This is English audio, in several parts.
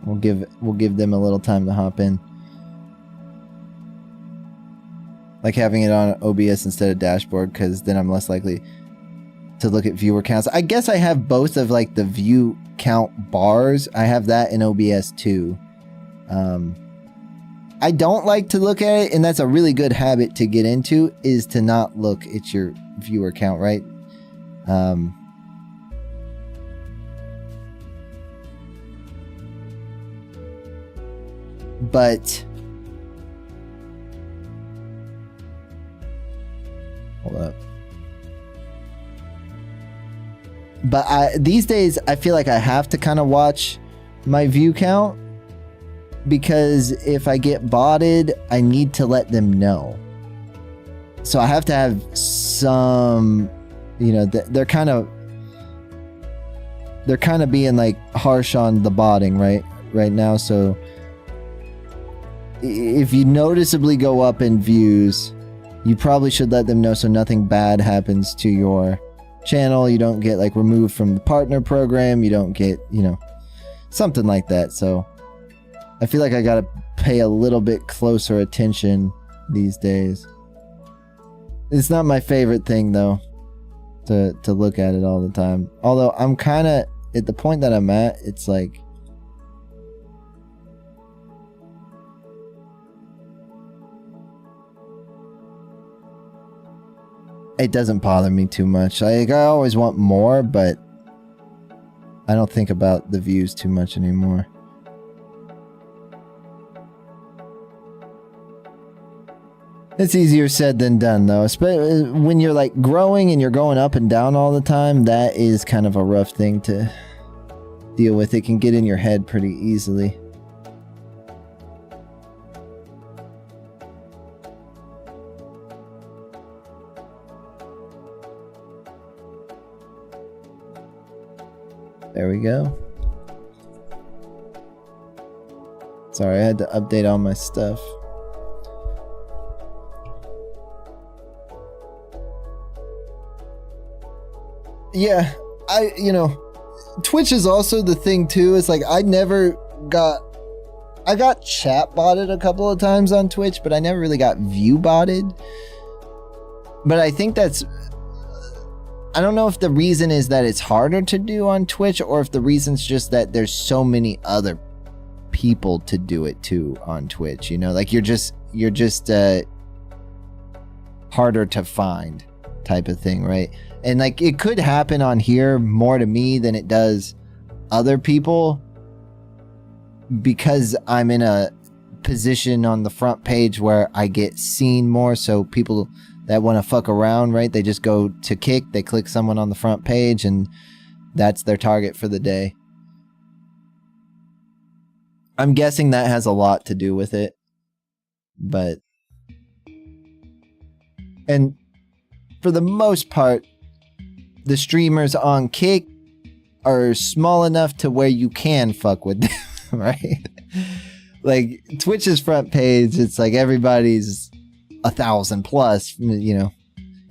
We'll give them a little time to hop in. Like having it on OBS instead of dashboard, because then I'm less likely to look at viewer counts. I guess I have both of like the view count bars. I have that in OBS too. I don't like to look at it, and that's a really good habit to get into, is to not look at your viewer count, right? But hold up. But these days, I feel like I have to kind of watch my view count, because if I get botted, I need to let them know. So I have to have some, you know, they're kind of being like harsh on the botting right now. So if you noticeably go up in views, you probably should let them know so nothing bad happens to your channel. You don't get like removed from the partner program. You don't get, you know, something like that. So I feel like I gotta pay a little bit closer attention these days. It's not my favorite thing though, to look at it all the time. Although I'm kind of at the point that I'm at, it's like it doesn't bother me too much. Like, I always want more, but I don't think about the views too much anymore. It's easier said than done, though. Especially when you're like growing and you're going up and down all the time, that is kind of a rough thing to deal with. It can get in your head pretty easily. There we go. Sorry, I had to update all my stuff. Yeah, you know, Twitch is also the thing too. It's like I got chat botted a couple of times on Twitch, but I never really got view botted. But I think that's, I don't know if the reason is that it's harder to do on Twitch, or if the reason's just that there's so many other people to do it to on Twitch, you know, like you're just harder to find type of thing, right? And like it could happen on here more to me than it does other people, because I'm in a position on the front page where I get seen more. So people that want to fuck around, right, they just go to Kick, they click someone on the front page, and that's their target for the day. I'm guessing that has a lot to do with it. But and for the most part, the streamers on Kick are small enough to where you can fuck with them, right? Like Twitch's front page, it's like everybody's 1,000 plus, you know,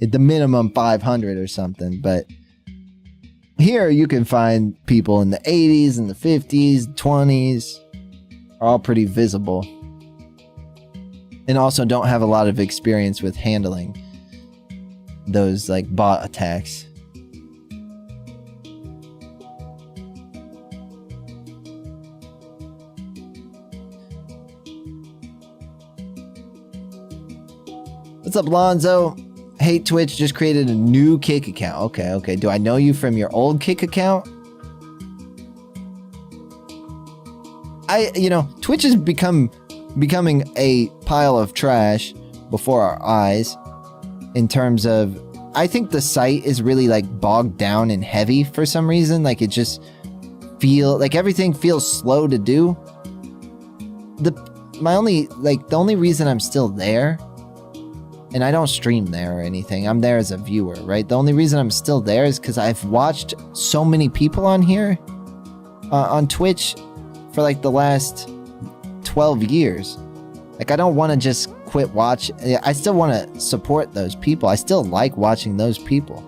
at the minimum 500 or something. But here you can find people in the 80s and the 50s, 20s, are all pretty visible, and also don't have a lot of experience with handling those like bot attacks. What's up, Lonzo? Hate Twitch, just created a new Kick account. Okay. Do I know you from your old Kick account? You know, Twitch is becoming a pile of trash before our eyes in terms of, I think the site is really like bogged down and heavy for some reason. Like it just like everything feels slow to do. The only reason I'm still there, and I don't stream there or anything, I'm there as a viewer, right? The only reason I'm still there is because I've watched so many people on here, on Twitch, for like the last 12 years. Like I don't want to just quit watch. I still want to support those people. I still like watching those people.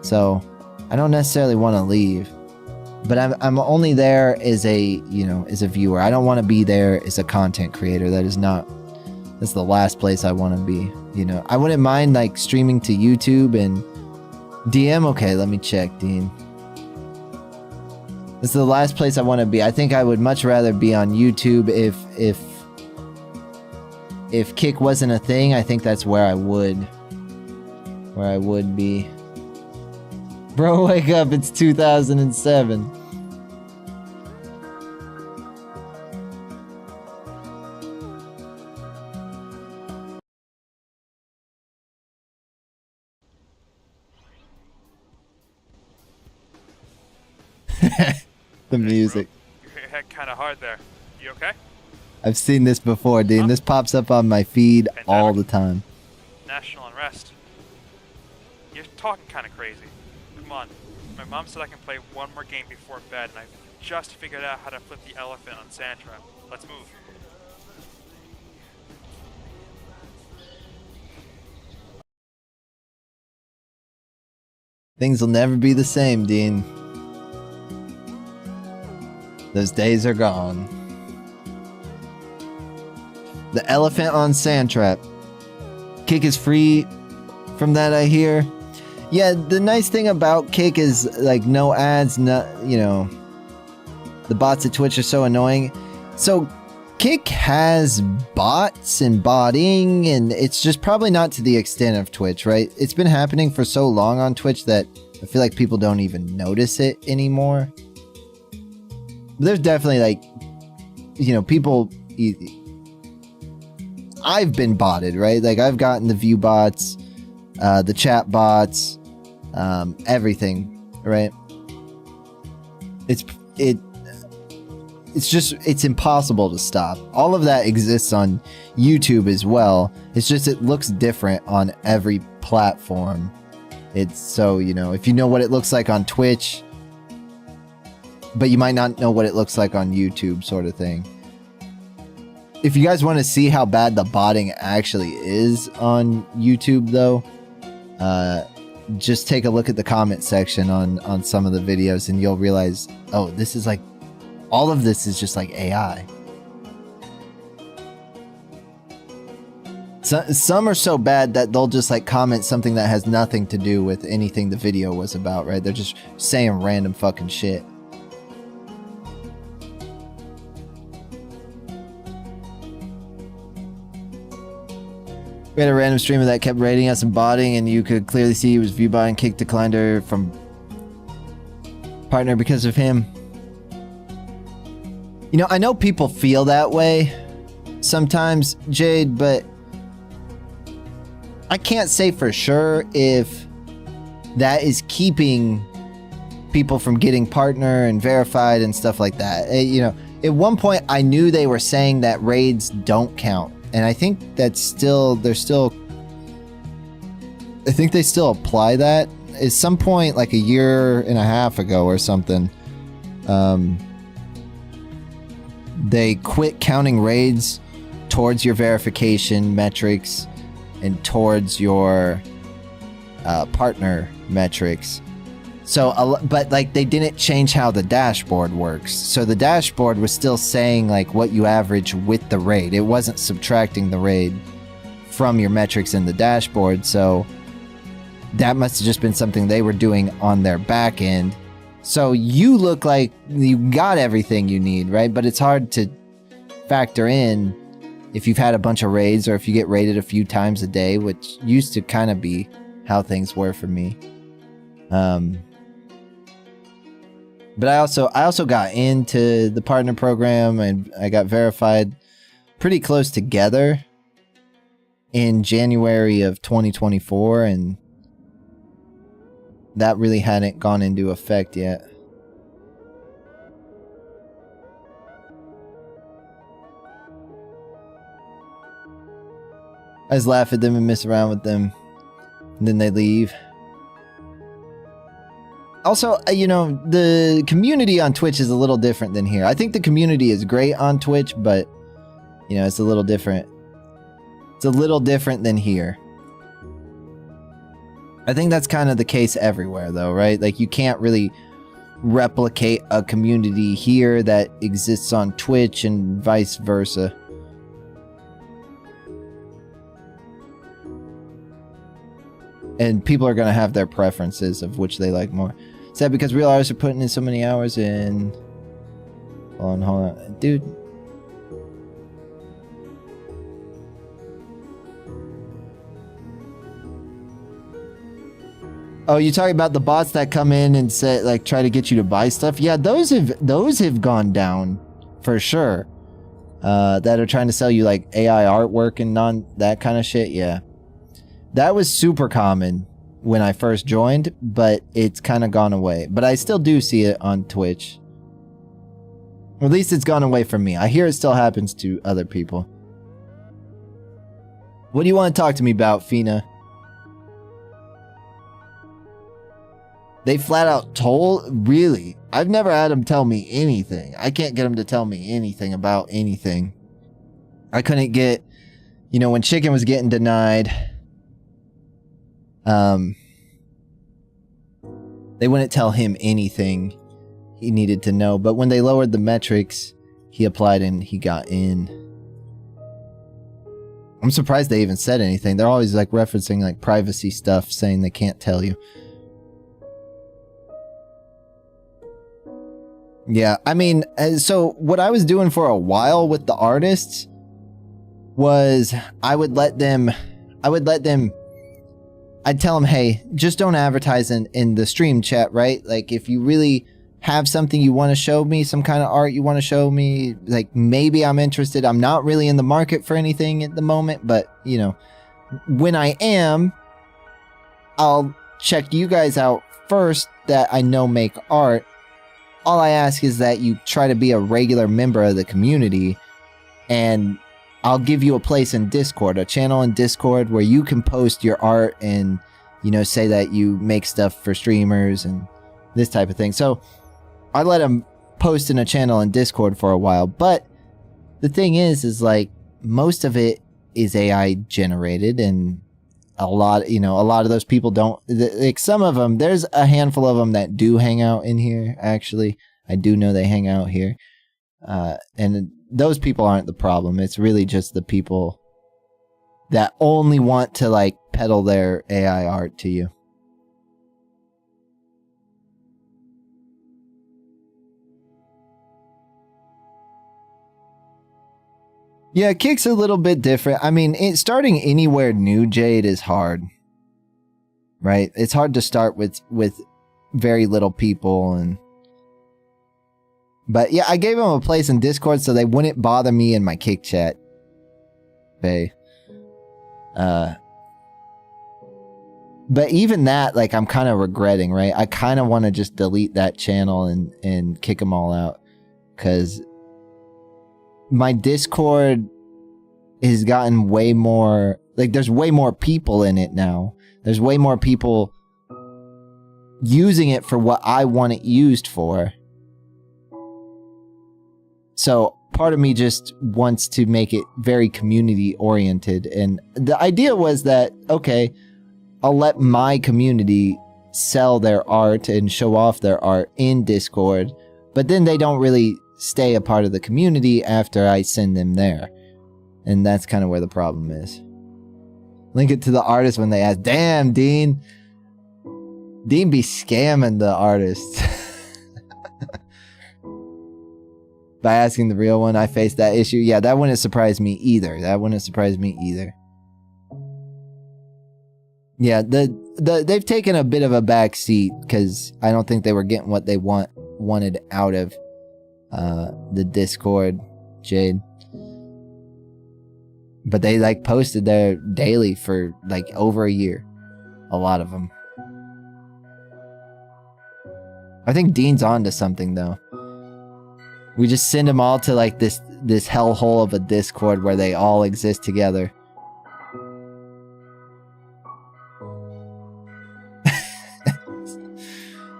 So I don't necessarily want to leave. But I'm only there as a, you know, as a viewer. I don't want to be there as a content creator. That's the last place I want to be, you know. I wouldn't mind like streaming to YouTube and DM. Okay, let me check, Dean. This is the last place I want to be. I think I would much rather be on YouTube if Kick wasn't a thing. I think that's where I would be. Bro, wake up, it's 2007. The music. You hit kind of hard there. You okay? I've seen this before, Dean. This pops up on my feed all the time. National unrest. You're talking kind of crazy. Come on. My mom said I can play one more game before bed, and I've just figured out how to flip the elephant on Santra. Let's move. Things will never be the same, Dean. Those days are gone. The elephant on Sandtrap. Kick is free from that, I hear. Yeah, the nice thing about Kick is like no ads, no, you know, the bots at Twitch are so annoying. So Kick has bots and botting, and it's just probably not to the extent of Twitch, right? It's been happening for so long on Twitch that I feel like people don't even notice it anymore. There's definitely like, you know, people, I've been botted, right? Like I've gotten the view bots, the chat bots, everything, right? It's impossible to stop. All of that exists on YouTube as well. It's just, it looks different on every platform. It's so, you know, if you know what it looks like on Twitch, but you might not know what it looks like on YouTube, sort of thing. If you guys want to see how bad the botting actually is on YouTube, though, just take a look at the comment section on some of the videos and you'll realize, oh, this is like, all of this is just like AI. Some are so bad that they'll just like comment something that has nothing to do with anything the video was about, right? They're just saying random fucking shit. We had a random streamer that kept rating us and botting, and you could clearly see he was view buying. Kick declined her from partner because of him. You know, I know people feel that way sometimes, Jade, but I can't say for sure if that is keeping people from getting partner and verified and stuff like that. You know, at one point I knew they were saying that raids don't count. And I think that's still, I think they still apply that. At some point, like a year and a half ago or something, they quit counting raids towards your verification metrics and towards your partner metrics. So, but like they didn't change how the dashboard works. So the dashboard was still saying like what you average with the raid. It wasn't subtracting the raid from your metrics in the dashboard. So that must have just been something they were doing on their back end. So you look like you got everything you need, right? But it's hard to factor in if you've had a bunch of raids or if you get raided a few times a day, which used to kind of be how things were for me. But I also got into the partner program and I got verified pretty close together in January of 2024, and that really hadn't gone into effect yet. I just laugh at them and mess around with them, and then they leave. Also, you know, the community on Twitch is a little different than here. I think the community is great on Twitch, but, you know, it's a little different. It's a little different than here. I think that's kind of the case everywhere, though, right? Like, you can't really replicate a community here that exists on Twitch and vice versa. And people are going to have their preferences of which they like more. Is that because real artists are putting in so many hours in... Hold on. Dude. Oh, you talking about the bots that come in and say, like, try to get you to buy stuff? Yeah, those have gone down for sure. That are trying to sell you like AI artwork and that kind of shit. Yeah, that was super common when I first joined, but it's kind of gone away. But I still do see it on Twitch. Or at least it's gone away from me. I hear it still happens to other people. What do you want to talk to me about, Fina? They flat out told? Really? I've never had them tell me anything. I can't get them to tell me anything about anything. I couldn't get... You know, when Chicken was getting denied... They wouldn't tell him anything he needed to know. But when they lowered the metrics, he applied and he got in. I'm surprised they even said anything. They're always like referencing like privacy stuff, saying they can't tell you. Yeah, I mean, so what I was doing for a while with the artists was I would let them, I'd tell them, hey, just don't advertise in the stream chat, right? Like, if you really have something you want to show me, some kind of art you want to show me, like, maybe I'm interested. I'm not really in the market for anything at the moment, but, you know, when I am, I'll check you guys out first that I know make art. All I ask is that you try to be a regular member of the community, and I'll give you a place in Discord, a channel in Discord where you can post your art and, you know, say that you make stuff for streamers and this type of thing. So I let them post in a channel in Discord for a while. But the thing is like most of it is AI generated, and a lot of those people don't, like, some of them, there's a handful of them that do hang out in here. Actually, I do know they hang out here. And those people aren't the problem. It's really just the people that only want to like peddle their AI art to you. Yeah, Kick's a little bit different. I mean, starting anywhere new, Jade, is hard. Right? It's hard to start with very little people. But yeah, I gave them a place in Discord so they wouldn't bother me in my Kick chat. But even that, like, I'm kind of regretting, right? I kind of want to just delete that channel and kick them all out. Because my Discord has gotten way more, like, there's way more people in it now. There's way more people using it for what I want it used for. So part of me just wants to make it very community oriented. And the idea was that, okay, I'll let my community sell their art and show off their art in Discord, but then they don't really stay a part of the community after I send them there. And that's kind of where the problem is. Link it to the artist when they ask, damn, Dean. Dean be scamming the artists. By asking the real one, I faced that issue. Yeah, that wouldn't surprise me either. Yeah, they've taken a bit of a back seat because I don't think they were getting what they wanted out of the Discord, Jade. But they like posted there daily for like over a year. A lot of them. I think Dean's on to something though. We just send them all to like this hellhole of a Discord where they all exist together.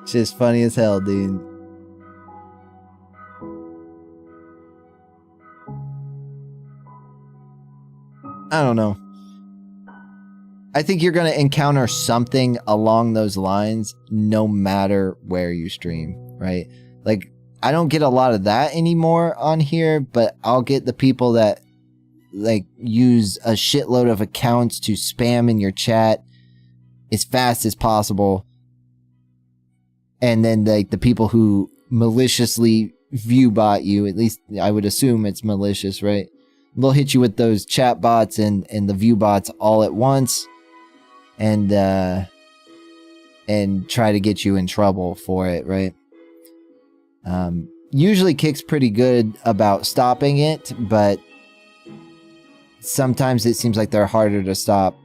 It's just funny as hell, dude. I don't know. I think you're going to encounter something along those lines no matter where you stream, right? Like, I don't get a lot of that anymore on here, but I'll get the people that like use a shitload of accounts to spam in your chat as fast as possible. And then like the people who maliciously view bot you, at least I would assume it's malicious, right? They'll hit you with those chat bots and the view bots all at once and try to get you in trouble for it, right? Usually Kick's pretty good about stopping it, but sometimes it seems like they're harder to stop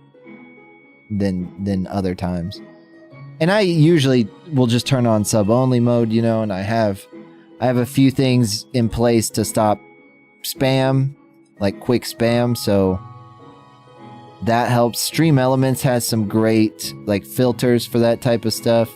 than other times. And I usually will just turn on sub-only mode, you know, and I have a few things in place to stop spam, like quick spam, so that helps. Stream Elements has some great like filters for that type of stuff.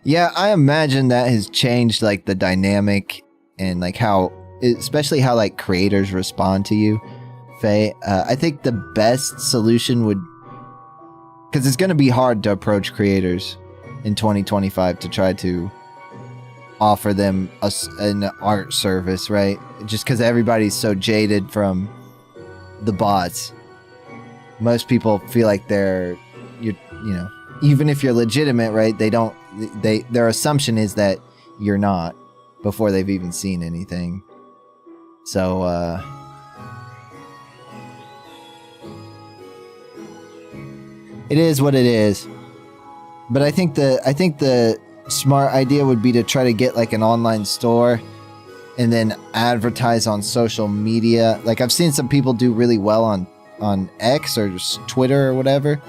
Yeah, I imagine that has changed like the dynamic and like how, especially how like creators respond to you, Faye. I think the best solution would, because it's going to be hard to approach creators in 2025 to try to offer them an art service, right? Just because everybody's so jaded from the bots. Most people feel like you know, even if you're legitimate, right? Their assumption is that you're not before they've even seen anything. So, it is what it is. But I think the smart idea would be to try to get like an online store and then advertise on social media. Like I've seen some people do really well on X or just Twitter or whatever,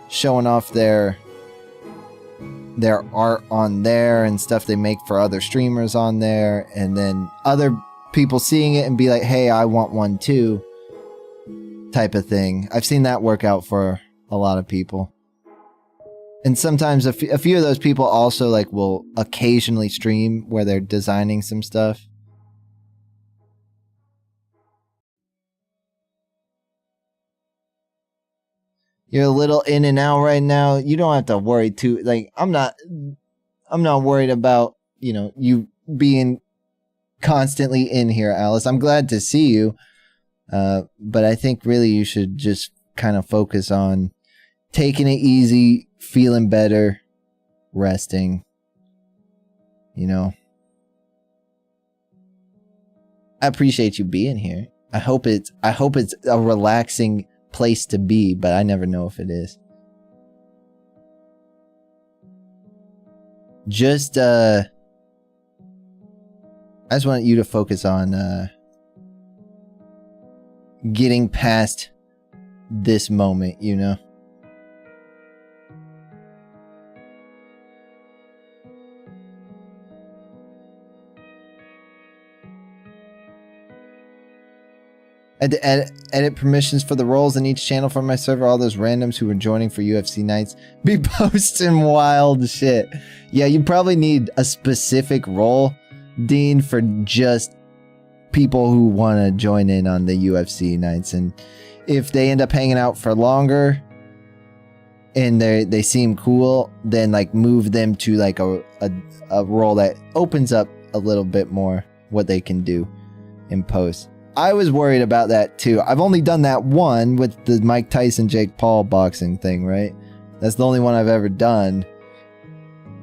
showing off their art on there and stuff they make for other streamers on there, and then other people seeing it and be like, hey, I want one too, type of thing. I've seen that work out for a lot of people. And sometimes a few of those people also like will occasionally stream where they're designing some stuff. You're a little in and out right now. You don't have to worry too. Like I'm not worried about, you know, you being constantly in here, Alice. I'm glad to see you. But I think really you should just kind of focus on taking it easy, feeling better, resting. You know. I appreciate you being here. I hope it's a relaxing place to be, but I never know if it is. Just I just want you to focus on getting past this moment, you know. Edit permissions for the roles in each channel for my server. All those randoms who are joining for UFC nights be posting wild shit. Yeah, you probably need a specific role, Dean, for just people who want to join in on the UFC nights. And if they end up hanging out for longer and they seem cool, then like move them to like a role that opens up a little bit more what they can do in post. I was worried about that too. I've only done that one with the Mike Tyson, Jake Paul boxing thing, right? That's the only one I've ever done.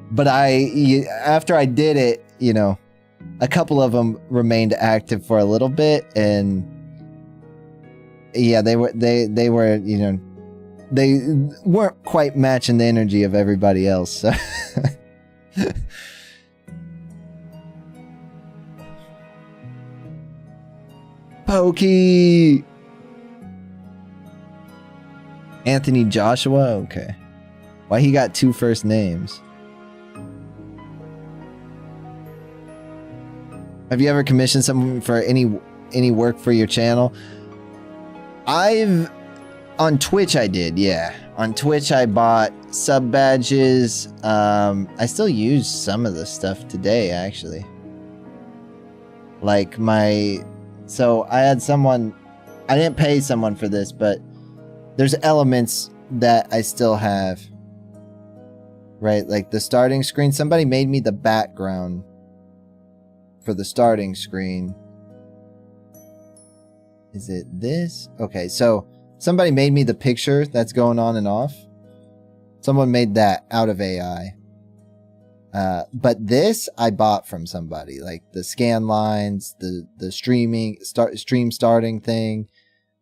But after I did it, you know, a couple of them remained active for a little bit, and yeah, they were, you know, they weren't quite matching the energy of everybody else. So. Pokey! Anthony Joshua? Okay. Why he got two first names? Have you ever commissioned someone for any work for your channel? On Twitch I did, yeah. On Twitch I bought sub badges. I still use some of the stuff today, actually. Like my So I had someone, I didn't pay someone for this, but there's elements that I still have. Right, like the starting screen. Somebody made me the background for the starting screen. Is it this? Okay, so somebody made me the picture that's going on and off. Someone made that out of AI. But this I bought from somebody, like the scan lines, the stream starting thing,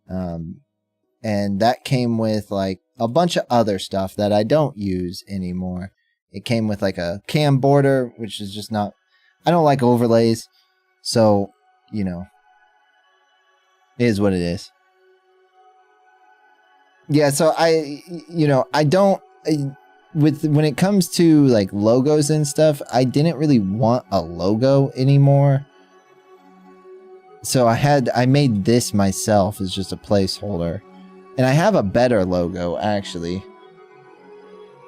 and that came with like a bunch of other stuff that I don't use anymore. It came with like a cam border, which is just not. I don't like overlays, so you know, it is what it is. Yeah, so I don't. When it comes to like logos and stuff, I didn't really want a logo anymore. So I made this myself as just a placeholder. And I have a better logo actually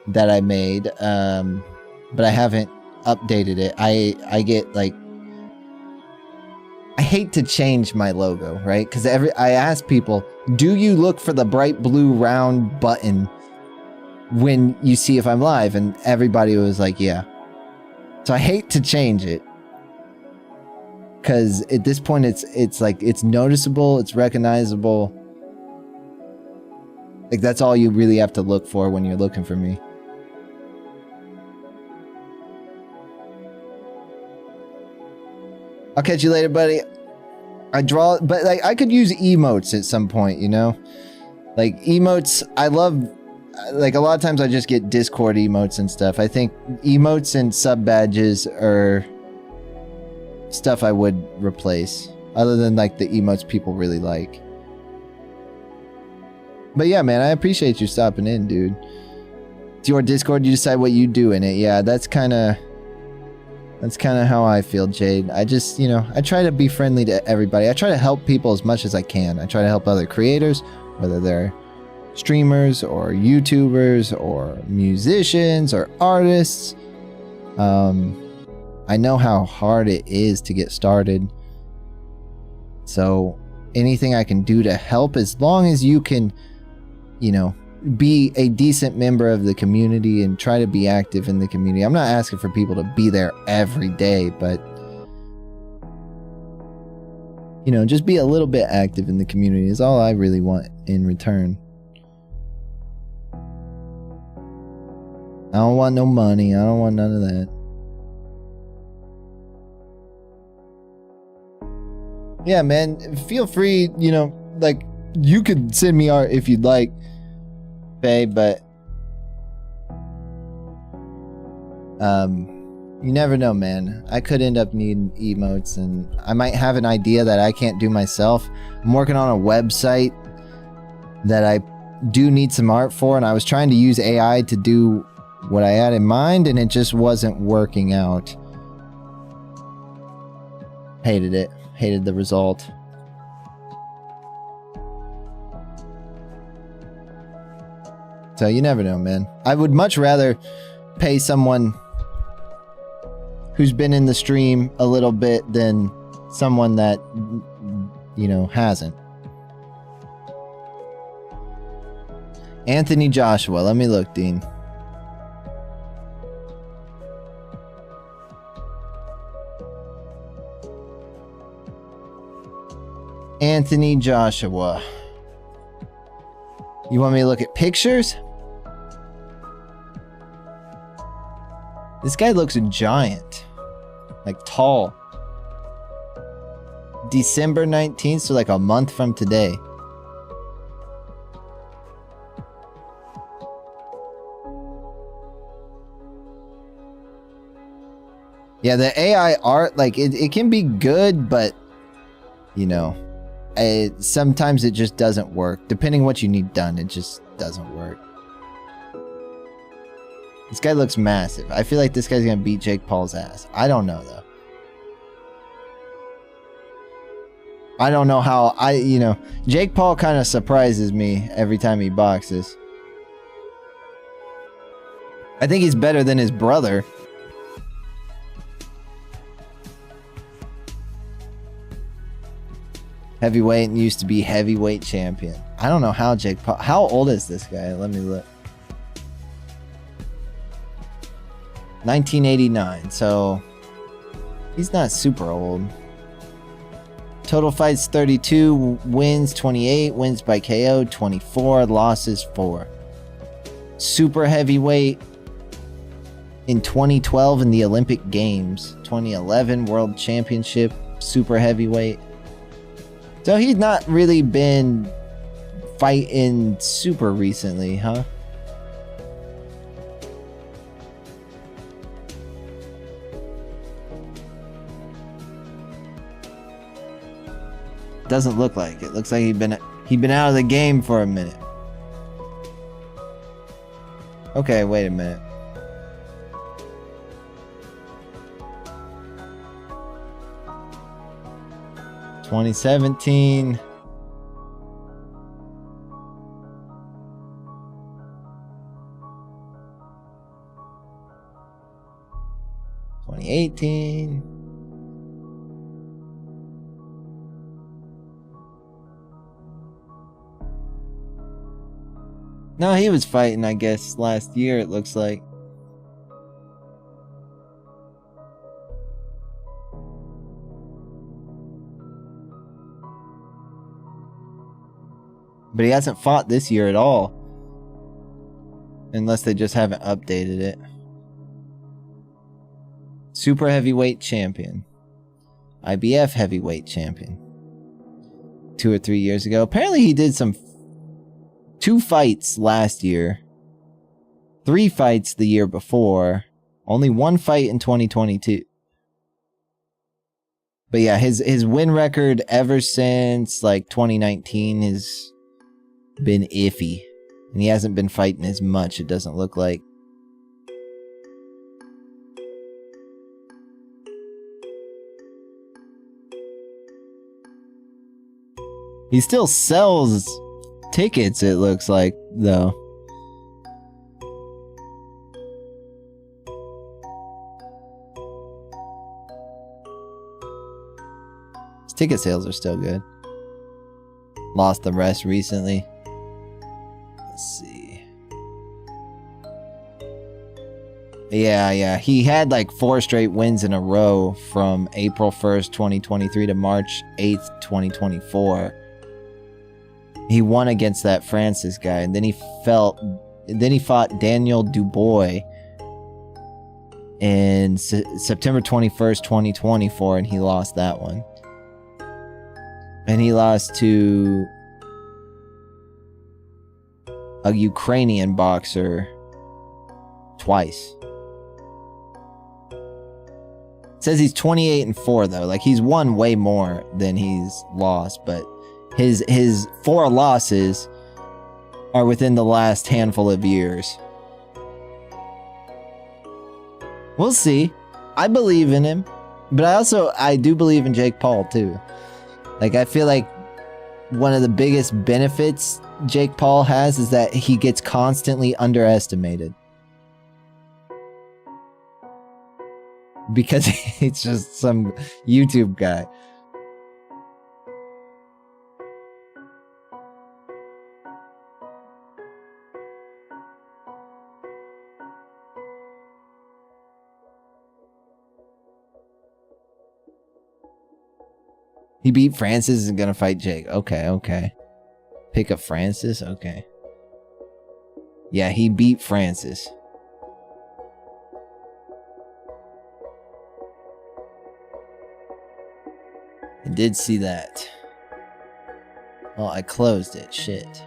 that I made, but I haven't updated it. I get like, I hate to change my logo, right? Because I ask people, do you look for the bright blue round button when you see if I'm live? And everybody was like, yeah. So I hate to change it, because at this point it's like, it's noticeable, it's recognizable. Like that's all you really have to look for when you're looking for me. I'll catch you later, buddy. I draw, but like I could use emotes at some point, you know? Like emotes, I love. Like a lot of times I just get Discord emotes and stuff. I think emotes and sub badges are stuff I would replace, other than like the emotes people really like. But yeah, man, I appreciate you stopping in, dude. It's your Discord, you decide what you do in it. Yeah, that's kind of how I feel, Jade. I just, I try to be friendly to everybody. I try to help people as much as I can. I try to help other creators, whether they're streamers or YouTubers or musicians or artists. I know how hard it is to get started. So anything I can do to help, as long as you can, be a decent member of the community and try to be active in the community. I'm not asking for people to be there every day, but just be a little bit active in the community is all I really want in return. I don't want no money. I don't want none of that. Yeah, man. Feel free, like, you could send me art if you'd like, Faye, but you never know, man. I could end up needing emotes, and I might have an idea that I can't do myself. I'm working on a website that I do need some art for, and I was trying to use AI to do what I had in mind, and it just wasn't working out. Hated it. Hated the result. So you never know, man. I would much rather pay someone who's been in the stream a little bit than someone that, hasn't. Anthony Joshua. Let me look, Dean. Anthony Joshua. You want me to look at pictures? This guy looks a giant. Like tall. December 19th, so like a month from today. Yeah, the AI art, like it can be good, but sometimes it just doesn't work. Depending what you need done, it just doesn't work. This guy looks massive. I feel like this guy's gonna beat Jake Paul's ass. I don't know though. I don't know how Jake Paul kind of surprises me every time he boxes. I think he's better than his brother. Heavyweight and used to be heavyweight champion. I don't know how Jake Paul... How old is this guy? Let me look. 1989, so he's not super old. Total fights 32, wins 28, wins by KO 24, losses 4. Super heavyweight in 2012 in the Olympic Games. 2011 World Championship, super heavyweight. So he's not really been fighting super recently, huh? Doesn't look like it. Looks like he'd been out of the game for a minute. Okay, wait a minute. (2017) (2018) No, he was fighting, I guess, last year, it looks like. But he hasn't fought this year at all. Unless they just haven't updated it. Super heavyweight champion. IBF heavyweight champion. 2 or 3 years ago. Apparently he did some 2 fights last year. 3 fights the year before. Only 1 fight in 2022. But yeah, his win record ever since like 2019 has been iffy. And he hasn't been fighting as much, it doesn't look like. He still sells tickets, it looks like, though. His ticket sales are still good. Lost the rest recently. Let's see. Yeah. He had like 4 straight wins in a row from April 1st, 2023 to March 8th, 2024. He won against that Francis guy, and then he fought Daniel Dubois in September 21st, 2024, and he lost that one. And he lost to a Ukrainian boxer twice. It says he's 28-4 though. Like, he's won way more than he's lost, but his 4 losses are within the last handful of years. We'll see. I believe in him, but I do believe in Jake Paul too. Like, I feel like one of the biggest benefits Jake Paul has is that he gets constantly underestimated. Because he's just some YouTube guy. He beat Francis and gonna fight Jake. Okay. Pick up Francis? Okay. Yeah, he beat Francis. I did see that. Well, I closed it. Shit.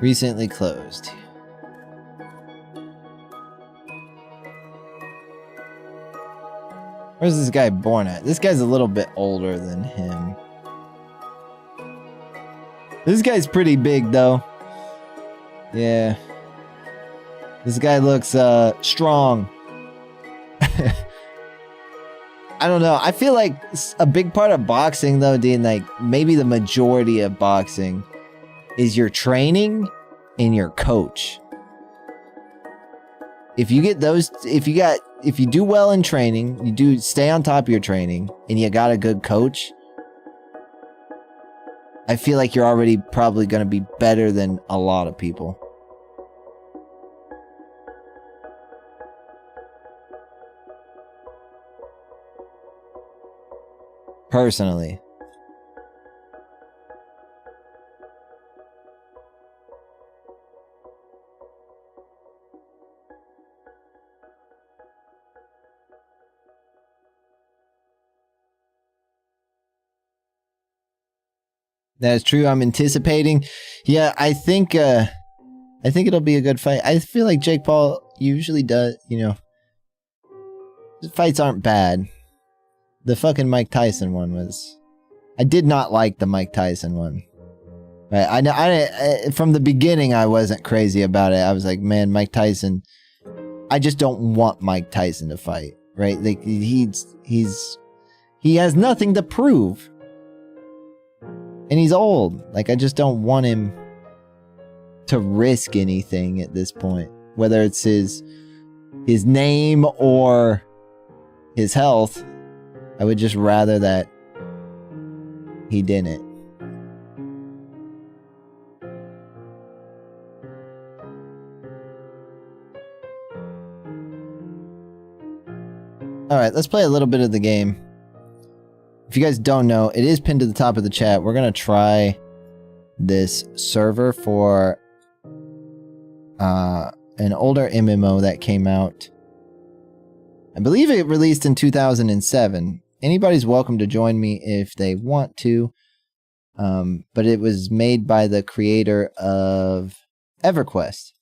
Recently closed. Where's this guy born at? This guy's a little bit older than him. This guy's pretty big, though. Yeah. This guy looks, strong. I don't know. I feel like a big part of boxing, though, Dean, like, maybe the majority of boxing is your training and your coach. If you get those, if you got if you do well in training, you do stay on top of your training, and you got a good coach, I feel like you're already probably going to be better than a lot of people. Personally. That is true. I'm anticipating. Yeah, I think it'll be a good fight. I feel like Jake Paul usually does, his fights aren't bad. The fucking Mike Tyson one was... I did not like the Mike Tyson one. Right? I from the beginning, I wasn't crazy about it. I was like, man, Mike Tyson... I just don't want Mike Tyson to fight. Right? Like, he has nothing to prove. And he's old. Like, I just don't want him to risk anything at this point. Whether it's his name or his health. I would just rather that he didn't. Alright, let's play a little bit of the game. If you guys don't know, it is pinned to the top of the chat. We're going to try this server for an older MMO that came out. I believe it released in 2007. Anybody's welcome to join me if they want to. But it was made by the creator of EverQuest.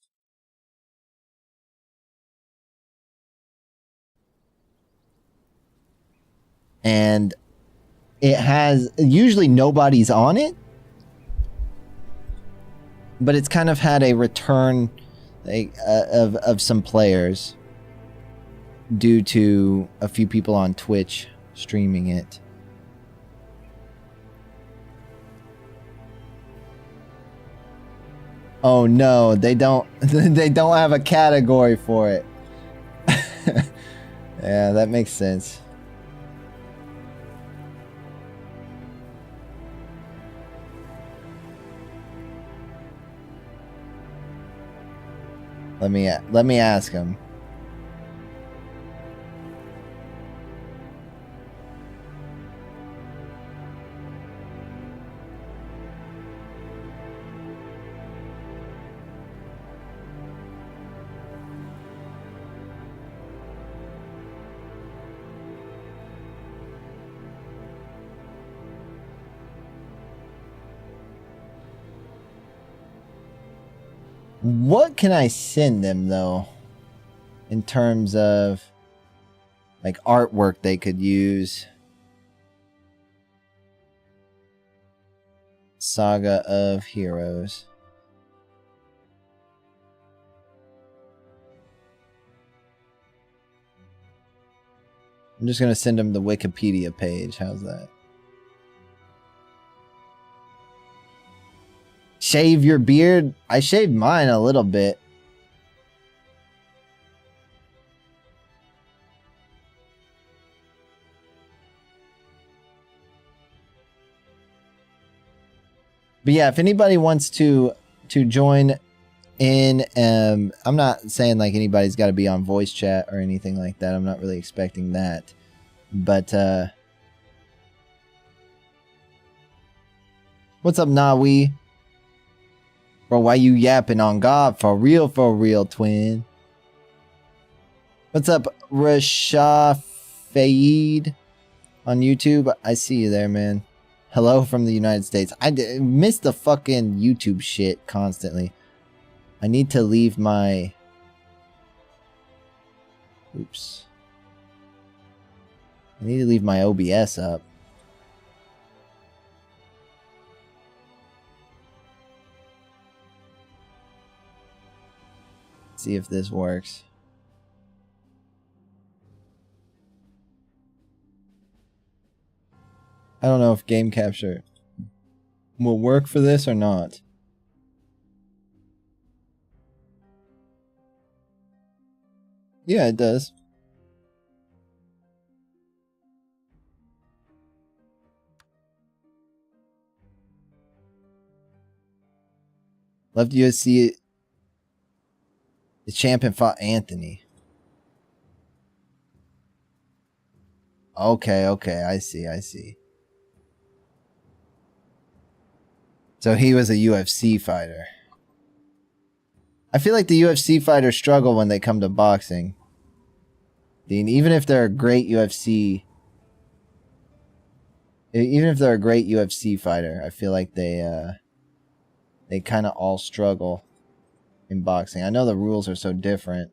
And it has... Usually nobody's on it. But it's kind of had a return of some players. Due to a few people on Twitch streaming it. Oh no, they don't have a category for it. Yeah, that makes sense. Let me ask him. What can I send them, though? In terms of, like, artwork they could use. Saga of Heroes. I'm just going to send them the Wikipedia page. How's that? Shave your beard? I shaved mine a little bit. But yeah, if anybody wants to join in, I'm not saying like anybody's got to be on voice chat or anything like that. I'm not really expecting that. But what's up, Nawi? Bro, why you yapping on God? For real, twin. What's up, Rasha Fayed on YouTube? I see you there, man. Hello from the United States. I miss the fucking YouTube shit constantly. I need to leave my... Oops. I need to leave my OBS up. See if this works. I don't know if game capture will work for this or not. Yeah, it does. Left UFC. The champion fought Anthony. Okay, I see. So he was a UFC fighter. I feel like the UFC fighters struggle when they come to boxing. Dean, even if they're a great UFC fighter, I feel like they kind of all struggle in boxing. I know the rules are so different.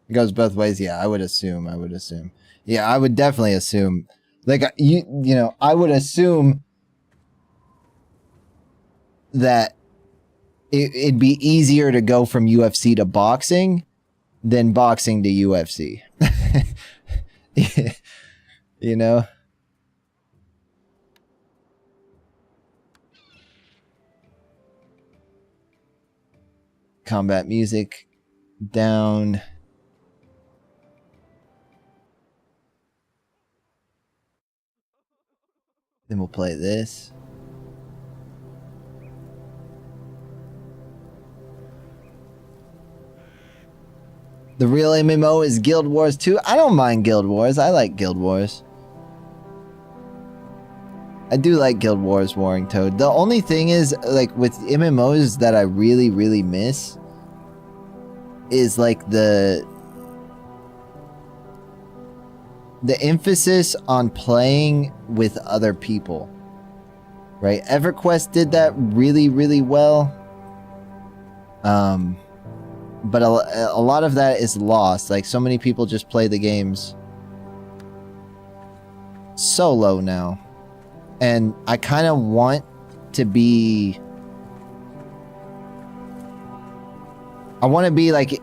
It goes both ways. Yeah, I would assume. Yeah, I would definitely assume. Like you know, I would assume that it'd be easier to go from UFC to boxing than boxing to UFC. You know? Combat music down. Then we'll play this. The real MMO is Guild Wars 2. I don't mind Guild Wars. I like Guild Wars. I do like Guild Wars, Warring Toad. The only thing is, like, with MMOs that I really, really miss is, like, the emphasis on playing with other people. Right? EverQuest did that really, really well. But a lot of that is lost. Like, so many people just play the games solo now. And I kind of want to be... I want to be, like...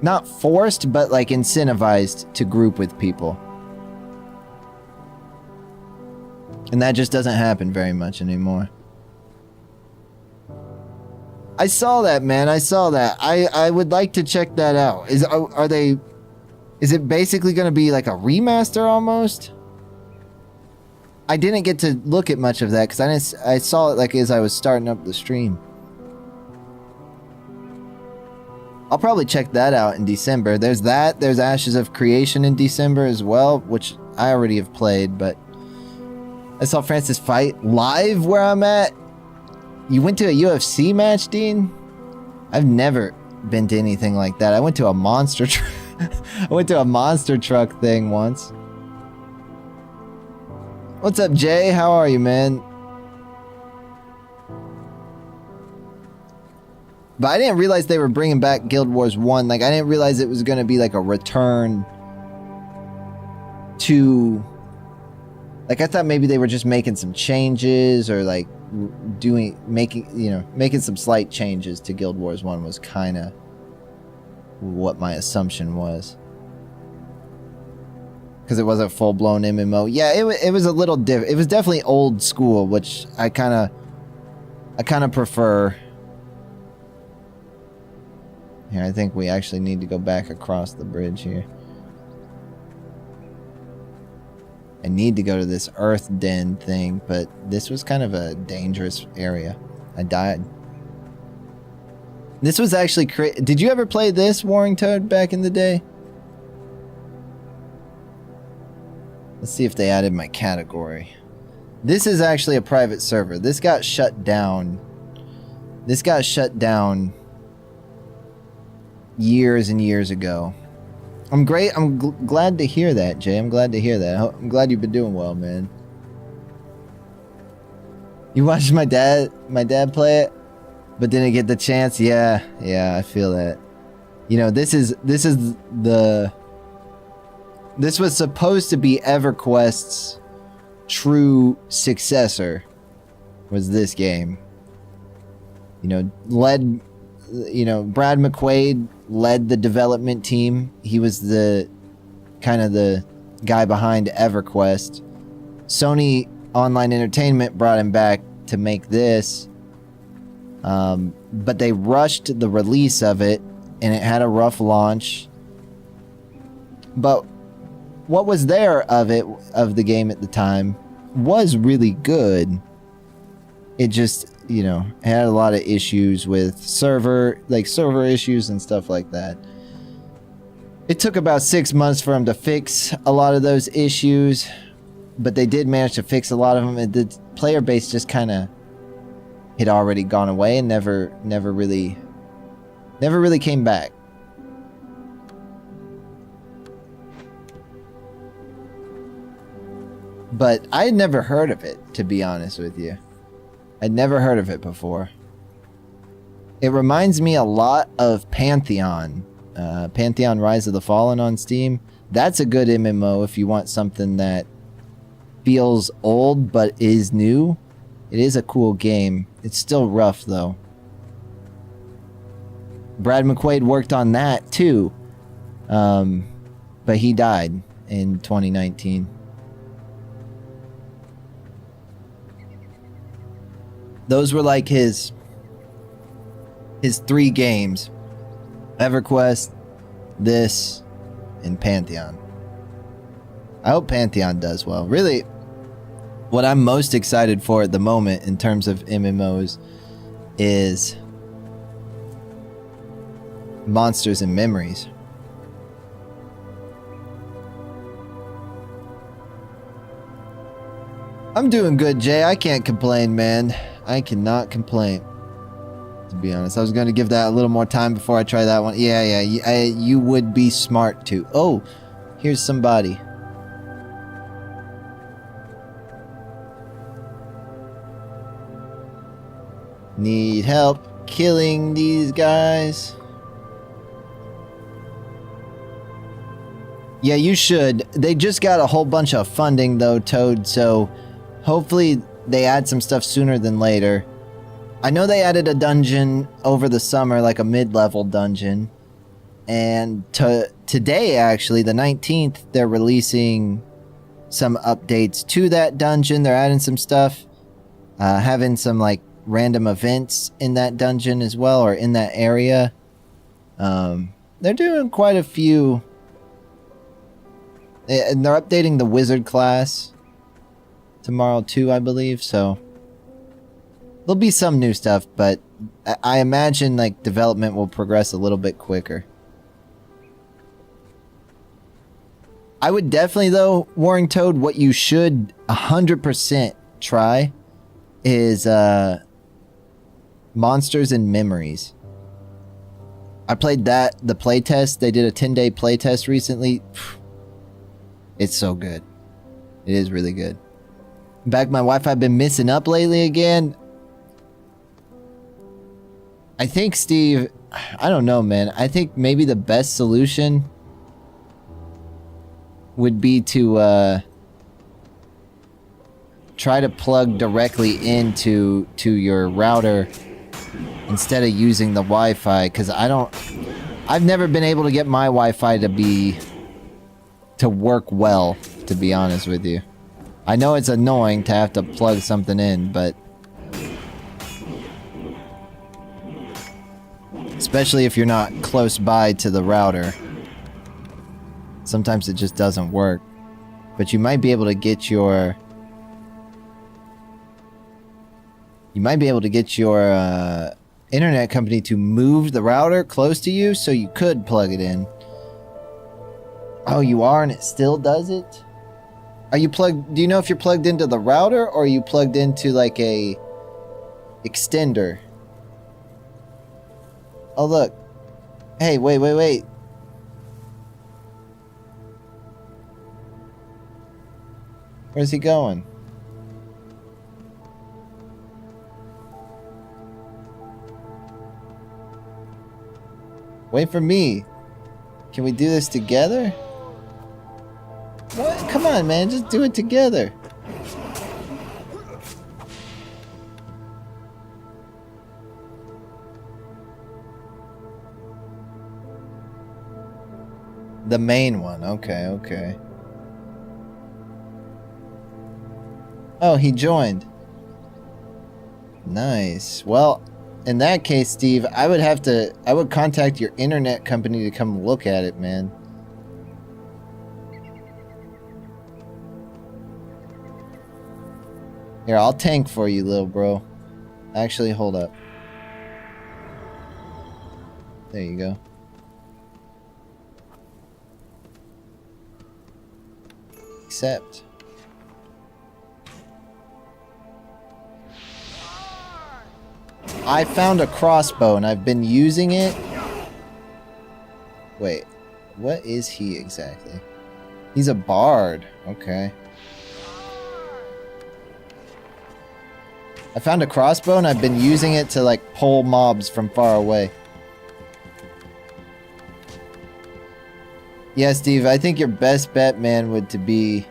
not forced, but, like, incentivized to group with people. And that just doesn't happen very much anymore. I saw that, man. I saw that. I would like to check that out. Is it basically going to be like a remaster almost? I didn't get to look at much of that because I saw it like as I was starting up the stream. I'll probably check that out in December. There's that. There's Ashes of Creation in December as well, which I already have played, but I saw Francis fight live where I'm at. You went to a UFC match, Dean? I've never been to anything like that. I went to a monster truck thing once. What's up, Jay? How are you, man? But I didn't realize they were bringing back Guild Wars 1. Like, I didn't realize it was going to be like a return to... Like, I thought maybe they were just making some changes or like making some slight changes to Guild Wars 1 was kind of what my assumption was. Because it was a full-blown MMO. Yeah, it was a little different. It was definitely old school, which I kind of prefer. Here, I think we actually need to go back across the bridge here. I need to go to this Earth Den thing, but this was kind of a dangerous area. I died. This was actually did you ever play this, Warring Toad, back in the day? Let's see if they added my category. This is actually a private server. This got shut down. This got shut down years and years ago. I'm great. I'm glad to hear that, Jay. I'm glad to hear that. I'm glad you've been doing well, man. You watched my dad play it, but didn't get the chance. Yeah, I feel that. You know, this was supposed to be EverQuest's true successor. Was this game? You know, Brad McQuaid led the development team. He was the guy behind EverQuest. Sony Online Entertainment brought him back to make this. But they rushed the release of it, and it had a rough launch. But what was there of the game at the time, was really good. It just, had a lot of issues with server issues and stuff like that. It took about 6 months for them to fix a lot of those issues, but they did manage to fix a lot of them. And the player base just kind of had already gone away and never really came back. But I had never heard of it, to be honest with you. I'd never heard of it before. It reminds me a lot of Pantheon. Pantheon Rise of the Fallen on Steam. That's a good MMO if you want something that feels old but is new. It is a cool game. It's still rough, though. Brad McQuaid worked on that, too. But he died in 2019. Those were like his 3 games. EverQuest, this, and Pantheon. I hope Pantheon does well. Really, what I'm most excited for at the moment in terms of MMOs is Monsters and Memories. I'm doing good, Jay. I can't complain, man. I cannot complain, to be honest. I was going to give that a little more time before I try that one. Yeah, you would be smart to. Oh, here's somebody. Need help killing these guys? Yeah, you should. They just got a whole bunch of funding, though, Toad, so hopefully they add some stuff sooner than later. I know they added a dungeon over the summer, like a mid-level dungeon. And today, actually, the 19th, they're releasing some updates to that dungeon. They're adding some stuff. Having some, like, random events in that dungeon as well, or in that area. They're doing quite a few. And they're updating the wizard class tomorrow too, I believe, so there'll be some new stuff, but I imagine like development will progress a little bit quicker. I would definitely, though, Warring Toad, what you should 100% try is Monsters and Memories. I played that, the playtest. They did a 10-day playtest recently. It's so good. It is really good. In fact, my Wi-Fi been messing up lately again. I think, Steve, I don't know, man. I think maybe the best solution would be to try to plug directly into your router instead of using the Wi-Fi, because I've never been able to get my Wi-Fi to work well, to be honest with you. I know it's annoying to have to plug something in, but especially if you're not close by to the router, sometimes it just doesn't work. But you might be able to get your internet company to move the router close to you so you could plug it in. Oh, you are, and it still does it? Are you plugged? Do you know if you're plugged into the router or are you plugged into like a extender? Oh, look. Hey, wait. Where's he going? Wait for me. Can we do this together? What? Come on, man. Just do it together. The main one. Okay. Oh, he joined. Nice. Well, in that case, Steve, I would contact your internet company to come look at it, man. Here, I'll tank for you, little bro. Actually, hold up. There you go. Accept. I found a crossbow and I've been using it. Wait, what is he exactly? He's a bard. Okay. I found a crossbow and I've been using it to like pull mobs from far away. Yeah, Steve, I think your best bet, man, would to be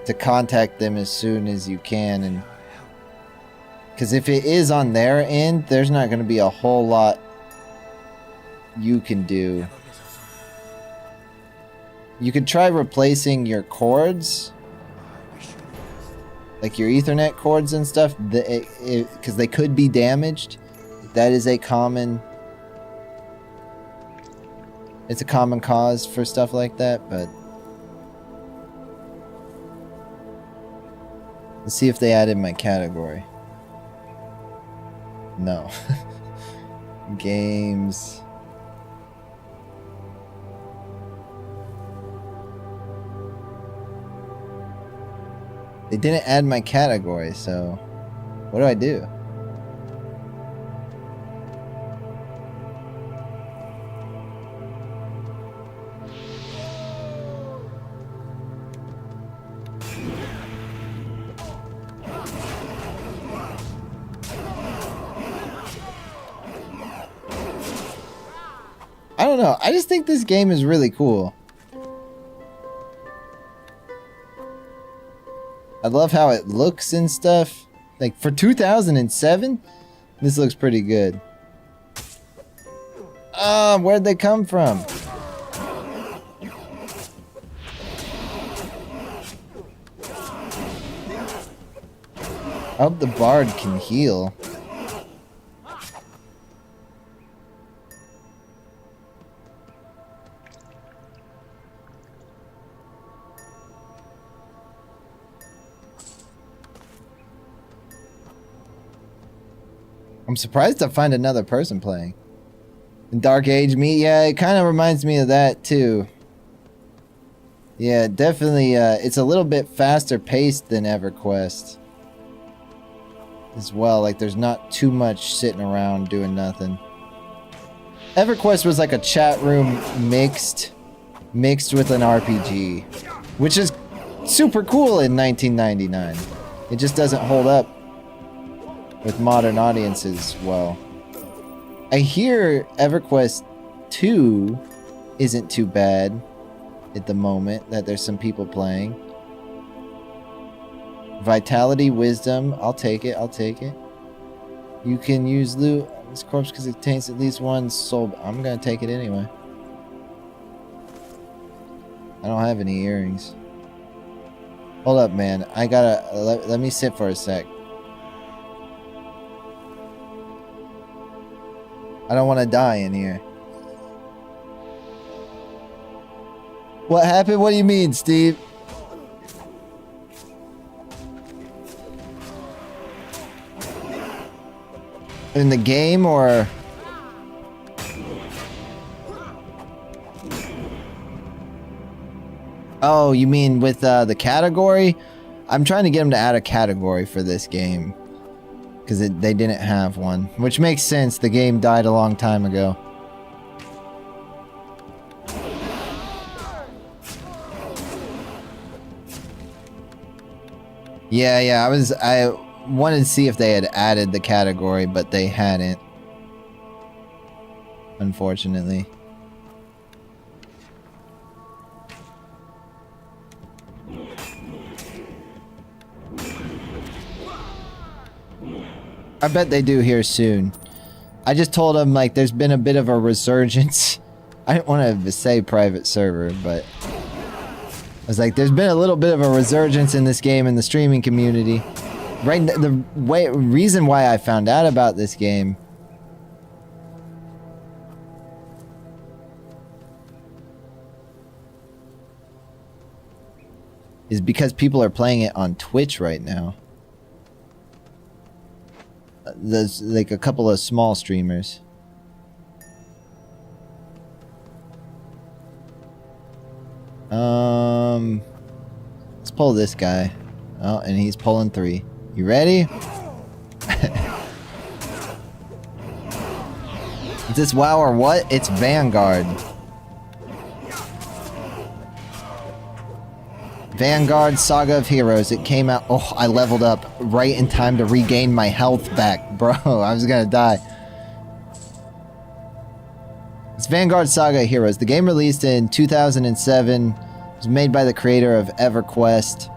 to contact them as soon as you can, and because if it is on their end, there's not going to be a whole lot you can do. You could try replacing your cords, like your Ethernet cords and stuff, because they could be damaged. That is a common... It's a common cause for stuff like that, but... Let's see if they added my category. No. Games. They didn't add my category, so... What do I do? I don't know. I just think this game is really cool. I love how it looks and stuff. Like, for 2007, this looks pretty good. Where'd they come from? I hope the bard can heal. I'm surprised to find another person playing. In Dark Age Me, yeah, it kind of reminds me of that too. Yeah, definitely, it's a little bit faster paced than EverQuest. As well, like there's not too much sitting around doing nothing. EverQuest was like a chat room mixed with an RPG, which is super cool in 1999. It just doesn't hold up with modern audiences well. I hear EverQuest 2 isn't too bad at the moment, that there's some people playing. Vitality, Wisdom, I'll take it, I'll take it. You can use loot on this corpse because it contains at least one soul. I'm gonna take it anyway. I don't have any earrings. Hold up, man. I gotta... let me sit for a sec. I don't want to die in here. What happened? What do you mean, Steve? In the game, or... Oh, you mean with the category? I'm trying to get them to add a category for this game. Because they didn't have one. Which makes sense. The game died a long time ago. Yeah, I wanted to see if they had added the category, but they hadn't. Unfortunately. I bet they do here soon. I just told them, like, there's been a bit of a resurgence. I didn't want to say private server, but... I was like, there's been a little bit of a resurgence in this game in the streaming community. Right, the reason why I found out about this game is because people are playing it on Twitch right now. There's like a couple of small streamers. Let's pull this guy. Oh, and he's pulling 3. You ready? Is this WoW or what? It's Vanguard. Vanguard Saga of Heroes. It came out. Oh, I leveled up right in time to regain my health back, bro. I was gonna die. It's Vanguard Saga of Heroes. The game released in 2007. It was made by the creator of EverQuest.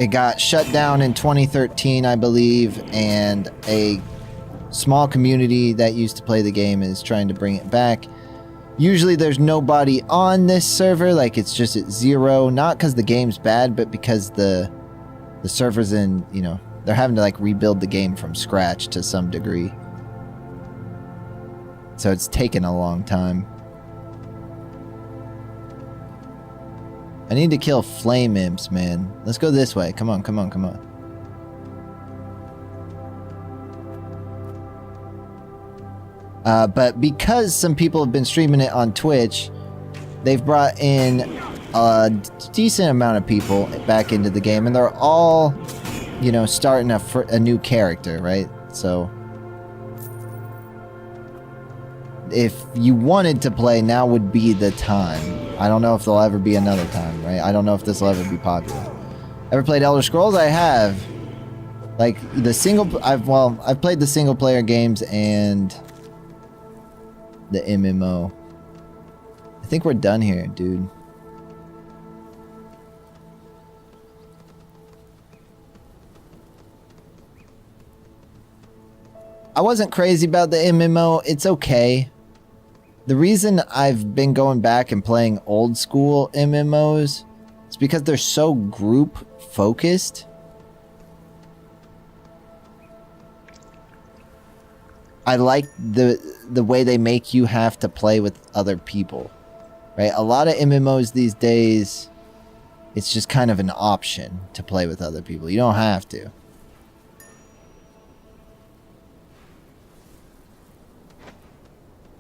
It got shut down in 2013, I believe, and a small community that used to play the game is trying to bring it back. Usually there's nobody on this server, like it's just at 0, not because the game's bad, but because the server's in, you know, they're having to like rebuild the game from scratch to some degree. So it's taken a long time. I need to kill flame imps, man. Let's go this way. Come on, come on, come on. But because some people have been streaming it on Twitch, they've brought in a decent amount of people back into the game, and they're all, you know, starting a new character, right? So if you wanted to play, now would be the time. I don't know if there'll ever be another time, right? I don't know if this will ever be popular. Ever played Elder Scrolls? I have. Like the I've played the single player games and the MMO. I think we're done here, dude. I wasn't crazy about the MMO. It's okay. The reason I've been going back and playing old school MMOs is because they're so group focused. I like the way they make you have to play with other people, right? A lot of MMOs these days, it's just kind of an option to play with other people. You don't have to.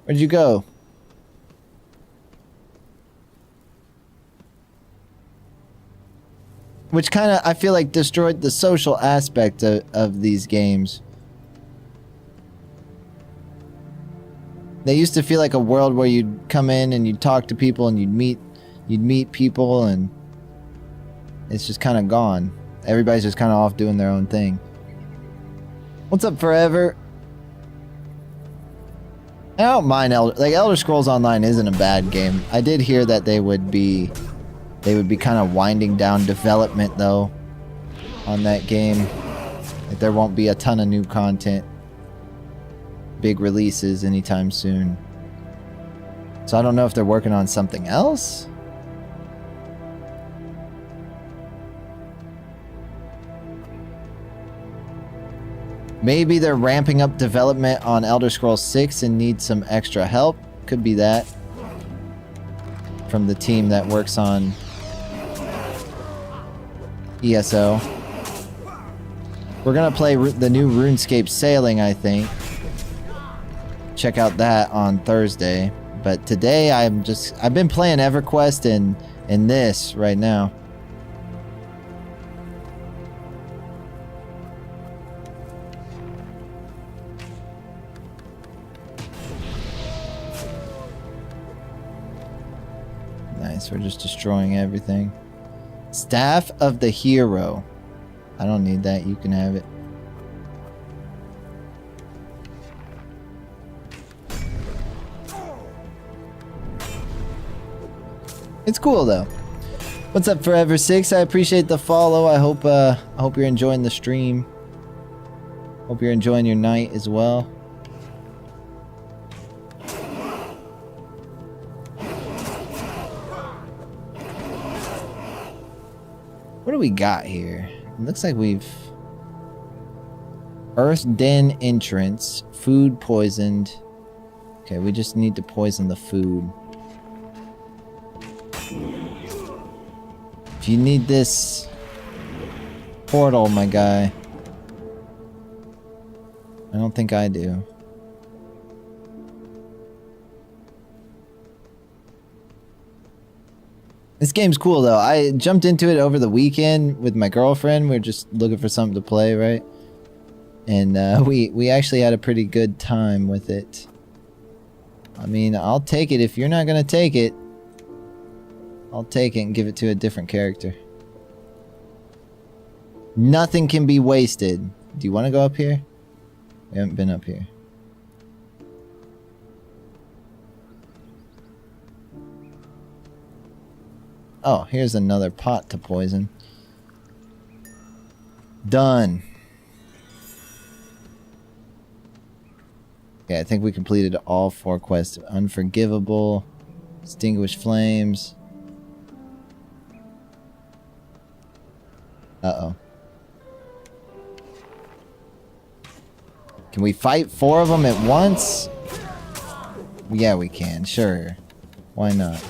Where'd you go? Which kind of, I feel like, destroyed the social aspect of these games. They used to feel like a world where you'd come in and you'd talk to people and you'd meet people, and it's just kind of gone. Everybody's just kind of off doing their own thing. What's up, Forever? I don't mind Elder Scrolls Online isn't a bad game. I did hear that they would be kind of winding down development though on that game. Like there won't be a ton of new content, big releases anytime soon. So I don't know if they're working on something else. Maybe they're ramping up development on Elder Scrolls 6 and need some extra help. Could be that. From the team that works on ESO. We're gonna play the new RuneScape Sailing, I think. Check out that on Thursday. But today I've been playing EverQuest and this right now. Nice, we're just destroying everything. Staff of the Hero. I don't need that, you can have it. It's cool though. What's up, Forever6? I appreciate the follow. I hope you're enjoying the stream. Hope you're enjoying your night as well. What do we got here? It looks like we've... Earth Den entrance. Food poisoned. Okay, we just need to poison the food. If you need this portal, my guy. I don't think I do. This game's cool though. I jumped into it over the weekend with my girlfriend. We were just looking for something to play, right? And we actually had a pretty good time with it. I mean, I'll take it if you're not gonna take it. I'll take it and give it to a different character. Nothing can be wasted. Do you want to go up here? We haven't been up here. Oh, here's another pot to poison. Done. Okay, I think we completed all 4 quests. Unforgivable. Extinguish flames. Uh-oh. Can we fight 4 of them at once? Yeah, we can. Sure. Why not?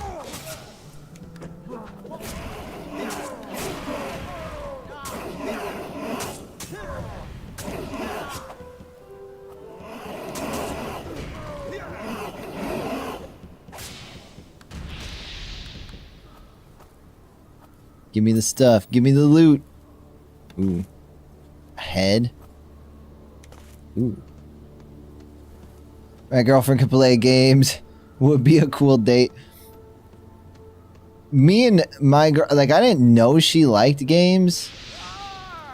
Give me the stuff. Give me the loot. Ooh. A head. Ooh. My girlfriend could play games. Would be a cool date. Me and my girl, like, I didn't know she liked games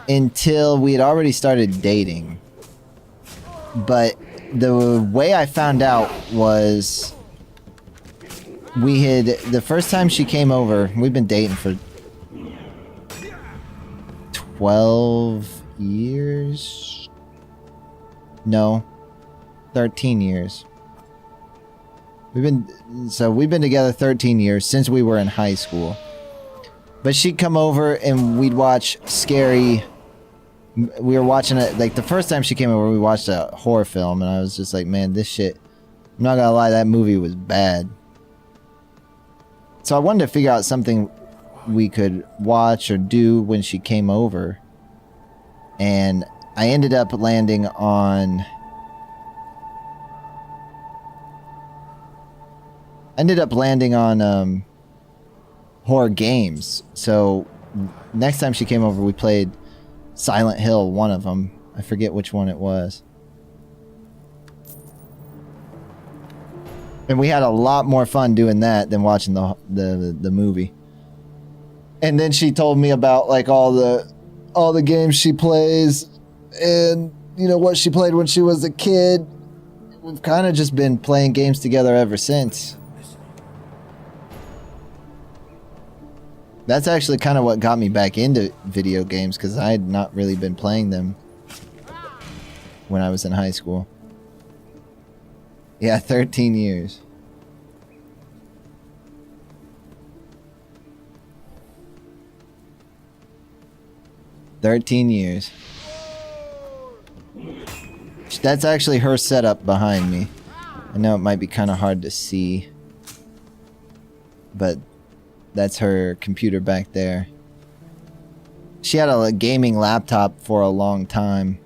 until we had already started dating. But the way I found out was the first time she came over, we've been dating for 12 years? No. 13 years. We've been together 13 years since we were in high school. But she'd come over and we'd watch scary... We were watching it, like the first time she came over we watched a horror film and I was just like, man, this shit... I'm not gonna lie, that movie was bad. So I wanted to figure out something we could watch or do when she came over. And I ended up landing on... horror games. So next time she came over we played Silent Hill, one of them. I forget which one it was. And we had a lot more fun doing that than watching the movie. And then she told me about like all the games she plays and you know what she played when she was a kid. We've kind of just been playing games together ever since. That's actually kind of what got me back into video games, because I had not really been playing them when I was in high school. Yeah, 13 years. That's actually her setup behind me. I know it might be kind of hard to see, but that's her computer back there. She had a gaming laptop for a long time.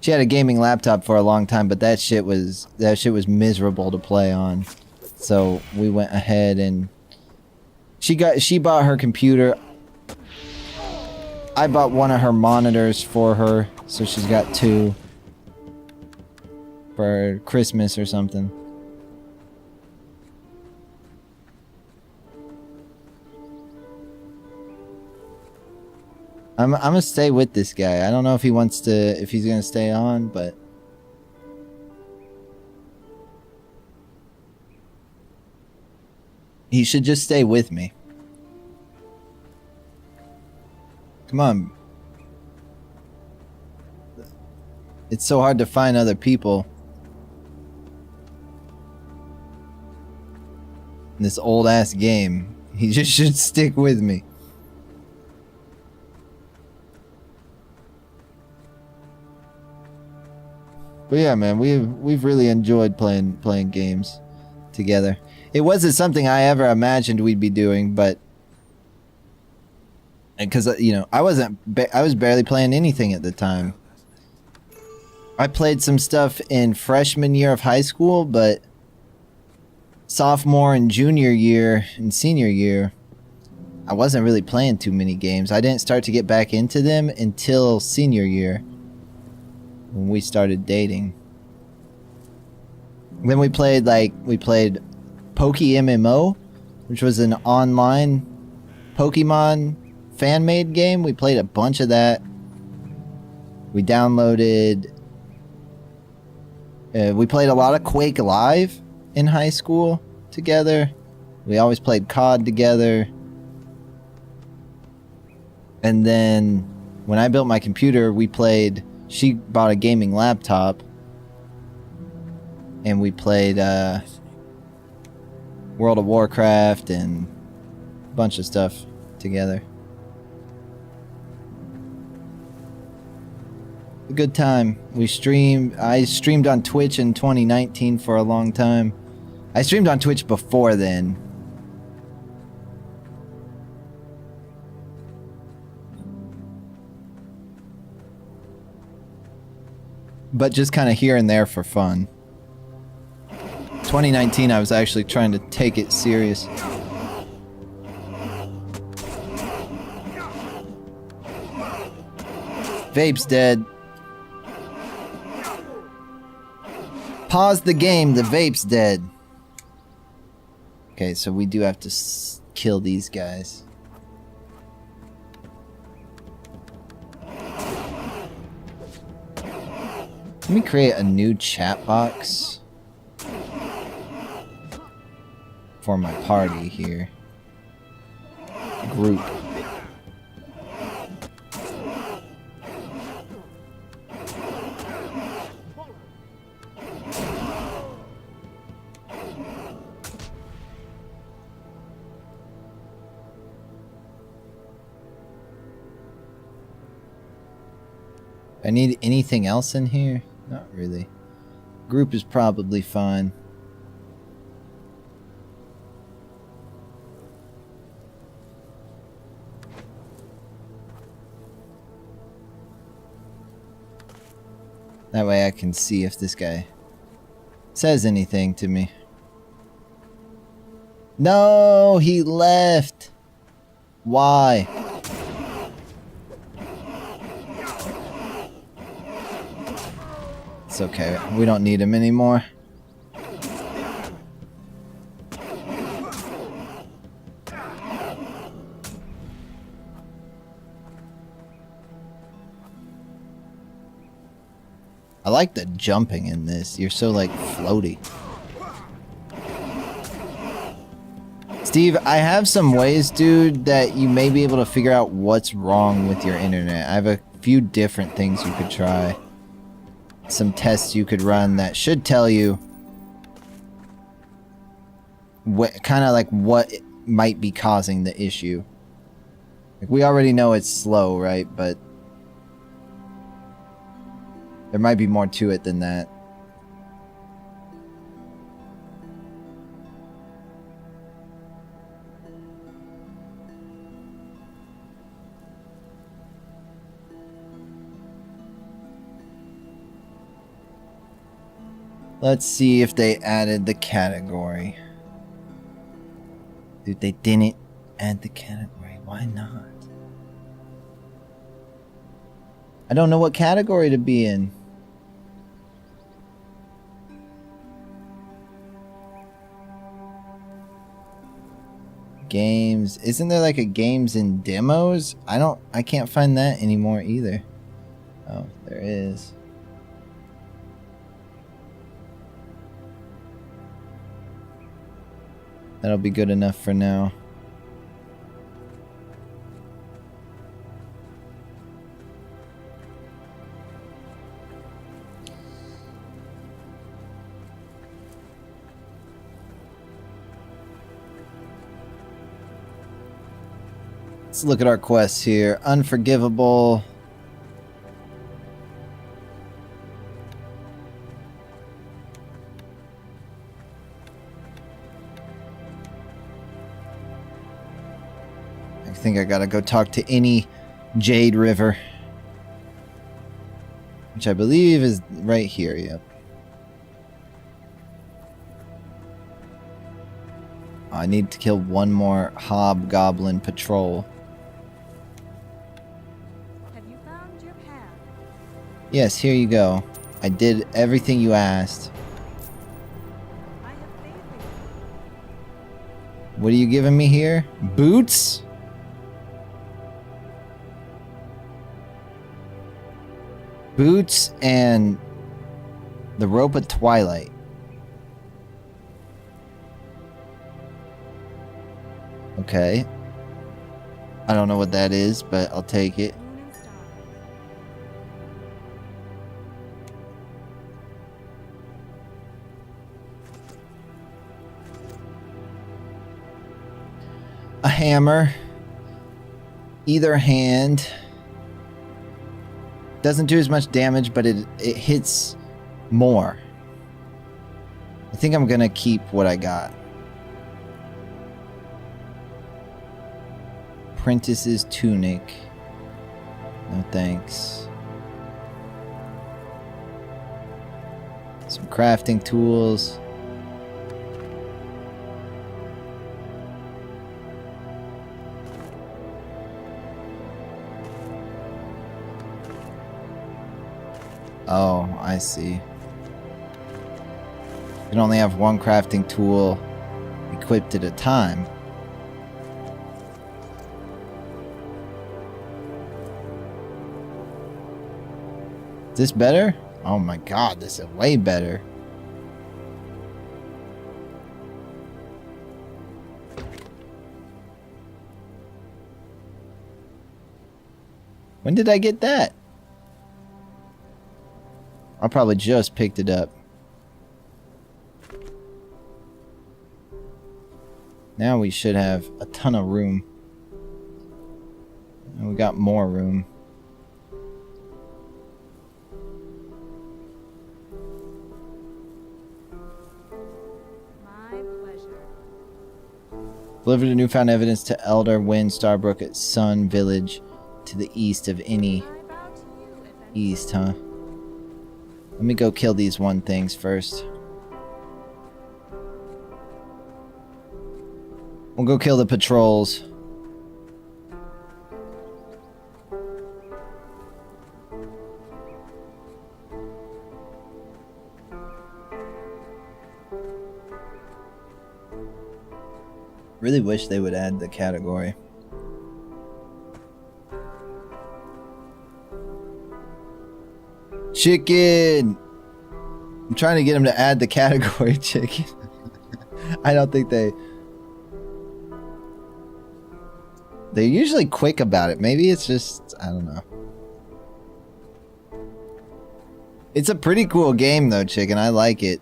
She had a gaming laptop for a long time, but that shit was miserable to play on. So we went ahead and she bought her computer. I bought one of her monitors for her, so she's got 2 for Christmas or something. I'm gonna stay with this guy. I don't know if he's gonna stay on, but he should just stay with me. Come on. It's so hard to find other people. in this old ass game. He just should stick with me. But yeah, man, we've really enjoyed playing games together. It wasn't something I ever imagined we'd be doing, but because I was barely playing anything at the time. I played some stuff in freshman year of high school, but sophomore and junior year and senior year, I wasn't really playing too many games. I didn't start to get back into them until senior year, when we started dating. Then we played Poke MMO, which was an online Pokemon fan-made game. We played a bunch of that. We downloaded... we played a lot of Quake Live in high school together. We always played COD together. And then when I built my computer, she bought a gaming laptop, and we played World of Warcraft and a bunch of stuff together. A good time. I streamed on Twitch in 2019 for a long time. I streamed on Twitch before then. But just kind of here and there for fun. 2019, I was actually trying to take it serious. Vape's dead. Pause the game, the vape's dead. Okay, so we do have to kill these guys. Let me create a new chat box for my party here. Group. I need anything else in here? Not really. Group is probably fine. That way I can see if this guy says anything to me. No, he left. Why? It's okay. We don't need him anymore. I like the jumping in this. You're so, like, floaty. Steve, I have some ways, dude, that you may be able to figure out what's wrong with your internet. I have a few different things you could try. Some tests you could run that should tell you what might be causing the issue. Like, we already know it's slow, right? But there might be more to it than that. Let's see if they added the category. Dude, they didn't add the category. Why not? I don't know what category to be in. Games. Isn't there like a games and demos? I can't find that anymore either. Oh, there is. That'll be good enough for now. Let's look at our quests here. Unforgivable. I think I gotta go talk to any Jade River. Which I believe is right here, yep. I need to kill one more hobgoblin patrol. Have you found your path? Yes, here you go. I did everything you asked. I have faith in you. What are you giving me here? Boots? Boots and the Rope of Twilight. Okay. I don't know what that is, but I'll take it. Moon and stars. A hammer. Either hand. Doesn't do as much damage, but it hits more. I think I'm gonna keep what I got. Apprentice's tunic. No thanks. Some crafting tools. Oh, I see. You can only have one crafting tool equipped at a time. Is this better? Oh my god, this is way better. When did I get that? I probably just picked it up. Now we should have a ton of room. And we got more room. My pleasure. Delivered the newfound evidence to Elder Wind Starbrook at Sun Village to the east of any I bow to you, if any. east, huh? Let me go kill these one things first. We'll go kill the patrols. Really wish they would add the category. Chicken! I'm trying to get him to add the category chicken. I don't think they're usually quick about it. Maybe it's just, I don't know. It's a pretty cool game though, chicken. I like it.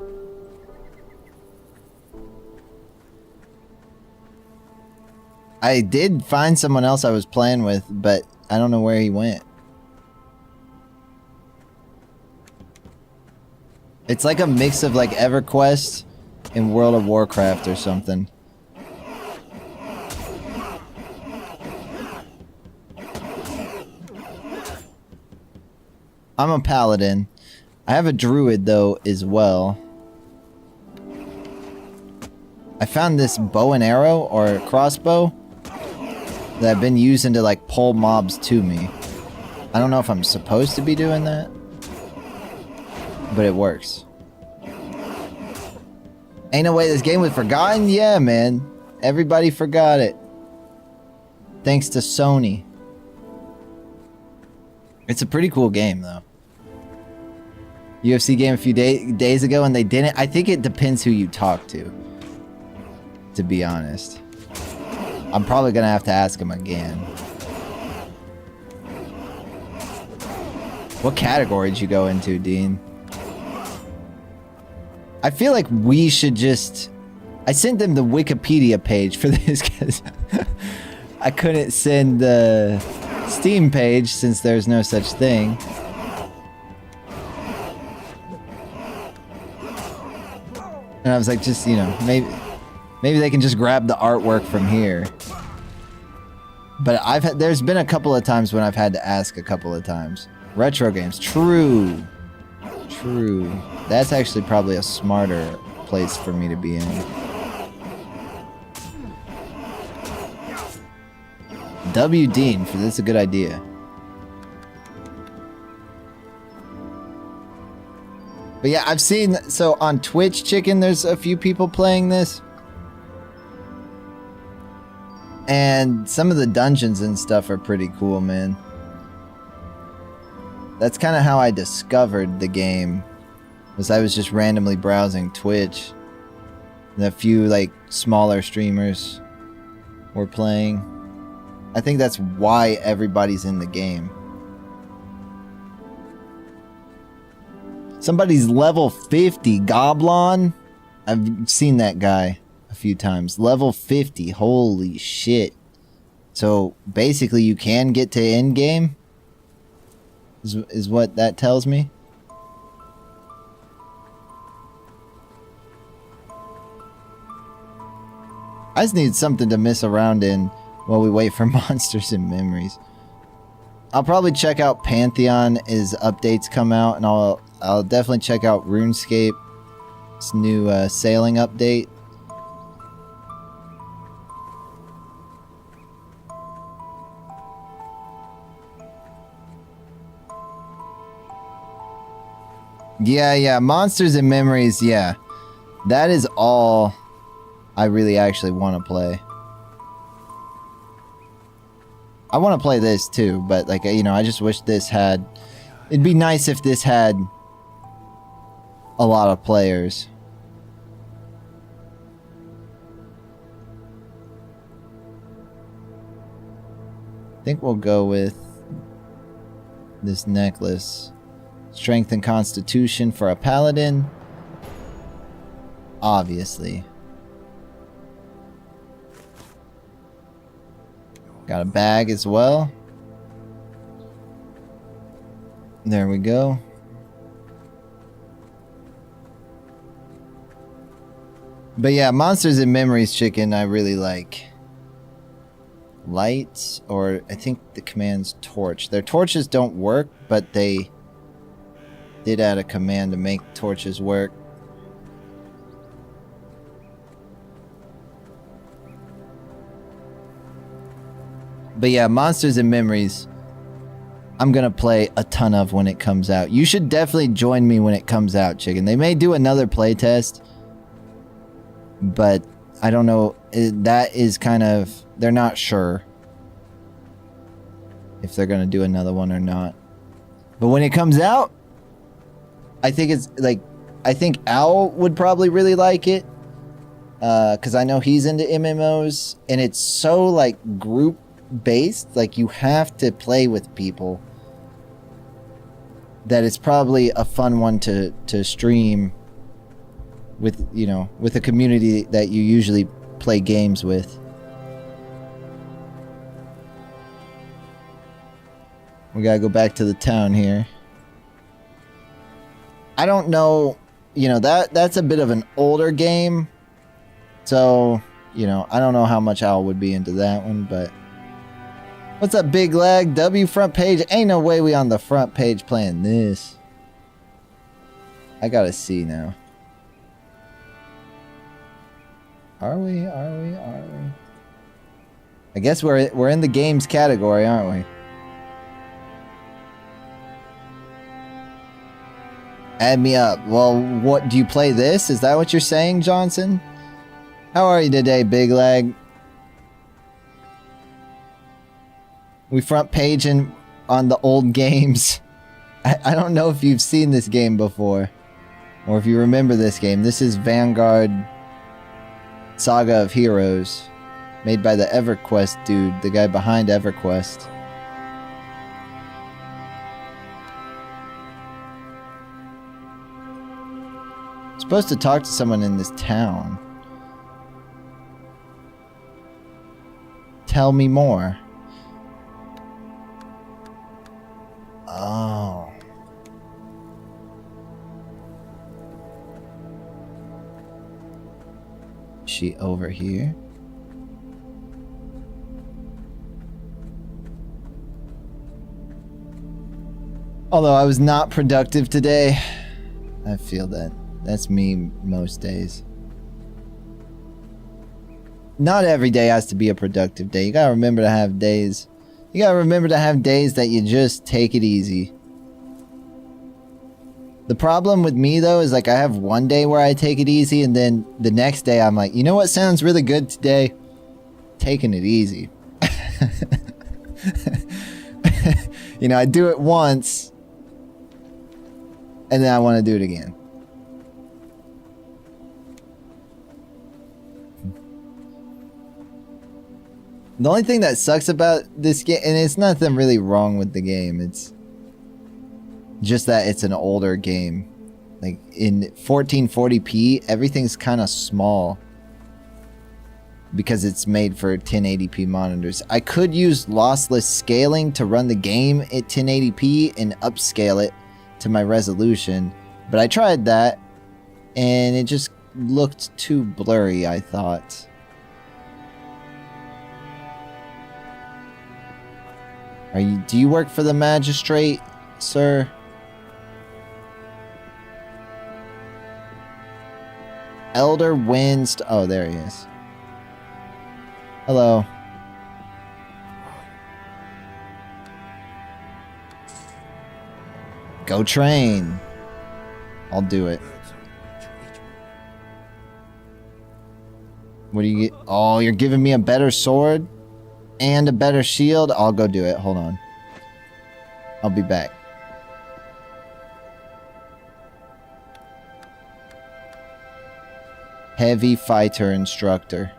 I did find someone else I was playing with, but I don't know where he went. It's like a mix of like EverQuest and World of Warcraft or something. I'm a paladin. I have a druid though as well. I found this bow and arrow or crossbow that I've been using to like pull mobs to me. I don't know if I'm supposed to be doing that, but it works. Ain't no way this game was forgotten? Yeah, man. Everybody forgot it. Thanks to Sony. It's a pretty cool game, though. UFC game a few days ago, and they didn't. I think it depends who you talk to be honest. I'm probably going to have to ask him again. What category did you go into, Dean? I feel like we should just... I sent them the Wikipedia page for this because I couldn't send the Steam page since there's no such thing. And I was like, just, you know, maybe they can just grab the artwork from here. But there's been a couple of times when I've had to ask a couple of times. Retro games, true. That's actually probably a smarter place for me to be in. W. Dean, for this is a good idea. But yeah, I've seen, so on Twitch, Chicken, there's a few people playing this. And some of the dungeons and stuff are pretty cool, man. That's kind of how I discovered the game. Was I was just randomly browsing Twitch. And a few, like, smaller streamers were playing. I think that's why everybody's in the game. Somebody's level 50, Goblin. I've seen that guy a few times. Level 50, holy shit. So basically you can get to end game? Is what that tells me? I just need something to mess around in while we wait for Monsters and Memories. I'll probably check out Pantheon as updates come out, and I'll definitely check out RuneScape's new sailing update. Yeah, Monsters and Memories, yeah. That is all I really actually want to play. I want to play this too, but like, you know, I just wish this had... It'd be nice if this had a lot of players. I think we'll go with this necklace. Strength and Constitution for a paladin. Obviously. Got a bag as well. There we go. But yeah, Monsters and Memories, Chicken, I really like. Lights, or I think the command's torch. Their torches don't work, but they did add a command to make torches work. But yeah, Monsters and Memories, I'm gonna play a ton of when it comes out. You should definitely join me when it comes out, Chicken. They may do another playtest, but I don't know. That is kind of... They're not sure if they're gonna do another one or not. But when it comes out, I think it's like... I think Owl would probably really like it. Because I know he's into MMOs. And it's so like group based, like you have to play with people, that it's probably a fun one to stream with, you know, with a community that you usually play games with. We gotta go back to the town here. I don't know, you know, that's a bit of an older game, so, you know, I don't know how much Owl would be into that one, but what's up, Big Lag? W front page? Ain't no way we on the front page playing this. I gotta see now. Are we? I guess we're in the games category, aren't we? Add me up. Well, what do you play this? Is that what you're saying, Johnson? How are you today, Big Lag? We front paging on the old games. I don't know if you've seen this game before, or if you remember this game. This is Vanguard Saga of Heroes, made by the EverQuest dude, the guy behind EverQuest. I'm supposed to talk to someone in this town. Tell me more. Oh. She over here? Although I was not productive today. I feel that. That's me most days. Not every day has to be a productive day. You gotta remember to have days. You gotta remember to have days that you just take it easy. The problem with me though is like I have one day where I take it easy and then the next day I'm like, you know what sounds really good today? Taking it easy. You know, I do it once and then I want to do it again. The only thing that sucks about this game, and it's nothing really wrong with the game, it's just that it's an older game. Like in 1440p, everything's kind of small because it's made for 1080p monitors. I could use lossless scaling to run the game at 1080p and upscale it to my resolution, but I tried that and it just looked too blurry, I thought. Do you work for the magistrate, sir? Elder Winst. Oh, there he is. Hello. Go train. I'll do it. What do you get? Oh, you're giving me a better sword? And a better shield? I'll go do it. Hold on. I'll be back. Heavy fighter instructor.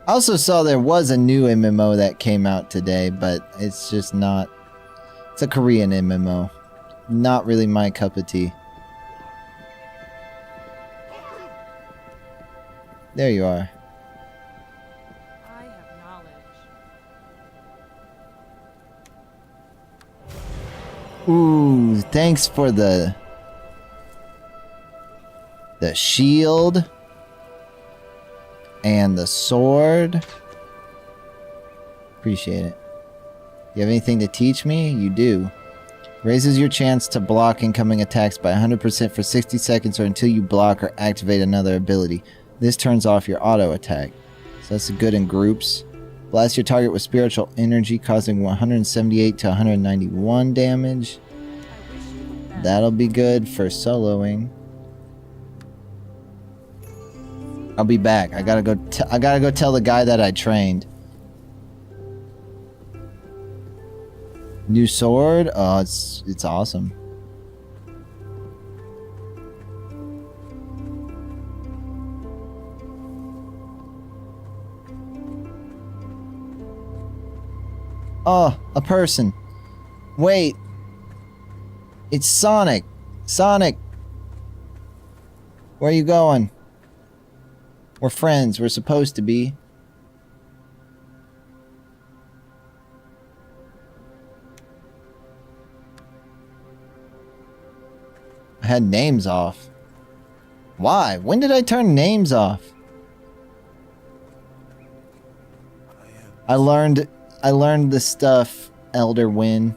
I also saw there was a new MMO that came out today, but it's just not... It's a Korean MMO. Not really my cup of tea. There you are. I have knowledge. Ooh, thanks for the shield and the sword. Appreciate it. You have anything to teach me? You do. Raises your chance to block incoming attacks by 100% for 60 seconds or until you block or activate another ability. This turns off your auto attack. So that's good in groups. Blast your target with spiritual energy, causing 178 to 191 damage. I wish you the best. That'll be good for soloing. I'll be back. I gotta go tell the guy that I trained. New sword? Oh, it's awesome. Oh, a person. Wait. It's Sonic. Sonic. Where are you going? We're friends. We're supposed to be. I had names off. Why? When did I turn names off? I learned the stuff, Elder Win.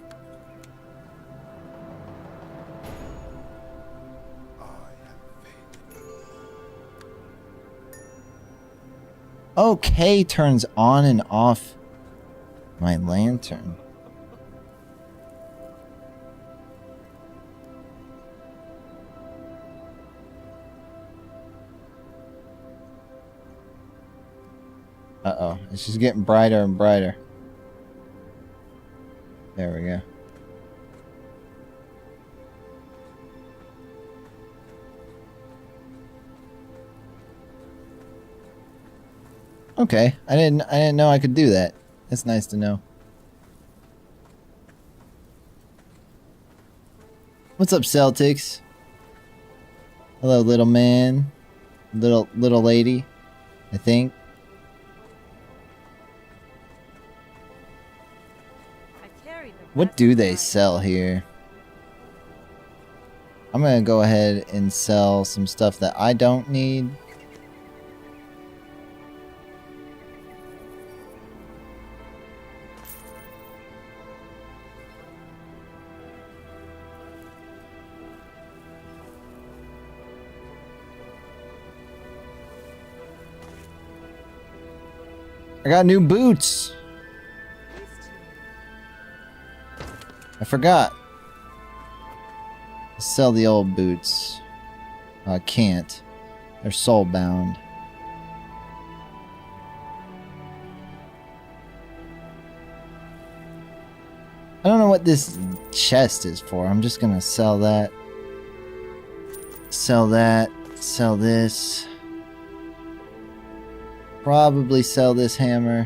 Okay, turns on and off my lantern. Uh-oh, it's just getting brighter and brighter. There we go. Okay, I didn't know I could do that. That's nice to know. What's up, Celtics? Hello, little man. Little lady, I think. I carry the What best do they knife. sell here? I'm gonna go ahead and sell some stuff that I don't need. I got new boots. These two. I forgot. Sell the old boots. I can't. They're soul bound. I don't know what this chest is for. I'm just gonna sell that. Sell that. Sell this. Probably sell this hammer.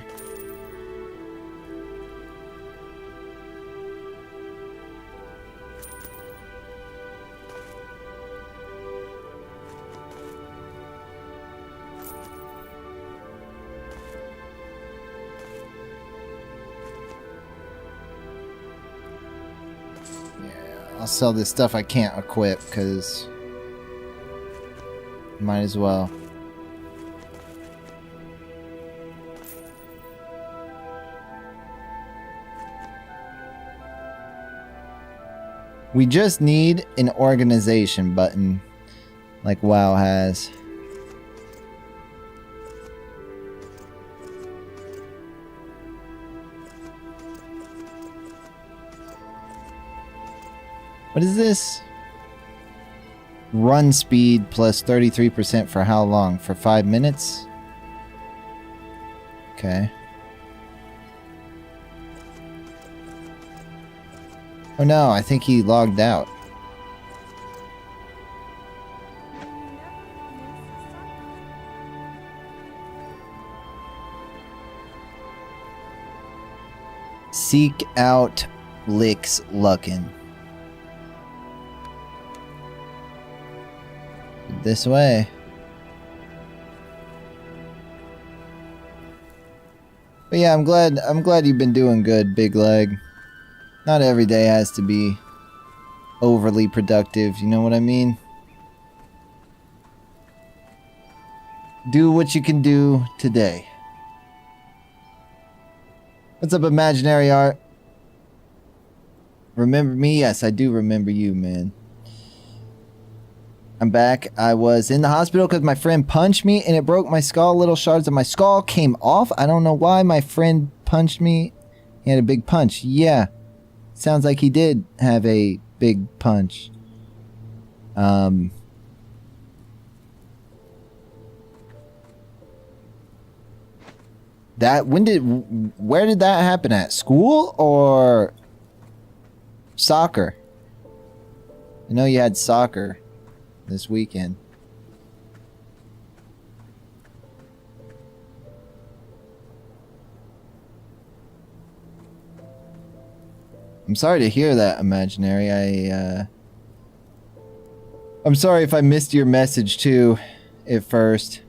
I'll sell this stuff I can't equip, because might as well. We just need an organization button, like WoW has. What is this? Run speed plus 33% for how long? For 5 minutes? Okay. Oh no, I think he logged out. Seek out Licks Luckin'. This way. But yeah, I'm glad you've been doing good, Big Leg. Not every day has to be overly productive, you know what I mean? Do what you can do today. What's up, Imaginary Art? Remember me? Yes, I do remember you, man. I'm back. I was in the hospital because my friend punched me and it broke my skull. Little shards of my skull came off. I don't know why my friend punched me. He had a big punch. Yeah. Sounds like he did have a big punch. Where did that happen at? School or soccer? I know you had soccer this weekend. I'm sorry to hear that, Imaginary. I'm sorry if I missed your message too at first.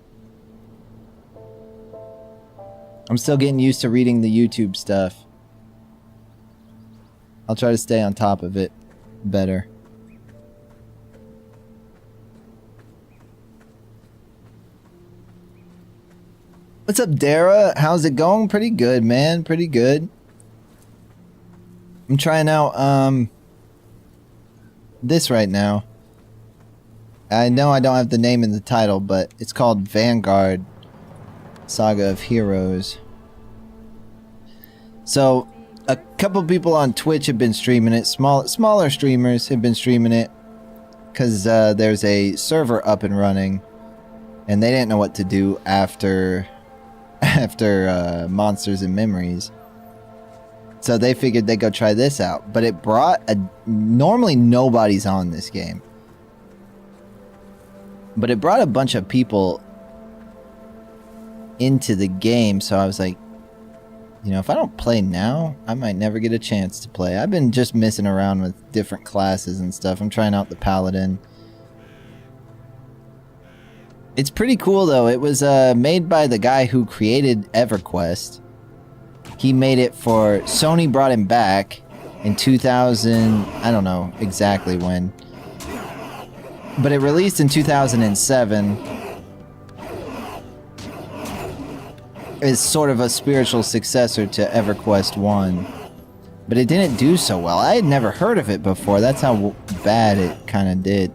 I'm still getting used to reading the YouTube stuff. I'll try to stay on top of it better. What's up, Dara? How's it going? Pretty good, man. Pretty good. I'm trying out this right now. I know I don't have the name in the title, but it's called Vanguard Saga of Heroes. So a couple people on Twitch have been streaming it. Smaller streamers have been streaming it because there's a server up and running, and they didn't know what to do after Monsters and Memories. So they figured they'd go try this out. But it brought normally nobody's on this game. But it brought a bunch of people into the game. So I was like, you know, if I don't play now, I might never get a chance to play. I've been just messing around with different classes and stuff. I'm trying out the Paladin. It's pretty cool though. It was made by the guy who created EverQuest. He made it for Sony, brought him back in 2000. I don't know exactly when, but it released in 2007. Is sort of a spiritual successor to EverQuest 1, but it didn't do so well. I had never heard of it before. That's how bad it kind of did.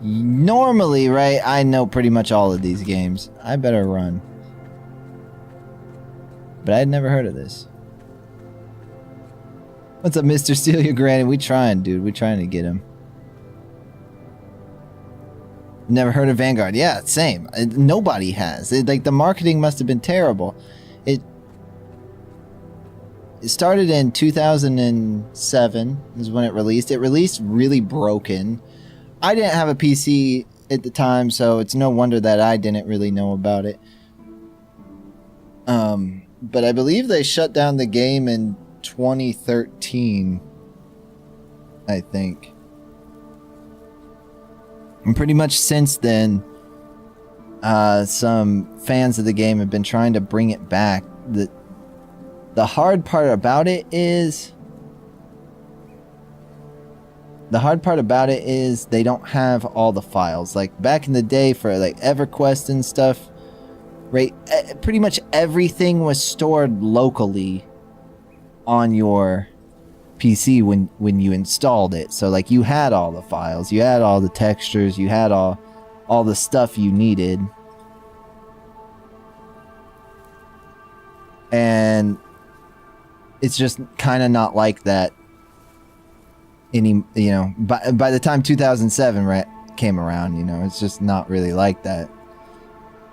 Normally, right, I know pretty much all of these games. I better run. But I had never heard of this. What's up, Mr. Steal Your Granny? We trying, dude. We trying to get him. Never heard of Vanguard. Yeah, same. Nobody has. Like, the marketing must have been terrible. It started in 2007 is when it released. It released really broken. I didn't have a PC at the time, so it's no wonder that I didn't really know about it. But I believe they shut down the game in 2013, I think. And pretty much since then, some fans of the game have been trying to bring it back. The hard part about it is... The hard part about it is they don't have all the files. Like, back in the day for, like, EverQuest and stuff, right? Pretty much everything was stored locally on your PC when you installed it. So, like, you had all the files. You had all the textures. You had all the stuff you needed. And it's just kind of not like that. By the time 2007 came around, it's just not really like that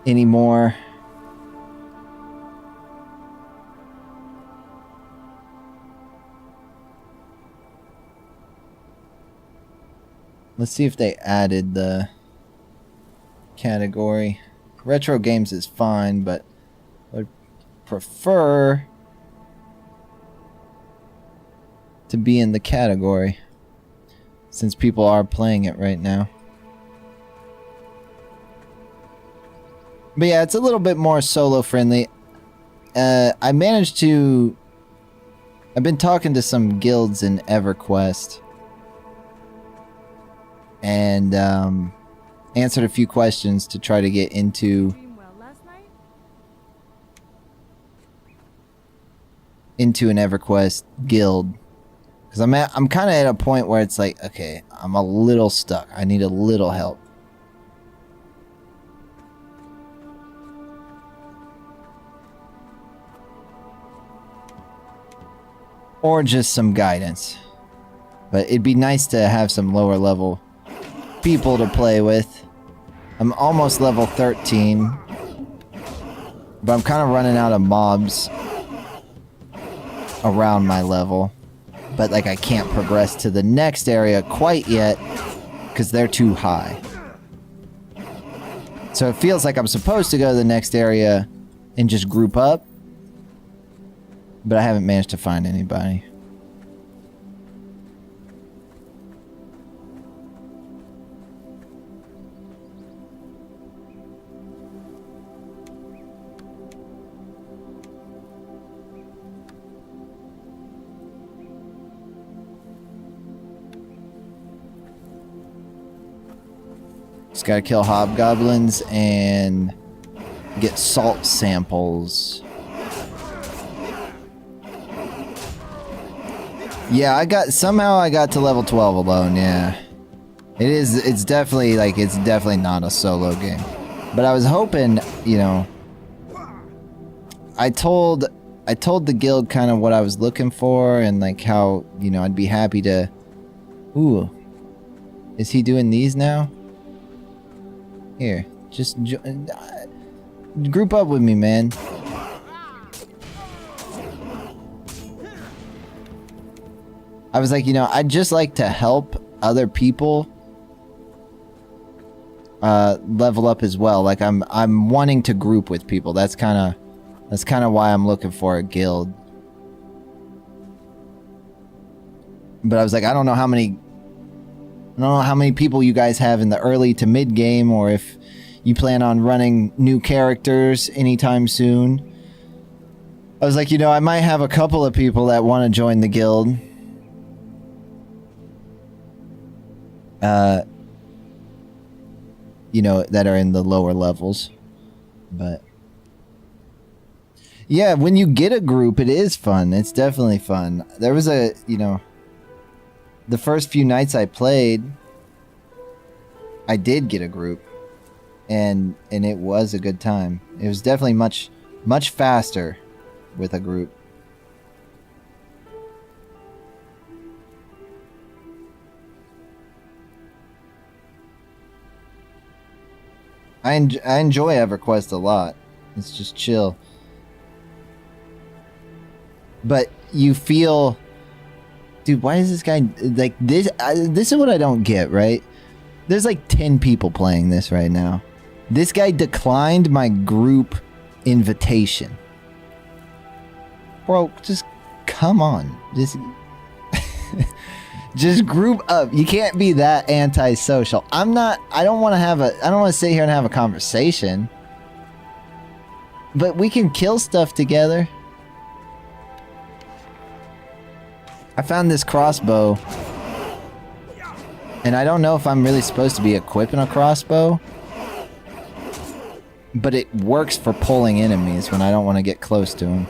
anymore. Let's see if they added the category. Retro games is fine, but I would prefer to be in the category, since people are playing it right now. But yeah, it's a little bit more solo friendly. I've been talking to some guilds in EverQuest and answered a few questions to try to get into Dream well last night? an EverQuest guild. Because I'm kind of at a point where it's like, okay, I'm a little stuck. I need a little help. Or just some guidance. But it'd be nice to have some lower level people to play with. I'm almost level 13. But I'm kind of running out of mobs around my level. But, like, I can't progress to the next area quite yet because they're too high. So it feels like I'm supposed to go to the next area and just group up. But I haven't managed to find anybody. Just gotta kill hobgoblins and get salt samples. Yeah, I got to level 12 alone, yeah. It's definitely not a solo game. But I was hoping, I told the guild kind of what I was looking for and like how, I'd be happy to... Ooh. Is he doing these now? Here, just group up with me, man. I was like, I'd just like to help other people level up as well. Like I'm wanting to group with people. That's kind of why I'm looking for a guild. But I was like, I don't know how many don't know how many people you guys have in the early to mid game, or if you plan on running new characters anytime soon. I was like, I might have a couple of people that want to join the guild. That are in the lower levels. But yeah, when you get a group, it is fun. It's definitely fun. There was the first few nights I played, I did get a group, and it was a good time. It was definitely much faster with a group. I enjoy EverQuest a lot. It's just chill. But you feel... Dude, why is this guy... Like, this is what I don't get, right? There's like 10 people playing this right now. This guy declined my group invitation. Bro, just come on. Just group up. You can't be that antisocial. I don't want to sit here and have a conversation. But we can kill stuff together. I found this crossbow. And I don't know if I'm really supposed to be equipping a crossbow. But it works for pulling enemies when I don't want to get close to them.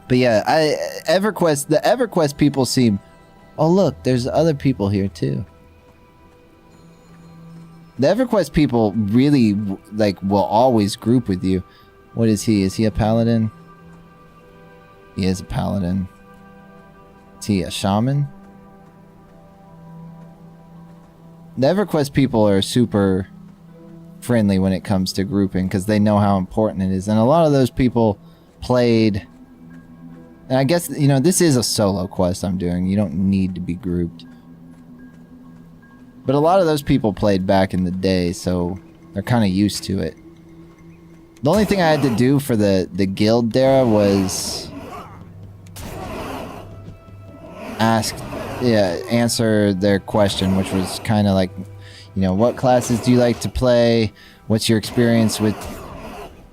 But yeah, the EverQuest people seem... Oh look, there's other people here too. The EverQuest people really, will always group with you. What is he? Is he a paladin? He is a paladin. Is he a shaman? The EverQuest people are super friendly when it comes to grouping, because they know how important it is. And a lot of those people played... And I guess, this is a solo quest I'm doing. You don't need to be grouped. But a lot of those people played back in the day, so they're kind of used to it. The only thing I had to do for the guild there was... answer their question, which was kind of like, what classes do you like to play? What's your experience with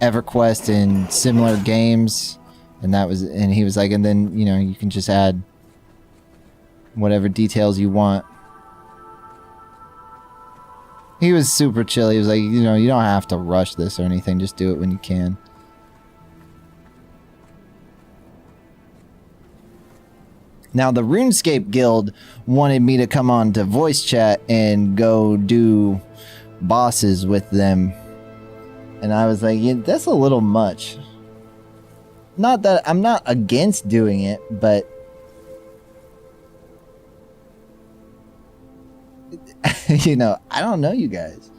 EverQuest and similar games? And he was like, and then, you can just add whatever details you want. He was super chill. He was like, you don't have to rush this or anything. Just do it when you can. Now, the RuneScape Guild wanted me to come on to voice chat and go do bosses with them. And I was like, yeah, that's a little much. Not that I'm not against doing it, but I don't know you guys.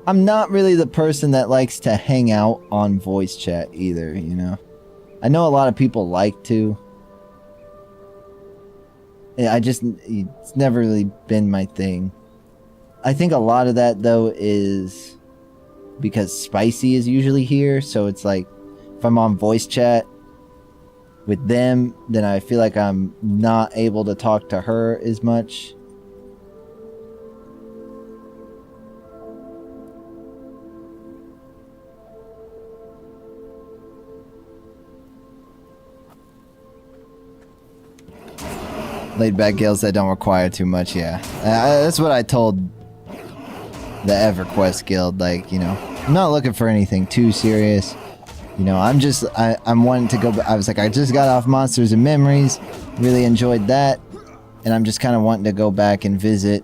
I'm not really the person that likes to hang out on voice chat either, I know a lot of people like to. It's never really been my thing. I think a lot of that, though, is because Spicy is usually here, so it's like, if I'm on voice chat with them, then I feel like I'm not able to talk to her as much. Laid back guilds that don't require too much, yeah. That's what I told the EverQuest guild, I'm not looking for anything too serious. I'm wanting to go, I was like, I just got off Monsters and Memories, really enjoyed that, and I'm just kind of wanting to go back and revisit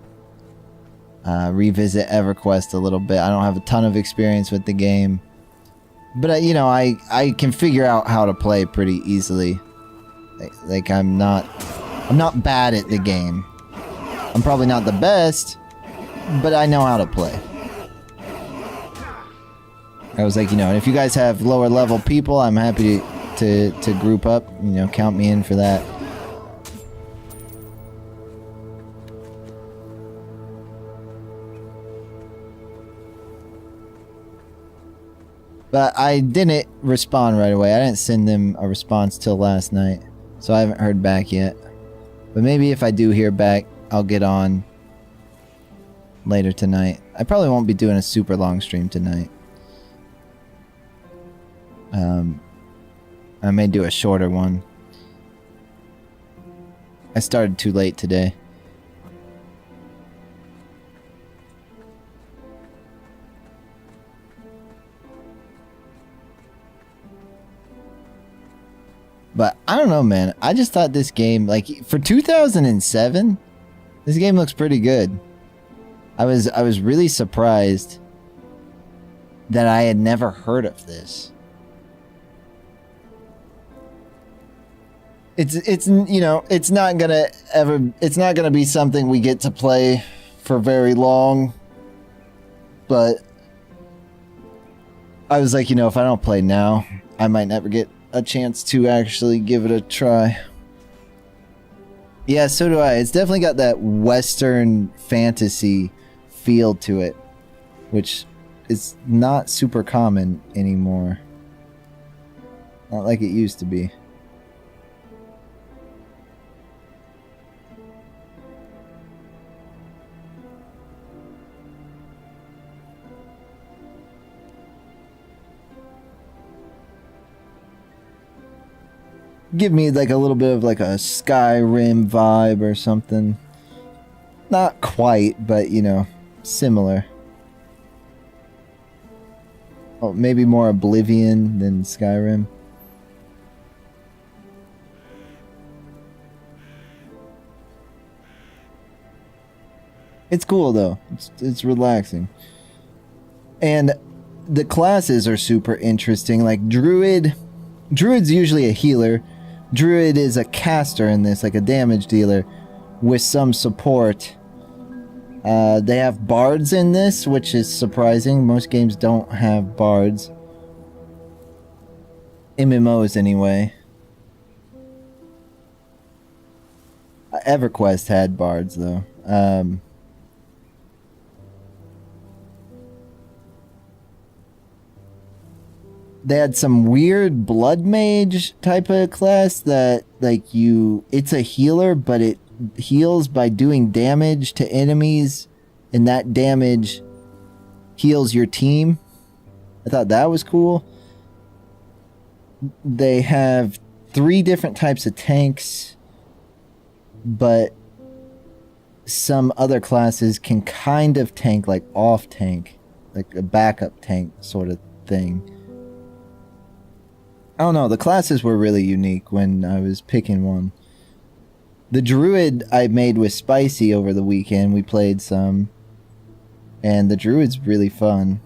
EverQuest a little bit. I don't have a ton of experience with the game, but I can figure out how to play pretty easily. I'm not bad at the game. I'm probably not the best, but I know how to play. I was like, you know, if you guys have lower level people, I'm happy to group up. You know, count me in for that. But I didn't respond right away. I didn't send them a response till last night. So I haven't heard back yet. But maybe if I do hear back, I'll get on later tonight. I probably won't be doing a super long stream tonight. I may do a shorter one. I started too late today. But I don't know, man. I just thought this game, like, for 2007, this game looks pretty good. I was really surprised that I had never heard of this. It's you know, it's not gonna be something we get to play for very long. But I was like, you know, if I don't play now, I might never get a chance to actually give it a try. Yeah, so do I. It's definitely got that Western fantasy feel to it, which is not super common anymore. Not like it used to be. Give me like a little bit of like a Skyrim vibe or something. Not quite, but you know, similar. Oh, maybe more Oblivion than Skyrim. It's cool though. It's relaxing. And the classes are super interesting. Like Druid's usually a healer. Druid is a caster in this, like a damage dealer, with some support. They have bards in this, which is surprising. Most games don't have bards. MMOs anyway. EverQuest had bards though. They had some weird blood mage type of class that, like, it's a healer, but it heals by doing damage to enemies, and that damage heals your team. I thought that was cool. They have 3 different types of tanks, but some other classes can kind of tank, like off tank, like a backup tank sort of thing. I don't know, the classes were really unique when I was picking one. The druid I made with Spicy over the weekend, we played some, and the druid's really fun.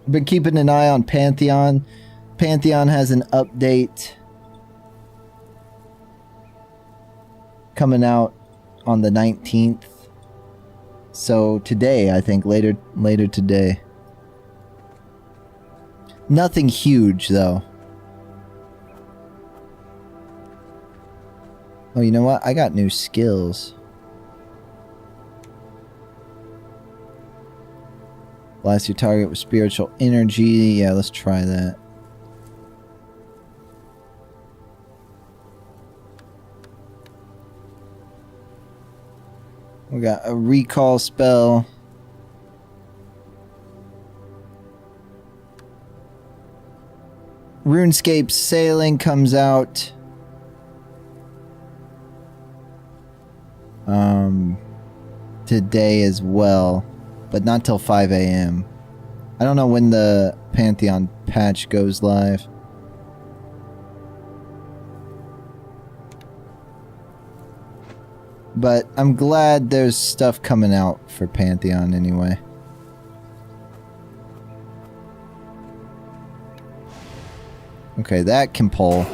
I've been keeping an eye on Pantheon. Pantheon has an update coming out on the 19th. So today, I think, later today. Nothing huge, though. Oh, you know what? I got new skills. Blast your target with spiritual energy. Yeah, let's try that. We got a recall spell. RuneScape Sailing comes out today as well, but not till 5 a.m. I don't know when the Pantheon patch goes live. But I'm glad there's stuff coming out for Pantheon anyway. Okay, that can pull.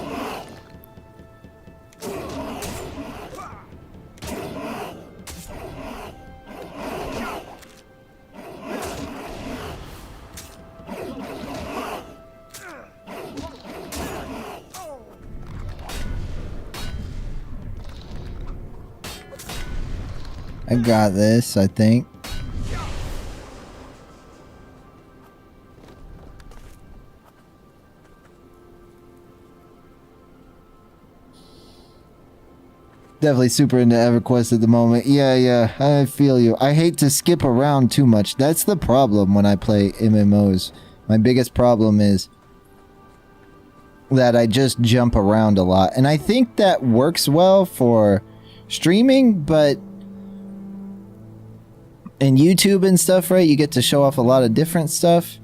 I got this, I think. Definitely super into EverQuest at the moment. Yeah, I feel you. I hate to skip around too much. That's the problem when I play MMOs. My biggest problem is that I just jump around a lot. And I think that works well for streaming, but in YouTube and stuff, right? You get to show off a lot of different stuff.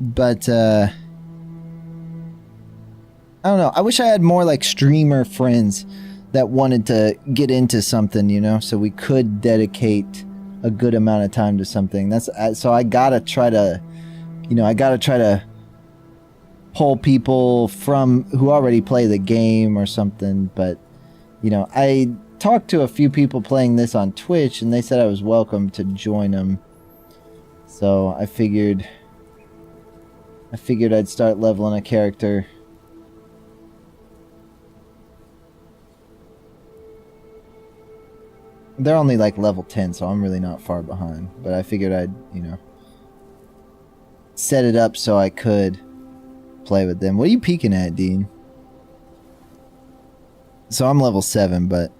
But, I don't know. I wish I had more, like, streamer friends that wanted to get into something, you know, so we could dedicate a good amount of time to something. That's so I gotta try to, you know, I gotta try to pull people from who already play the game or something. But, you know, I talked to a few people playing this on Twitch, and they said I was welcome to join them. So I figured I'd start leveling a character. They're only like level 10, so I'm really not far behind. But I figured I'd, you know, set it up so I could play with them. What are you peeking at, Dean? So I'm level 7, but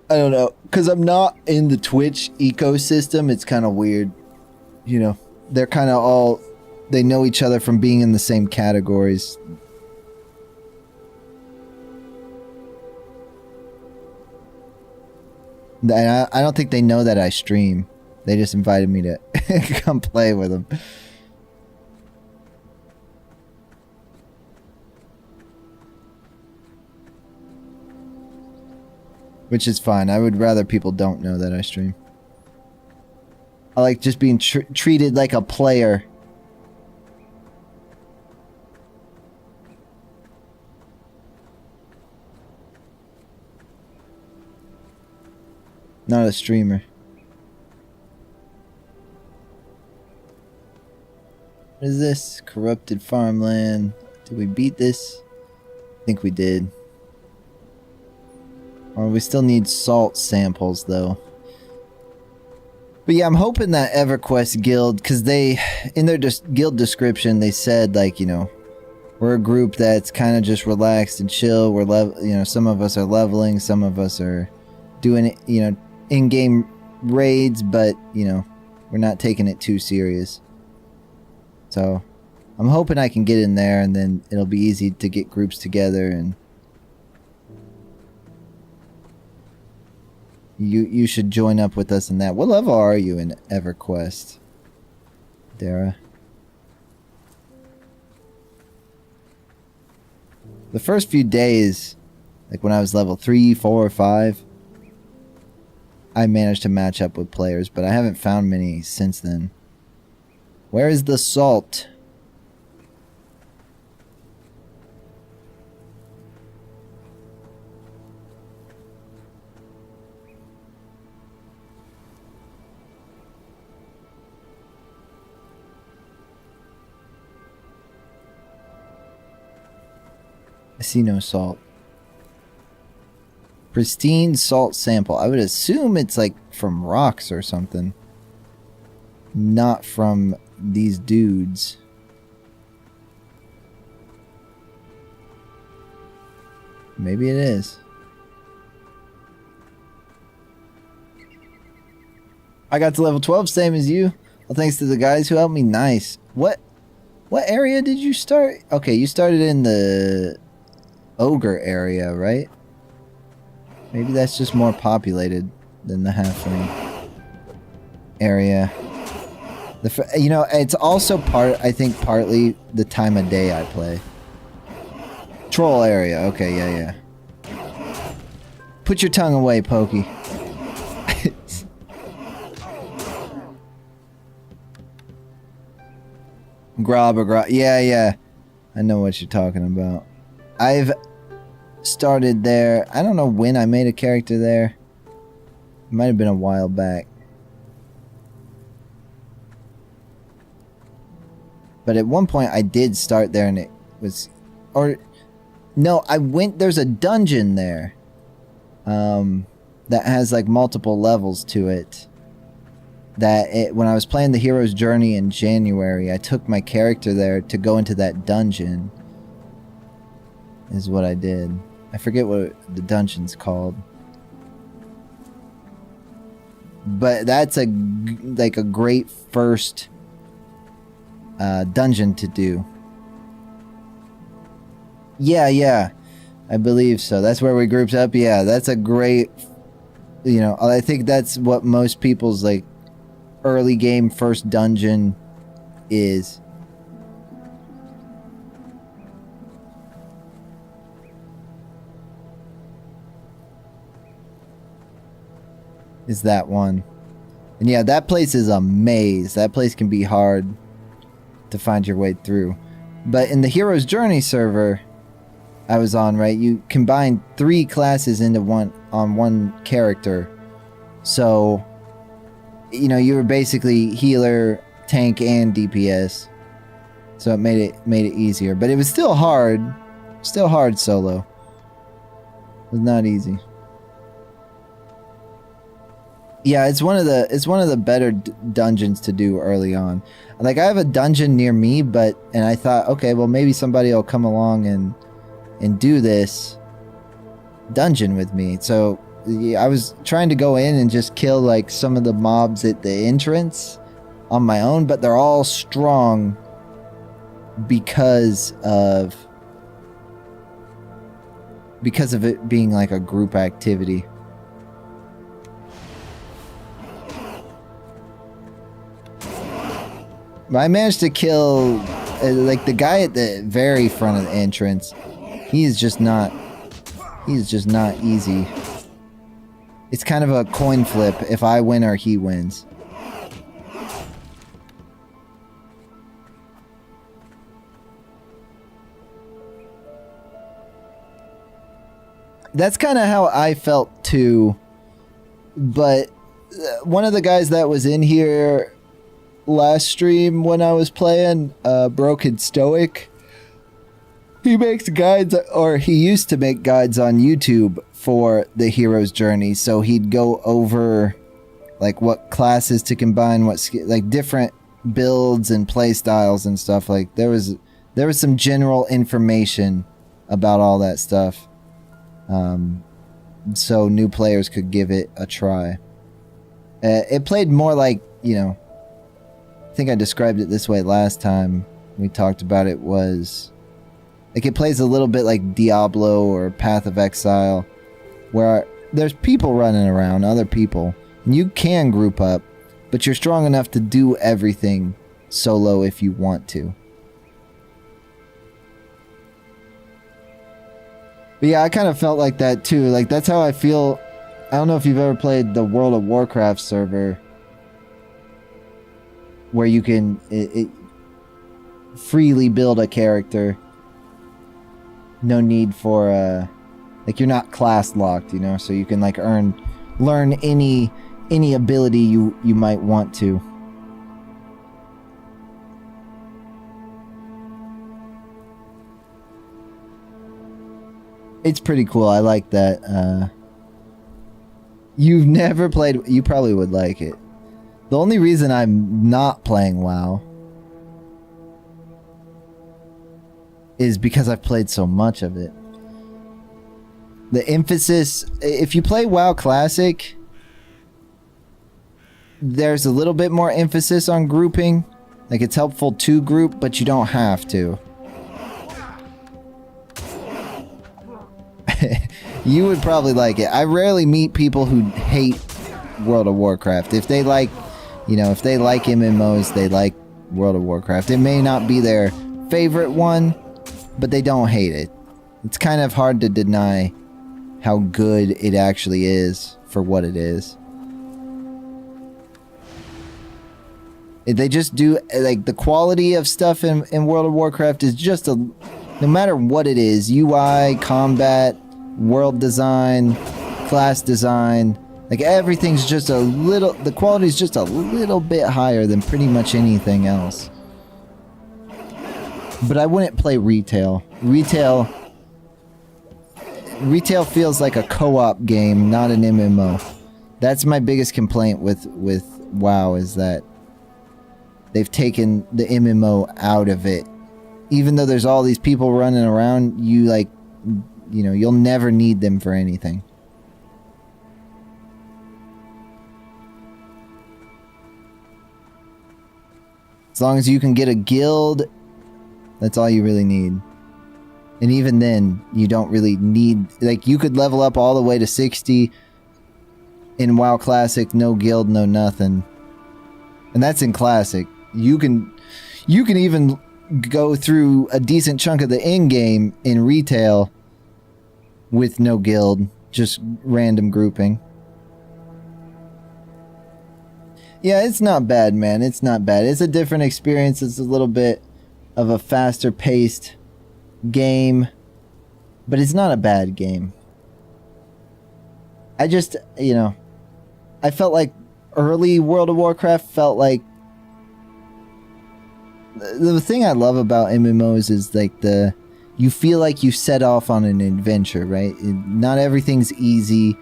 I don't know. Because I'm not in the Twitch ecosystem, it's kind of weird. You know, they're kind of all, they know each other from being in the same categories. I don't think they know that I stream. They just invited me to come play with them. Which is fine. I would rather people don't know that I stream. I like just being treated like a player. Not a streamer. What is this? Corrupted farmland. Did we beat this? I think we did. Or we still need salt samples though. But yeah, I'm hoping that EverQuest guild, because they, in their guild description, they said, like, you know, we're a group that's kind of just relaxed and chill. We're you know, some of us are leveling, some of us are doing, you know, in-game raids, but, you know, we're not taking it too serious. So I'm hoping I can get in there, and then it'll be easy to get groups together, and you should join up with us in that. What level are you in EverQuest, Dara? The first few days, like when I was level 3, 4, or 5, I managed to match up with players, but I haven't found many since then. Where is the salt? I see no salt. Pristine salt sample. I would assume it's like from rocks or something. Not from these dudes. Maybe it is. I got to level 12, same as you. Well, thanks to the guys who helped me. Nice. What area did you start? Okay, you started in the ogre area, right? Maybe that's just more populated than the halfling area. You know, it's also I think partly the time of day I play. Troll area. Okay, yeah. Put your tongue away, Pokey. Grob. Yeah. I know what you're talking about. I've started there. I don't know when I made a character there. It might have been a while back. But at one point I did start there, and it was... Or... No, I went... There's a dungeon there. that has like multiple levels to it. When I was playing the hero's journey in January, I took my character there to go into that dungeon. Is what I did. I forget what the dungeon's called. But that's a great first dungeon to do. Yeah, I believe so. That's where we grouped up. Yeah, that's a great, I think that's what most people's like early game first dungeon is. Is that one. And yeah, that place is a maze. That place can be hard to find your way through. But in the Hero's Journey server I was on, right, you combine 3 classes into one character. So, you were basically healer, tank, and DPS. So it made it easier. But it was still hard. Still hard solo. It was not easy. Yeah, it's one of the better dungeons to do early on. Like, I have a dungeon near me, and I thought, okay, well, maybe somebody will come along and do this dungeon with me. So yeah, I was trying to go in and just kill like some of the mobs at the entrance on my own, but they're all strong because of it being like a group activity. I managed to kill like the guy at the very front of the entrance. He's just not easy. It's kind of a coin flip if I win or he wins. That's kind of how I felt too. But one of the guys that was in here last stream when I was playing, Broken Stoic, he makes guides, or he used to make guides on YouTube for the hero's journey. So he'd go over like what classes to combine, like different builds and play styles and stuff. Like there was some general information about all that stuff, so new players could give it a try. It played more like, I think I described it this way last time we talked about it, was like it plays a little bit like Diablo or Path of Exile, where there's people running around, other people, and you can group up, but you're strong enough to do everything solo if you want to. But yeah, I kind of felt like that too. Like that's how I feel. I don't know if you've ever played the World of Warcraft server, where you can freely build a character. No need for like you're not class locked, so you can like learn any ability you might want to. It's pretty cool. I like that. You've never played, you probably would like it. The only reason I'm not playing WoW is because I've played so much of it. The emphasis, if you play WoW Classic, there's a little bit more emphasis on grouping. Like it's helpful to group, but you don't have to. You would probably like it. I rarely meet people who hate World of Warcraft. If they like, if they like MMOs, they like World of Warcraft. It may not be their favorite one, but they don't hate it. It's kind of hard to deny how good it actually is for what it is. They just do, like, the quality of stuff in World of Warcraft is just no matter what it is, UI, combat, world design, class design, like everything's just the quality's just a little bit higher than pretty much anything else. But I wouldn't play retail. Retail, retail feels like a co-op game, not an MMO. That's my biggest complaint with WoW, is that they've taken the MMO out of it. Even though there's all these people running around, you'll never need them for anything. As long as you can get a guild, that's all you really need. And even then, you don't really need... Like, you could level up all the way to 60 in WoW Classic, no guild, no nothing. And that's in Classic. You can even go through a decent chunk of the in-game in retail with no guild, just random grouping. Yeah, it's not bad, man. It's not bad. It's a different experience. It's a little bit of a faster paced game, but it's not a bad game. I just, I felt like early World of Warcraft felt like... The thing I love about MMOs is like you feel like you set off on an adventure, right? Not everything's easy.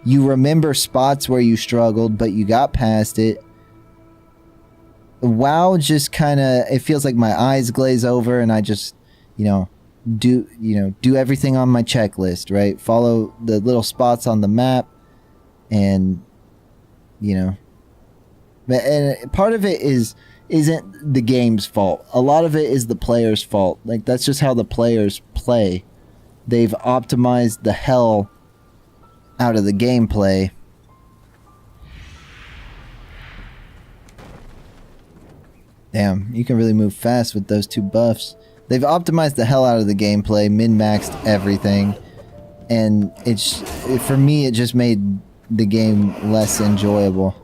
You remember spots where you struggled, but you got past it. WoW just kind of, it feels like my eyes glaze over and I just, do everything on my checklist, right? Follow the little spots on the map and, and part of it isn't the game's fault. A lot of it is the player's fault. Like, that's just how the players play. They've optimized the hell out of the gameplay. Damn, you can really move fast with those two buffs. They've optimized the hell out of the gameplay, min-maxed everything, and for me, it just made the game less enjoyable.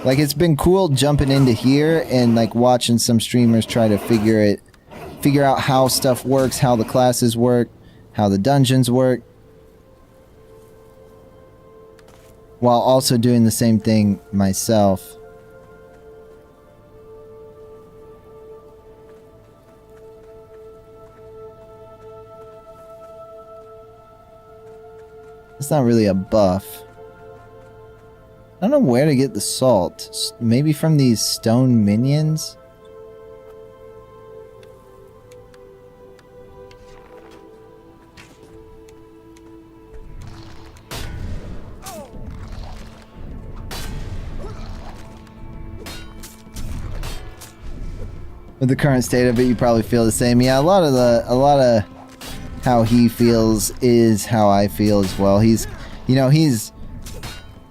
Like, it's been cool jumping into here and like watching some streamers try to figure out how stuff works, how the classes work, how the dungeons work, while also doing the same thing myself. It's not really a buff. I don't know where to get the salt. Maybe from these stone minions? With the current state of it, you probably feel the same. Yeah, a lot of how he feels is how I feel as well. He's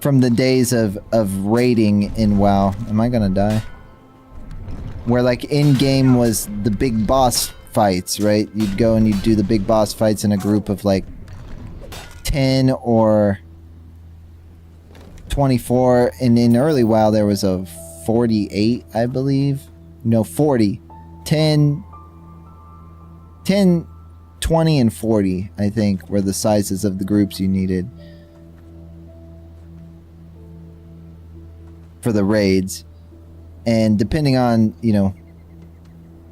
from the days of raiding in WoW. Am I gonna die? Where like in-game was the big boss fights, right? You'd go and you'd do the big boss fights in a group of like 10 or 24. And in early WoW there was a 48, I believe. No, 40. 10, 20, and 40, I think, were the sizes of the groups you needed for the raids. And depending on,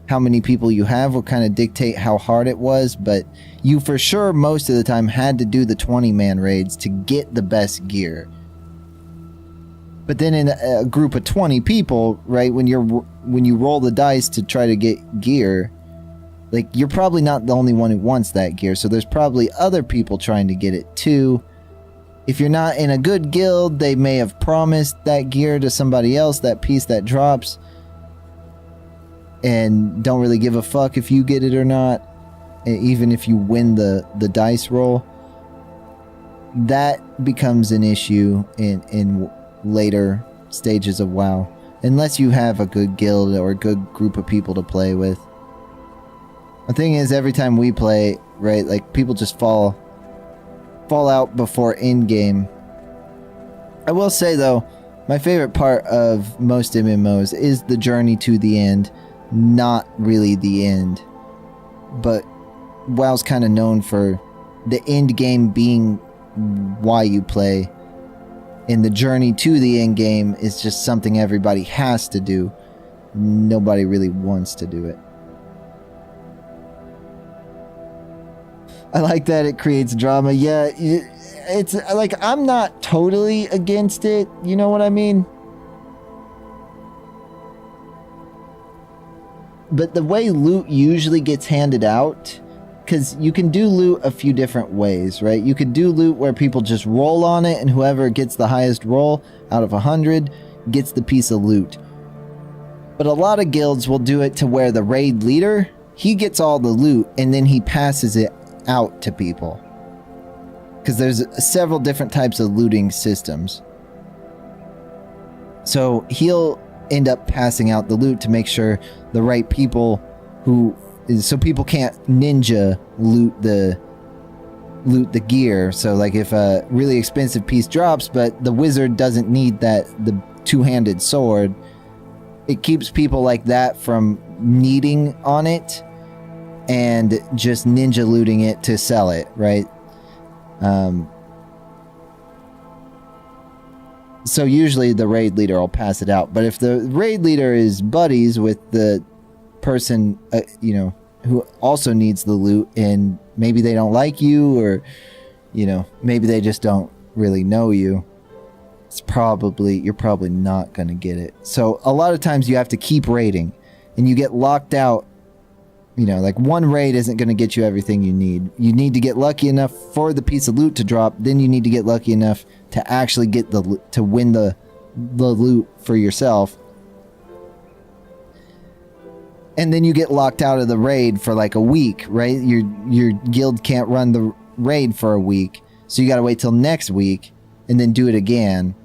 how many people you have will kind of dictate how hard it was, but you for sure most of the time had to do the 20-man raids to get the best gear. But then in a group of 20 people, right, when you roll the dice to try to get gear, like, you're probably not the only one who wants that gear, so there's probably other people trying to get it too. If you're not in a good guild, they may have promised that gear to somebody else, that piece that drops, and don't really give a fuck if you get it or not, even if you win the dice roll. That becomes an issue in later stages of WoW, unless you have a good guild or a good group of people to play with. The thing is, every time we play, right, like, people just fall out before in-game. I will say, though, my favorite part of most MMOs is the journey to the end, not really the end. But WoW's kind of known for the end game being why you play, and the journey to the end game is just something everybody has to do. Nobody really wants to do it. I like that it creates drama. Yeah, it's like I'm not totally against it. You know what I mean? But the way loot usually gets handed out, because you can do loot a few different ways, right? You could do loot where people just roll on it, and whoever gets the highest roll out of 100 gets the piece of loot. But a lot of guilds will do it to where the raid leader, he gets all the loot, and then he passes it out to people. Because there's several different types of looting systems. So he'll end up passing out the loot to make sure the right people so people can't ninja loot the gear. So like if a really expensive piece drops but the wizard doesn't need the two-handed sword, it keeps people like that from needing on it and just ninja looting it to sell it, right? So usually the raid leader will pass it out. But if the raid leader is buddies with the person, who also needs the loot, and maybe they don't like you, or, maybe they just don't really know you, you're probably not going to get it. So a lot of times you have to keep raiding, and you get locked out. Like one raid isn't going to get you everything you need. You need to get lucky enough for the piece of loot to drop. Then you need to get lucky enough to actually get to win the loot for yourself. And then you get locked out of the raid for like a week, right? Your guild can't run the raid for a week. So you got to wait till next week and then do it again.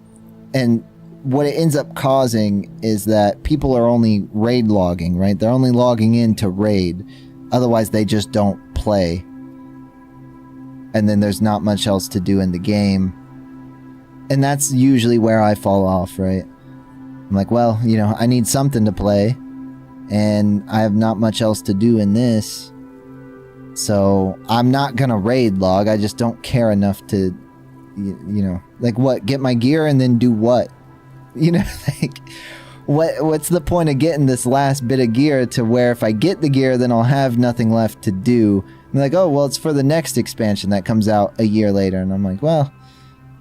And what it ends up causing is that people are only raid logging, right? They're only logging in to raid. Otherwise, they just don't play. And then there's not much else to do in the game. And that's usually where I fall off, right? I'm like, well, I need something to play. And I have not much else to do in this. So I'm not going to raid log. I just don't care enough to, like what? Get my gear and then do what? Like, what's the point of getting this last bit of gear to where if I get the gear, then I'll have nothing left to do. And like, oh, well, it's for the next expansion that comes out a year later. And I'm like, well,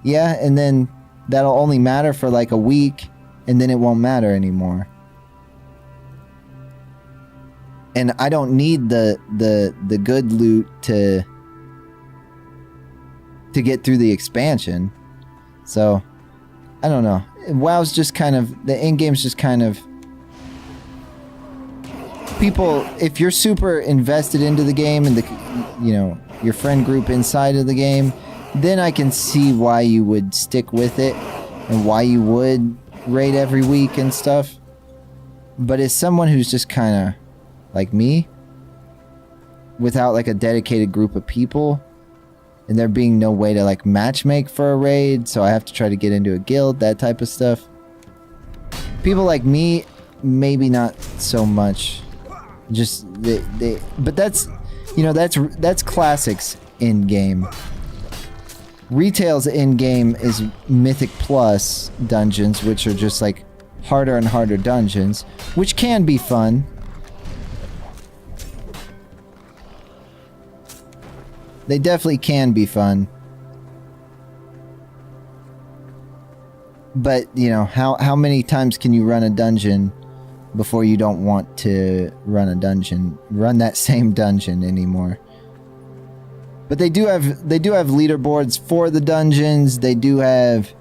yeah, and then that'll only matter for like a week, and then it won't matter anymore. And I don't need the good loot to get through the expansion. So, I don't know. WoW's just kind of, the end game's just kind of, people, if you're super invested into the game and your friend group inside of the game, then I can see why you would stick with it and why you would raid every week and stuff. But as someone who's just kind of like me, without like a dedicated group of people, and there being no way to like matchmake for a raid, so I have to try to get into a guild, that type of stuff. People like me, maybe not so much. Just but that's that's classics in game. Retail's in game is Mythic Plus dungeons, which are just like harder and harder dungeons, which can be fun. They definitely can be fun. But, how many times can you run a dungeon before you don't want to run that same dungeon anymore? But they do have leaderboards for the dungeons. They do have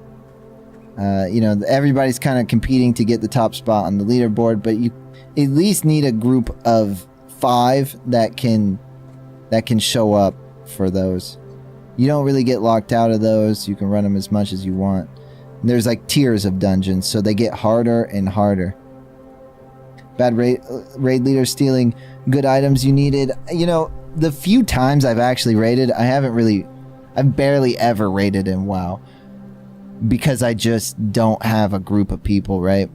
everybody's kind of competing to get the top spot on the leaderboard, but you at least need a group of 5 that can show up for those. You don't really get locked out of those. You can run them as much as you want. And there's like tiers of dungeons, so they get harder and harder. Bad raid leader stealing good items you needed. The few times I've actually raided, I've barely ever raided in WoW, because I just don't have a group of people, right?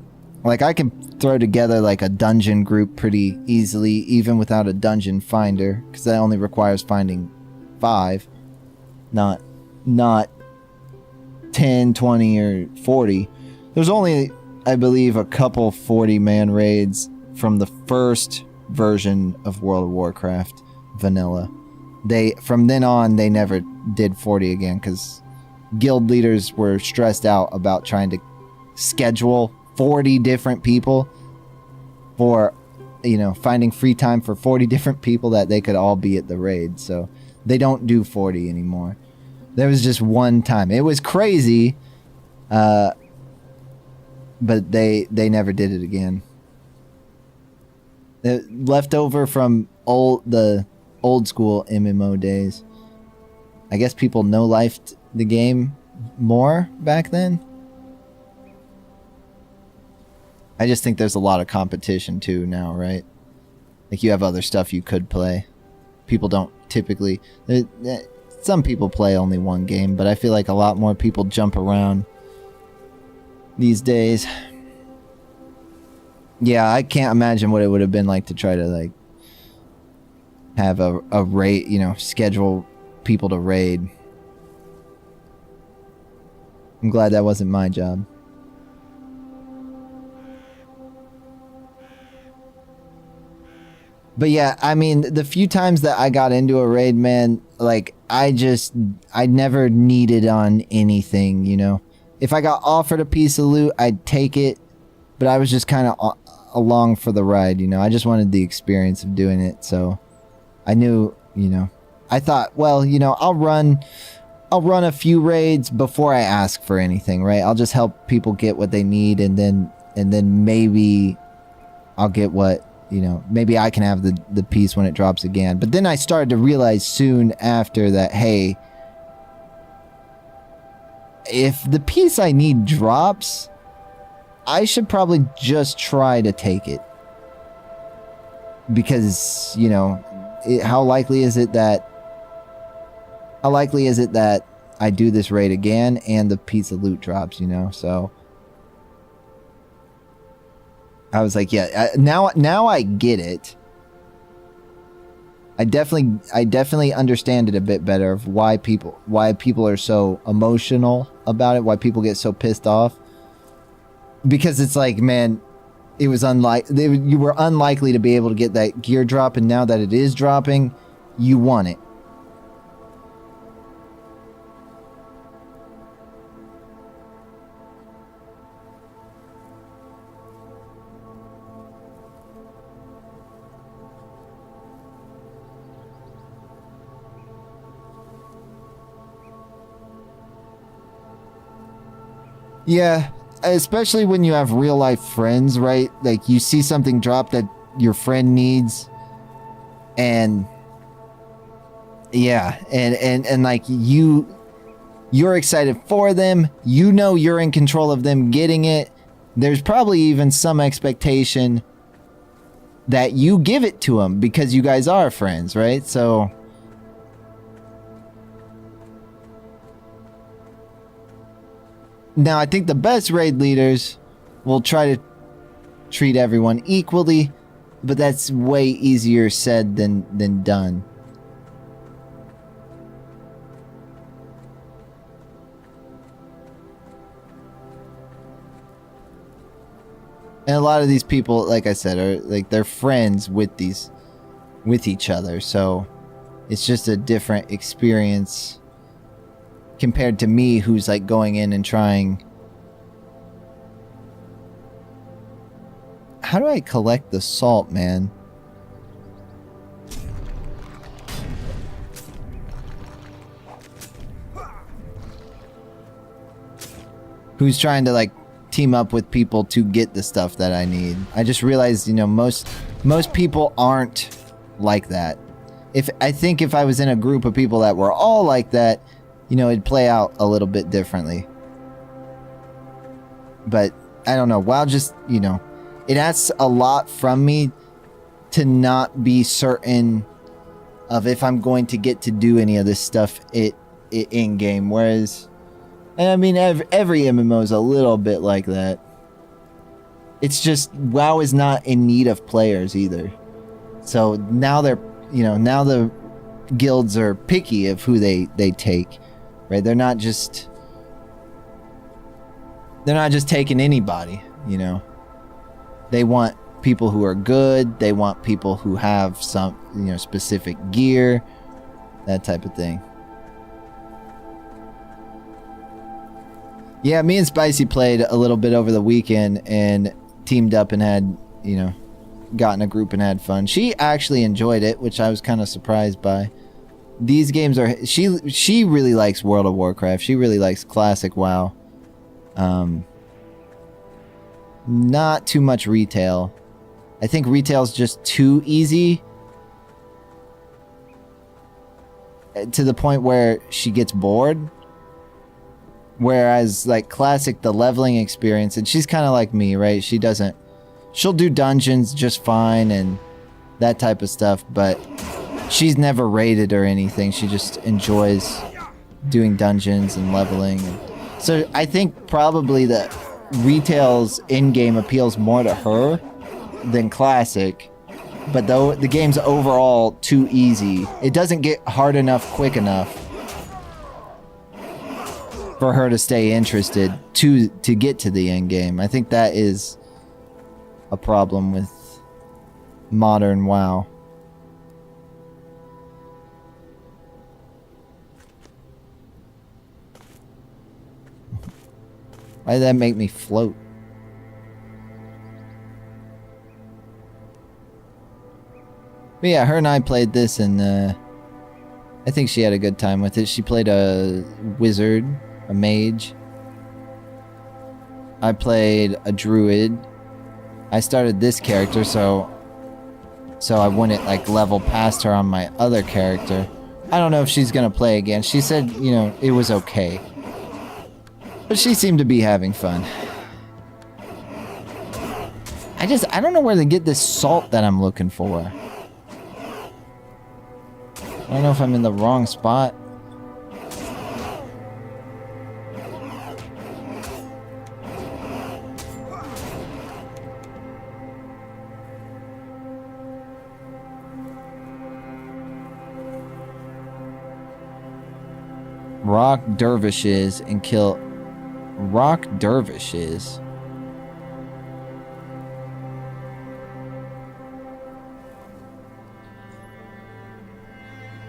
Like, I can throw together like a dungeon group pretty easily, even without a dungeon finder, because that only requires finding 5, not 10, 20, or 40. There's only, I believe, a couple 40-man raids from the first version of World of Warcraft vanilla from then on, they never did 40 again because guild leaders were stressed out about trying to schedule 40 different people for, finding free time for 40 different people that they could all be at the raid. So they don't do 40 anymore. There was just one time. It was crazy, but they never did it again. Left over from the old school MMO days. I guess people no-lifed the game more back then. I just think there's a lot of competition too now, right? Like you have other stuff you could play. People don't typically... Some people play only one game, but I feel like a lot more people jump around these days. Yeah, I can't imagine what it would have been like to try to like have a raid, schedule people to raid. I'm glad that wasn't my job. But yeah, I mean, the few times that I got into a raid, man, like, I never needed on anything, If I got offered a piece of loot, I'd take it, but I was just kind of along for the ride, I just wanted the experience of doing it, so I knew, I thought, well, I'll run a few raids before I ask for anything, right? I'll just help people get what they need, and then maybe I'll get what, maybe I can have the piece when it drops again. But then I started to realize soon after that, hey, if the piece I need drops, I should probably just try to take it. Because, how likely is it that I do this raid again and the piece of loot drops, So I was like, yeah, now I get it. I definitely understand it a bit better of why people are so emotional about it, why people get so pissed off. Because it's like, man, it was you were unlikely to be able to get that gear drop, and now that it is dropping, you want it. Yeah, especially when you have real life friends, right? Like you see something drop that your friend needs, and yeah, and like you're excited for them, you're in control of them getting it. There's probably even some expectation that you give it to them because you guys are friends, right? So now, I think the best raid leaders will try to treat everyone equally, but that's way easier said than done. And a lot of these people, like I said, are like they're friends with each other, so it's just a different experience compared to me, who's like going in and trying. How do I collect the salt, man? Who's trying to like team up with people to get the stuff that I need. I just realized, most people aren't like that. I think if I was in a group of people that were all like that, it'd play out a little bit differently. But I don't know. WoW just, it asks a lot from me to not be certain of if I'm going to get to do any of this stuff in game. Whereas, and I mean, every MMO is a little bit like that. It's just WoW is not in need of players either. So now now the guilds are picky of who they take. Right, they're not just taking anybody, They want people who are good, they want people who have some, specific gear. that type of thing. Yeah, me and Spicy played a little bit over the weekend and teamed up and had, you know, got in a group and had fun. She actually enjoyed it, which I was kind of surprised by. These games are... She really likes World of Warcraft. She really likes classic WoW. Not too much retail. I think retail's just too easy. To the point where she gets bored. Whereas, like, classic, the leveling experience, and she's kind of like me, right? She doesn't... She'll do dungeons just fine and that type of stuff, but she's never raided or anything. She just enjoys doing dungeons and leveling. So I think probably the retail's in-game appeals more to her than classic, but though the game's overall too easy, it doesn't get hard enough quick enough for her to stay interested to get to the end game. I think that is a problem with modern WoW. Why did that make me float? But yeah, her and I played this, and I think she had a good time with it. She played a wizard, a mage. I played a druid. I started this character, so I wouldn't like level past her on my other character. I don't know if she's gonna play again. She said, you know, it was okay. But she seemed to be having fun. I don't know where to get this salt that I'm looking for. I don't know if I'm in the wrong spot. Rock dervishes and kill rock dervishes.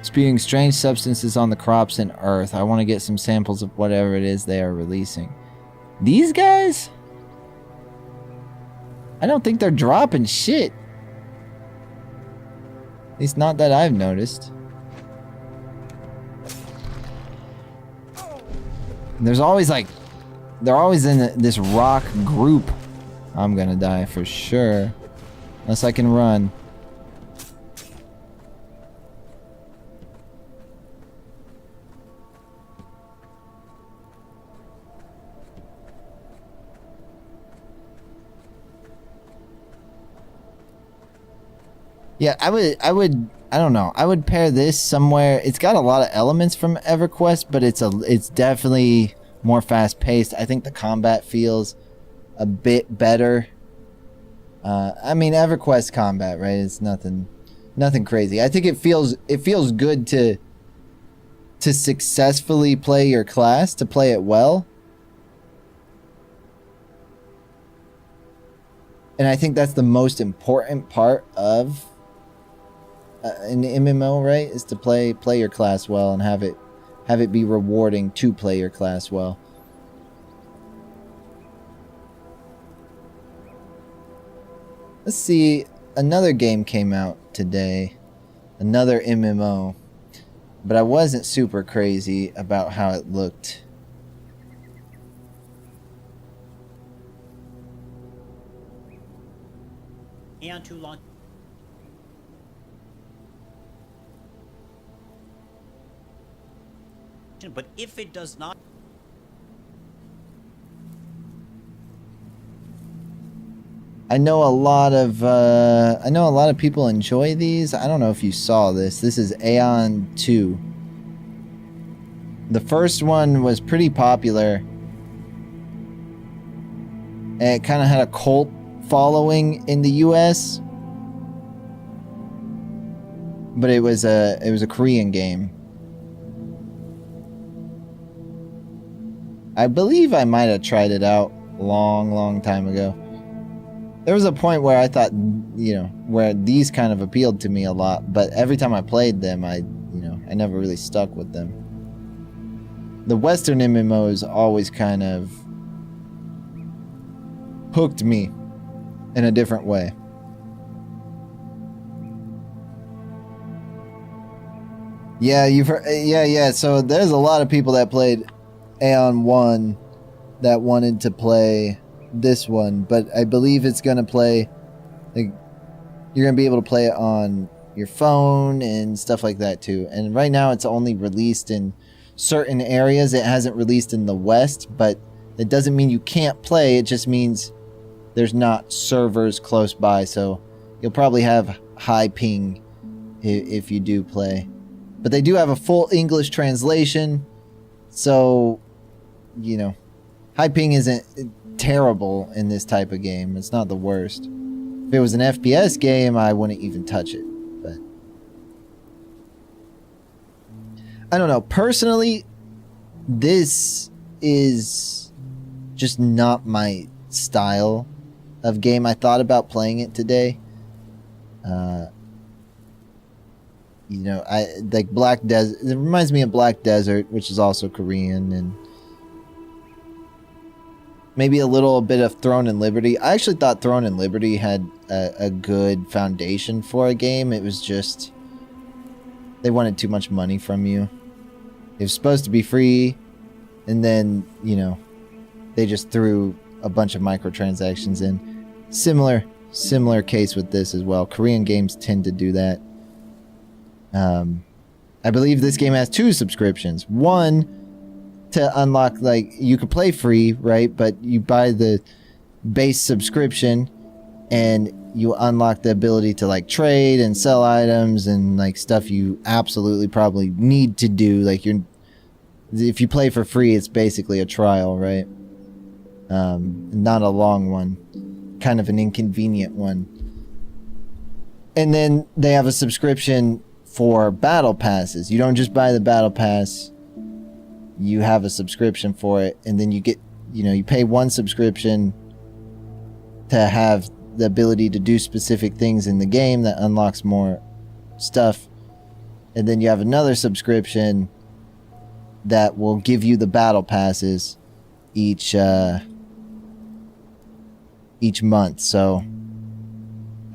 Spewing strange substances on the crops and earth. I want to get some samples of whatever it is they are releasing. These guys? I don't think they're dropping shit. At least not that I've noticed. There's always like... They're always in this rock group. I'm gonna die for sure. Unless I can run. Yeah, I don't know. I would pair this somewhere. It's got a lot of elements from EverQuest, but it's definitely more fast-paced. I think the combat feels a bit better. I mean, EverQuest combat, right? It's nothing crazy. I think it feels good to successfully play your class, to play it well. And I think that's the most important part of an MMO, right? Is to play your class well and have it be rewarding to play your class well. Let's see, another game came out today, another MMO, but I wasn't super crazy about how it looked. And too long. But if it does not, I know a lot of people enjoy these. I don't know if you saw this. This is Aeon 2. The first one was pretty popular. And it kind of had a cult following in the US. But it was a Korean game. I believe I might have tried it out a long time ago. There was a point where I thought, you know, where these kind of appealed to me a lot, but every time I played them, I I never really stuck with them. The Western MMOs always kind of hooked me in a different way. Yeah, you've heard, yeah. So there's a lot of people that played Aeon 1 that wanted to play this one, but I believe it's going to play, like, you're going to be able to play it on your phone and stuff like that too. And right now it's only released in certain areas. It hasn't released in the West, but it doesn't mean you can't play. It just means there's not servers close by, so you'll probably have high ping if you do play. But they do have a full English translation, so, you know, high ping isn't terrible in this type of game. It's not the worst. If it was an FPS game, I wouldn't even touch it. But I don't know. Personally, this is just not my style of game. I thought about playing it today. You know, I like Black Desert. It reminds me of Black Desert, which is also Korean, and maybe a little bit of Throne and Liberty. I actually thought Throne and Liberty had a good foundation for a game. It was just they wanted too much money from you. It was supposed to be free, and then, you know, they just threw a bunch of microtransactions in. Similar case with this as well. Korean games tend to do that. I believe this game has 2 subscriptions. One to unlock, like, you could play free, right? But you buy the base subscription and you unlock the ability to, like, trade and sell items and, like, stuff you absolutely probably need to do. Like, if you play for free, it's basically a trial, right? Not a long one, kind of an inconvenient one. And then they have a subscription for battle passes. You don't just buy the battle pass, you have a subscription for it, and then you get, you know, you pay one subscription to have the ability to do specific things in the game that unlocks more stuff, and then you have another subscription that will give you the battle passes each month. So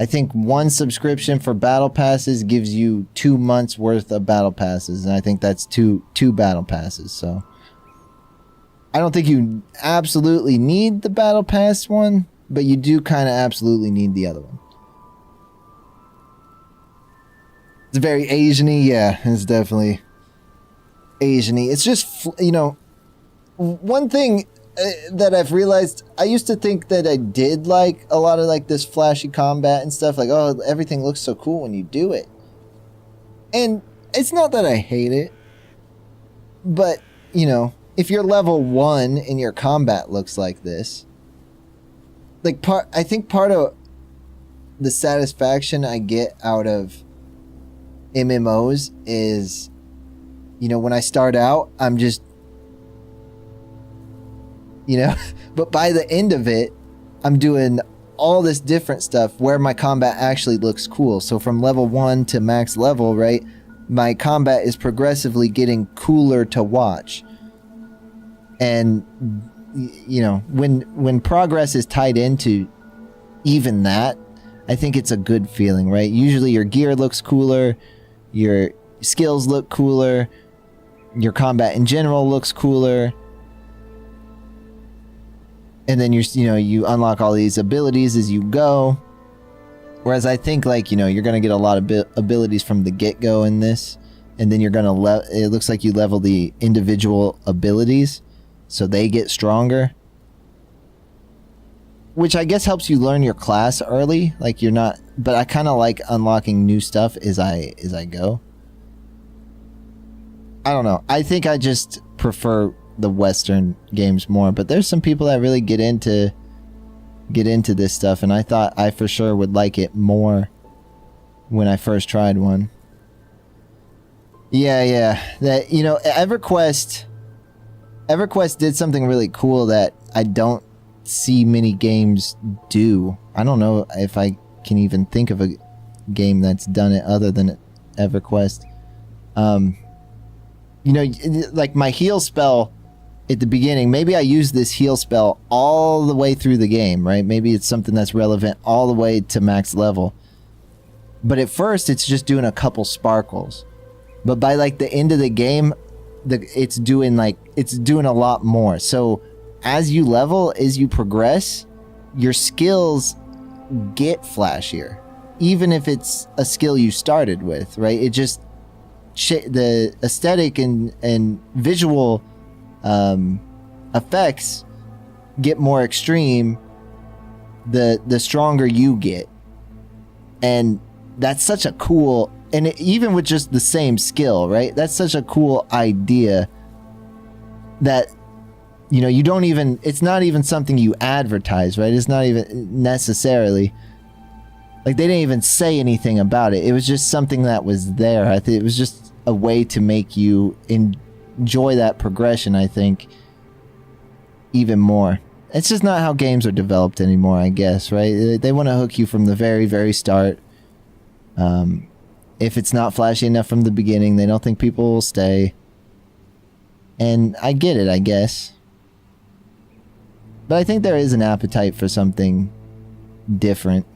I think one subscription for battle passes gives you 2 months worth of battle passes, and I think that's two battle passes. So I don't think you absolutely need the battle pass one, but you do kind of absolutely need the other one. It's very Asian-y, yeah. It's definitely Asian-y. It's just, you know, one thing that I've realized, I used to think that I did like a lot of like this flashy combat and stuff, like, oh, everything looks so cool when you do it. And it's not that I hate it, but, you know, if you're level 1 and your combat looks like this, like, I think part of the satisfaction I get out of MMOs is, you know, when I start out, I'm just, you know, but by the end of it, I'm doing all this different stuff where my combat actually looks cool. So from level 1 to max level, right, my combat is progressively getting cooler to watch. And, you know, when progress is tied into even that, I think it's a good feeling, right? Usually your gear looks cooler, your skills look cooler, your combat in general looks cooler. And then you unlock all these abilities as you go. Whereas I think, like, you know, you're going to get a lot of abilities from the get-go in this. And then you're going to it looks like you level the individual abilities, so they get stronger. Which I guess helps you learn your class early. Like, you're not, but I kind of like unlocking new stuff as I go. I don't know. I think I just prefer the Western games more, but there's some people that really get into this stuff, and I thought I for sure would like it more when I first tried one. Yeah. That, you know, EverQuest did something really cool that I don't see many games do. I don't know if I can even think of a game that's done it other than EverQuest. you know, like my heal spell at the beginning, maybe I use this heal spell all the way through the game, right? Maybe it's something that's relevant all the way to max level. But at first, it's just doing a couple sparkles. But by like the end of the game, it's doing a lot more. So as you level, as you progress, your skills get flashier, even if it's a skill you started with, right? It just the aesthetic and visual effects get more extreme the stronger you get. And that's such a cool, and even with just the same skill, right? That's such a cool idea that, you know, you don't even, it's not even something you advertise, right? It's not even necessarily, like, they didn't even say anything about it. It was just something that was there. I think it was just a way to make you enjoy that progression, I think, even more. It's just not how games are developed anymore, I guess, right? They want to hook you from the very, very start. If it's not flashy enough from the beginning, they don't think people will stay. And I get it, I guess. But I think there is an appetite for something different.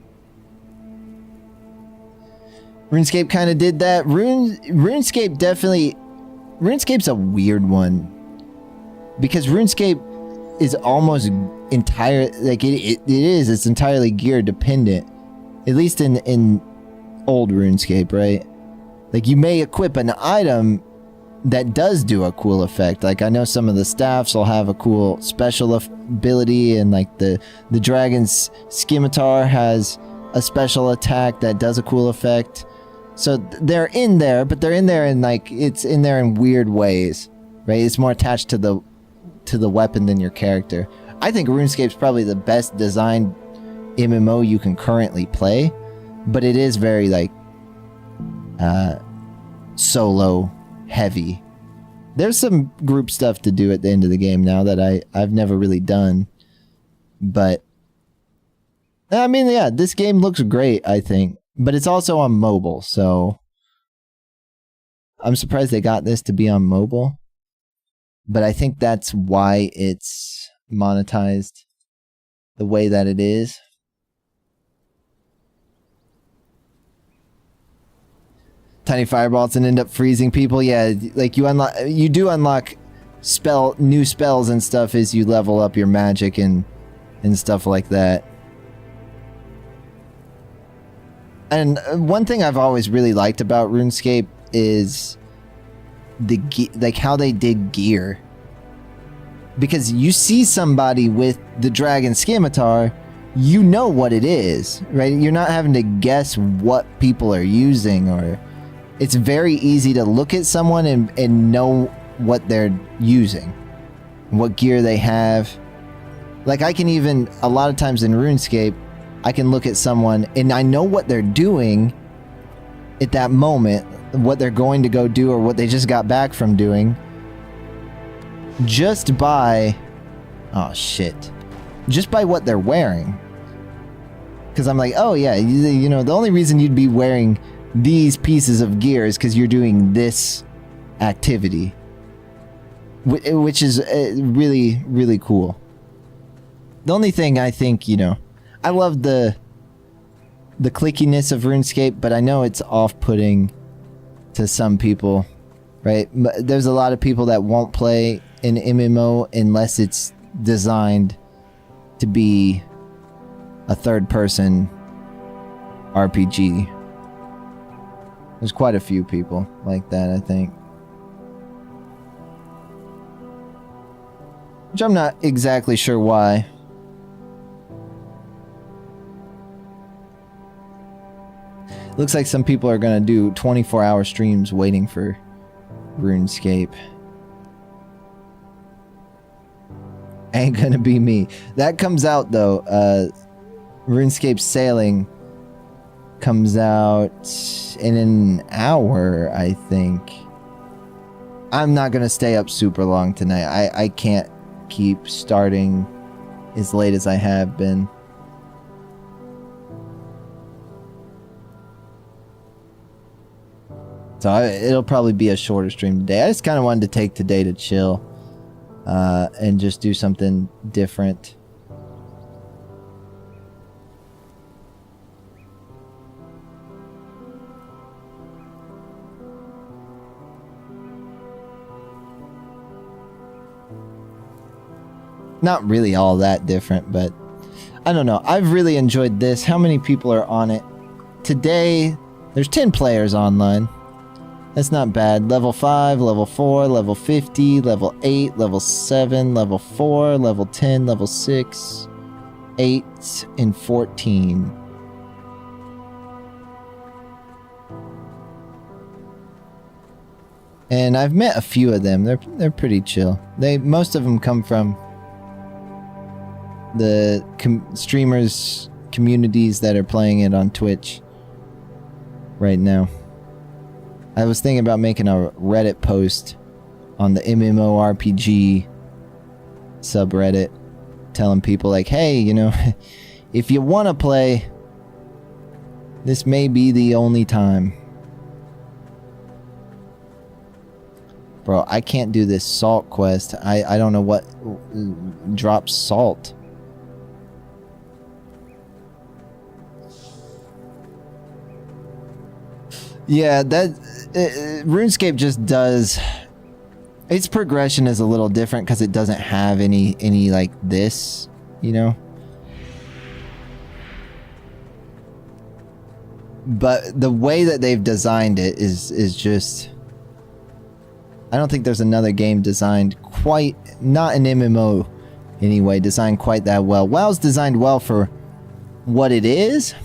RuneScape kind of did that. RuneScape definitely... RuneScape's a weird one. Because RuneScape is almost entire... Like, it's entirely gear dependent. At least in old RuneScape, right? Like, you may equip an item that does do a cool effect. Like, I know some of the staffs will have a cool special ability, and like the dragon's scimitar has a special attack that does a cool effect. So they're in there, but they're in there in like, it's in there in weird ways, right? It's more attached to the weapon than your character. I think RuneScape's probably the best designed MMO you can currently play, but it is very like solo heavy. There's some group stuff to do at the end of the game now that I've never really done. But I mean, yeah, this game looks great, I think. But it's also on mobile, so I'm surprised they got this to be on mobile. But I think that's why it's monetized the way that it is. Tiny fireballs and end up freezing people. Yeah, like you do unlock new spells and stuff as you level up your magic and stuff like that. And one thing I've always really liked about RuneScape is like how they did gear. Because you see somebody with the dragon scimitar, you know what it is, right? You're not having to guess what people are using, or it's very easy to look at someone and know what they're using, what gear they have. Like, I can even, a lot of times in RuneScape, I can look at someone and I know what they're doing at that moment, what they're going to go do or what they just got back from doing, just by, just by what they're wearing. Because I'm like, oh yeah, you know, the only reason you'd be wearing these pieces of gear is because you're doing this activity, which is really, really cool. The only thing I think, you know, I love the clickiness of RuneScape, but I know it's off-putting to some people, right? There's a lot of people that won't play an MMO unless it's designed to be a third-person RPG. There's quite a few people like that, I think. Which I'm not exactly sure why. Looks like some people are gonna do 24-hour streams waiting for RuneScape. Ain't gonna be me. That comes out though. RuneScape Sailing comes out in an hour, I think. I'm not gonna stay up super long tonight. I can't keep starting as late as I have been. So it'll probably be a shorter stream today. I just kind of wanted to take today to chill and just do something different. Not really all that different, but I don't know. I've really enjoyed this. How many people are on it? Today, there's 10 players online. That's not bad. Level 5, level 4, level 50, level 8, level 7, level 4, level 10, level 6, 8, and 14. And I've met a few of them. They're pretty chill. Most of them come from the streamers communities that are playing it on Twitch right now. I was thinking about making a Reddit post on the MMORPG subreddit telling people like, hey, you know, if you want to play, this may be the only time. Bro, I can't do this salt quest. I don't know what drops salt. Yeah, RuneScape just does. Its progression is a little different because it doesn't have any like this, you know. But the way that they've designed it is just. I don't think there's another game designed quite, not an MMO anyway, designed quite that well. WoW's designed well for what it is.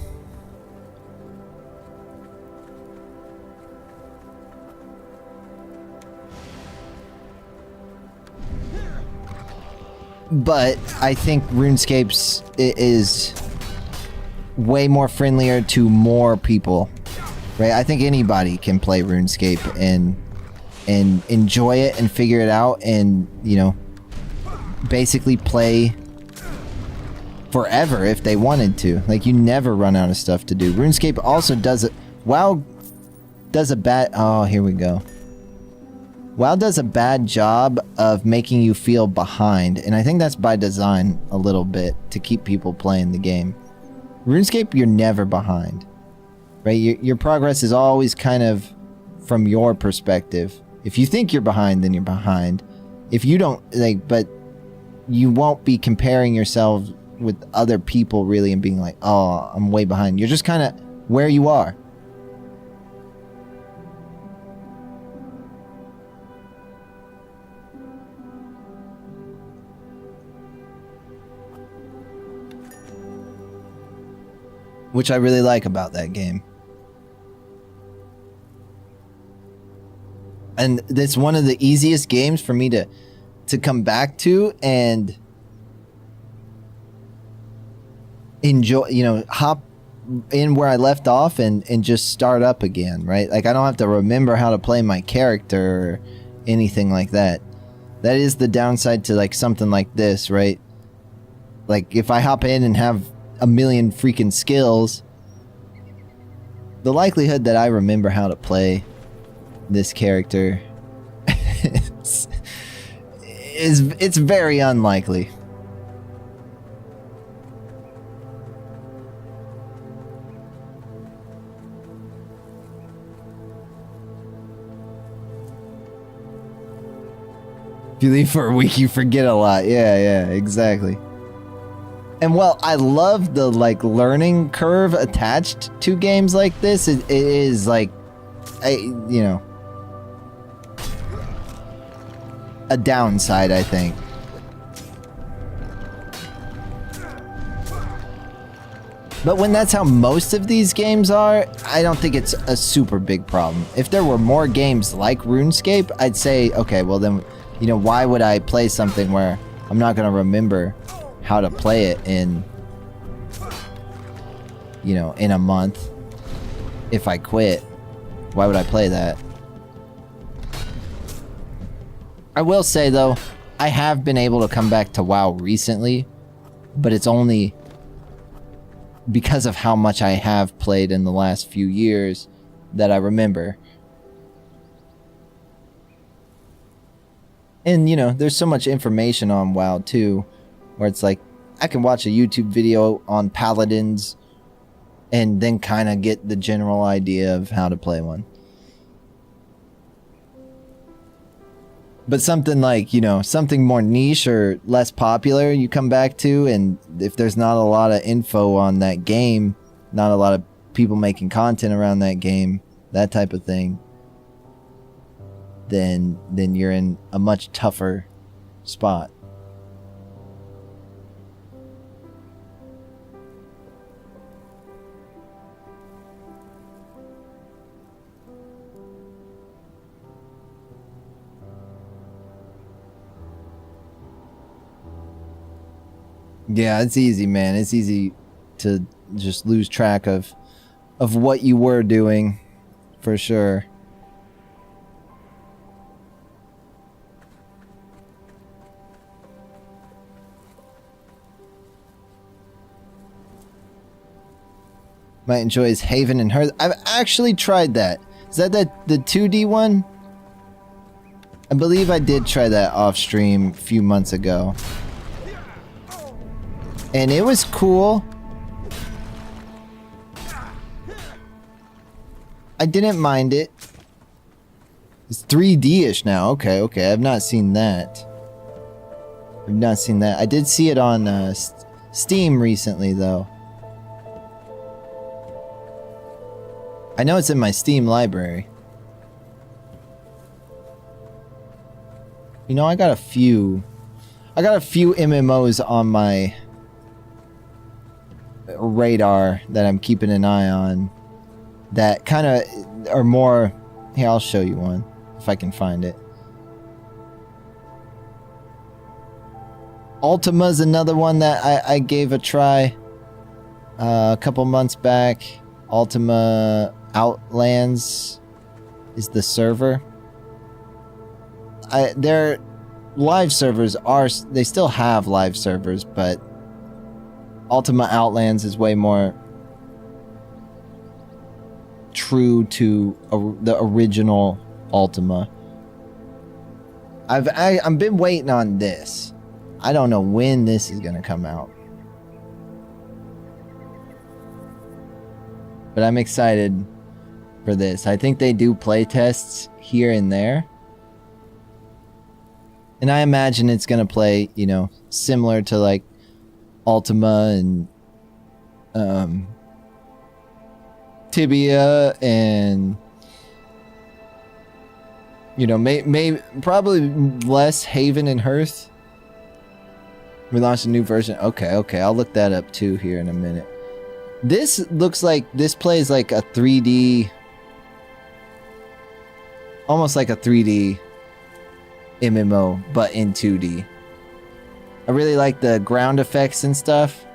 But I think RuneScape's is way more friendlier to more people, right? I think anybody can play RuneScape and enjoy it and figure it out and, you know, basically play forever if they wanted to. Like, you never run out of stuff to do. RuneScape also does it. WoW does a bad... Oh, here we go. WoW does a bad job of making you feel behind, and I think that's by design a little bit to keep people playing the game. RuneScape, you're never behind, right? Your progress is always kind of from your perspective. If you think you're behind, then you're behind. If you don't, like, but you won't be comparing yourself with other people really and being like, oh, I'm way behind. You're just kind of where you are. Which I really like about that game. And it's one of the easiest games for me to come back to and enjoy, you know, hop in where I left off and just start up again, right? Like, I don't have to remember how to play my character or anything like that. That is the downside to, like, something like this, right? Like, if I hop in and have a million freaking skills, the likelihood that I remember how to play this character it's very unlikely. If you leave for a week, you forget a lot. Yeah, exactly. And well, I love the, like, learning curve attached to games like this. It is like, you know, a downside, I think. But when that's how most of these games are, I don't think it's a super big problem. If there were more games like RuneScape, I'd say, okay, well then, you know, why would I play something where I'm not going to remember how to play it in, you know, in a month if I quit? Why would I play that? I will say, though, I have been able to come back to WoW recently, but it's only because of how much I have played in the last few years that I remember. And, you know, there's so much information on WoW, too, where it's like, I can watch a YouTube video on paladins and then kind of get the general idea of how to play one. But something like, you know, something more niche or less popular you come back to, and if there's not a lot of info on that game, not a lot of people making content around that game, that type of thing, then you're in a much tougher spot. Yeah, it's easy, man. It's easy to just lose track of what you were doing, for sure. Might enjoy his Haven and Hearth. I've actually tried that. Is that the 2D one? I believe I did try that off stream a few months ago. And it was cool. I didn't mind it. It's 3D-ish now. Okay. I've not seen that. I did see it on Steam recently, though. I know it's in my Steam library. You know, I got a few MMOs on my radar that I'm keeping an eye on that kind of are more... Here, I'll show you one if I can find it. Ultima's another one that I gave a try a couple months back. Ultima Outlands is the server. Their live servers they still have live servers, but Ultima Outlands is way more true to the original Ultima. I've been waiting on this. I don't know when this is gonna come out, but I'm excited for this. I think they do play tests here and there, and I imagine it's gonna play, you know, similar to like Ultima and Tibia, and you know, probably less Haven and Hearth. We launched a new version. Okay, I'll look that up too here in a minute. This looks like this plays like a 3D, almost like a 3D MMO, but in 2D. I really like the ground effects and stuff.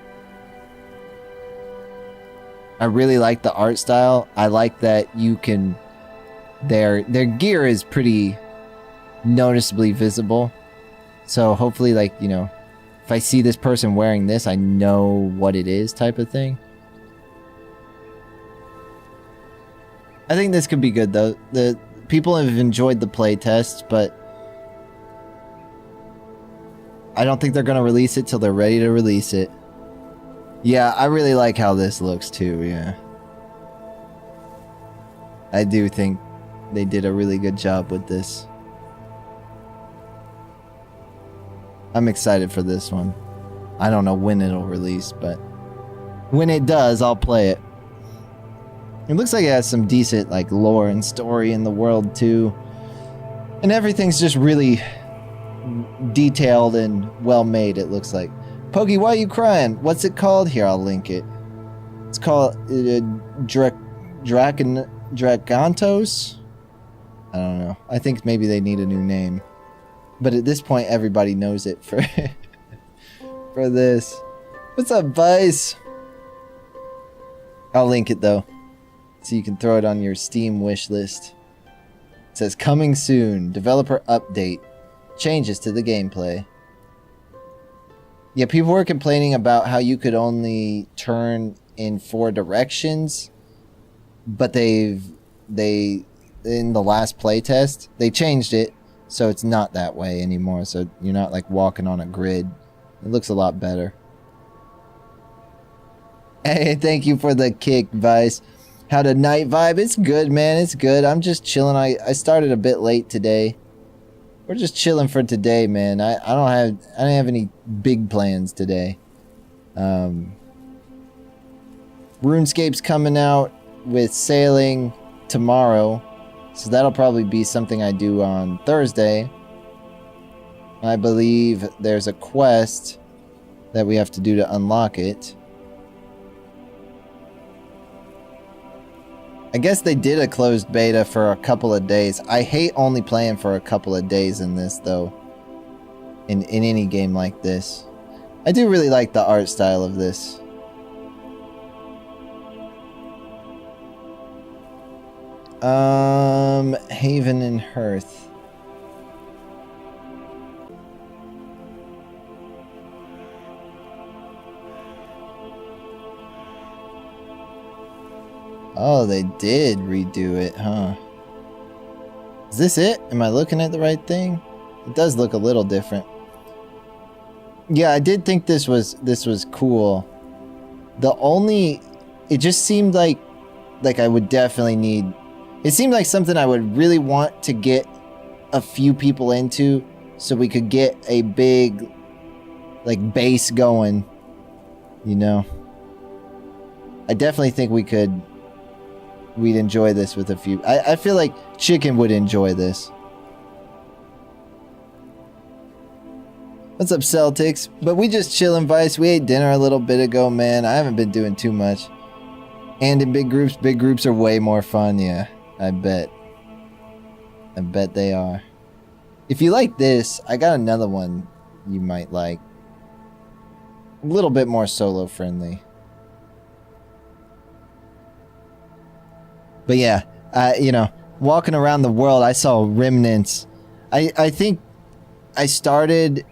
I really like the art style. I like that you can... Their gear is pretty noticeably visible. So hopefully, like, you know, if I see this person wearing this, I know what it is, type of thing. I think this could be good, though. The people have enjoyed the playtest, but I don't think they're going to release it till they're ready to release it. Yeah, I really like how this looks, too, yeah. I do think they did a really good job with this. I'm excited for this one. I don't know when it'll release, but when it does, I'll play it. It looks like it has some decent, like, lore and story in the world, too. And everything's just really detailed and well made, it looks like. Pokey, why are you crying? What's it called? Here, I'll link it. It's called Dragontos? I don't know. I think maybe they need a new name. But at this point, everybody knows it for for this. What's up, Vice? I'll link it, though, so you can throw it on your Steam wish list. It says, coming soon. Developer update. Changes to the gameplay. Yeah, people were complaining about how you could only turn in 4 directions, but they in the last playtest, they changed it, so it's not that way anymore. So you're not like walking on a grid. It looks a lot better. Hey, thank you for the kick, Vice. How the night vibe? It's good, man. It's good. I'm just chilling. I started a bit late today. We're just chilling for today, man. I don't have any big plans today. RuneScape's coming out with sailing tomorrow, so that'll probably be something I do on Thursday. I believe there's a quest that we have to do to unlock it. I guess they did a closed beta for a couple of days. I hate only playing for a couple of days in this, though. In any game like this. I do really like the art style of this. Haven and Hearth. Oh, they did redo it, huh? Is this it? Am I looking at the right thing? It does look a little different. Yeah, I did think this was cool. It just seemed like I would definitely need. It seemed like something I would really want to get a few people into, so we could get a big, like, base going. You know, I definitely think we'd enjoy this with a few. I feel like Chicken would enjoy this. What's up, Celtics? But we just chillin', Vice. We ate dinner a little bit ago, man. I haven't been doing too much. And in big groups are way more fun, yeah. I bet they are. If you like this, I got another one you might like. A little bit more solo friendly. But yeah, you know, walking around the world, I saw remnants. I think I started.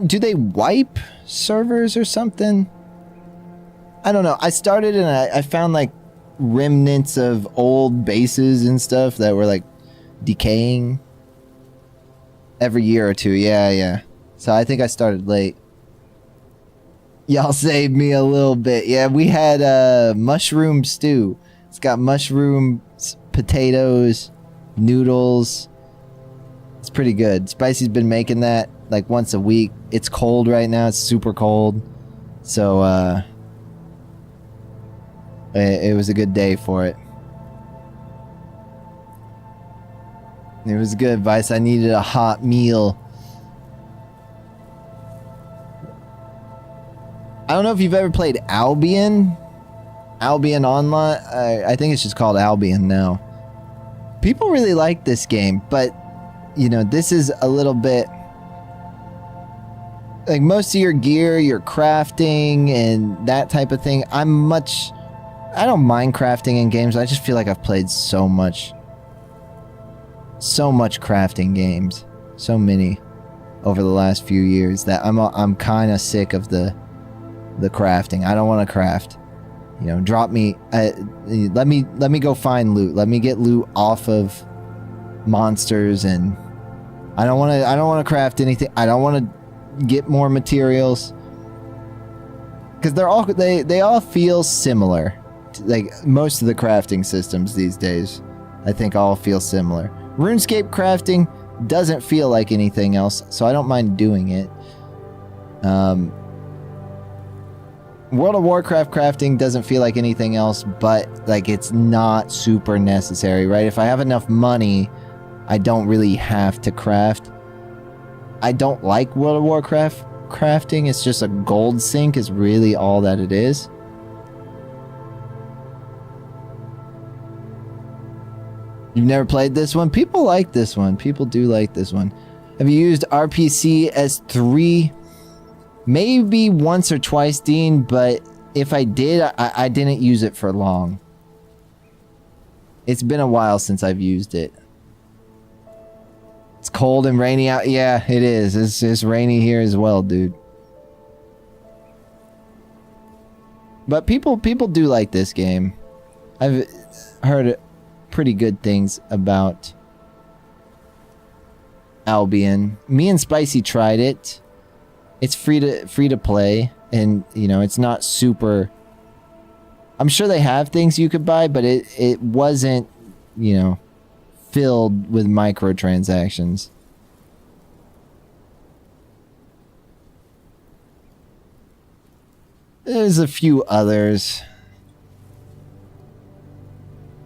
Do they wipe servers or something? I don't know. I started and I found like remnants of old bases and stuff that were like decaying every year or two. Yeah. So I think I started late. Y'all saved me a little bit. Yeah, we had mushroom stew. It's got mushrooms, potatoes, noodles. It's pretty good. Spicy's been making that like once a week. It's cold right now. It's super cold. So it was a good day for it. It was good, Vice. I needed a hot meal. I don't know if you've ever played Albion. Albion Online. I think it's just called Albion now. People really like this game, but you know, this is a little bit like most of your gear, your crafting and that type of thing. I don't mind crafting in games. I just feel like I've played so much crafting games, so many over the last few years that I'm kind of sick of the crafting. I don't want to craft. You know, drop me. Let me go find loot. Let me get loot off of monsters, and I don't want to craft anything. I don't want to get more materials because they all feel similar. Like most of the crafting systems these days, I think all feel similar. RuneScape crafting doesn't feel like anything else, so I don't mind doing it. World of Warcraft crafting doesn't feel like anything else, but like it's not super necessary, right? If I have enough money, I don't really have to craft. I don't like World of Warcraft crafting. It's just a gold sink is really all that it is. You've never played this one? People like this one. People do like this one. Have you used RPC S3? Maybe once or twice, Dean, but if I did, I didn't use it for long. It's been a while since I've used it. It's cold and rainy out. Yeah, it is. It's rainy here as well, dude. But people do like this game. I've heard pretty good things about Albion. Me and Spicy tried it. It's free to play, and you know, it's not super. I'm sure they have things you could buy, but it wasn't, you know, filled with microtransactions. There's a few others,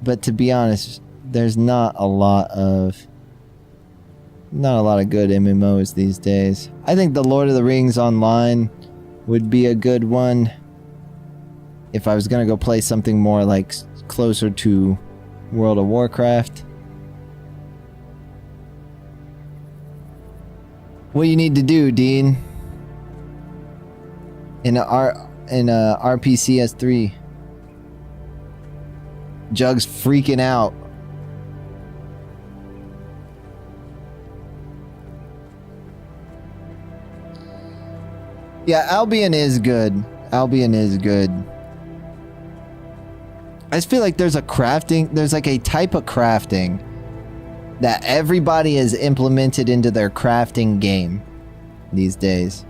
but to be honest, there's not a lot of good MMOs these days. I think the Lord of the Rings Online would be a good one if I was gonna go play something more like closer to World of Warcraft. What you need to do, Dean, in RPCS3. Jug's freaking out. Yeah, Albion is good. Albion is good. I just feel like there's like a type of crafting that everybody has implemented into their crafting game these days.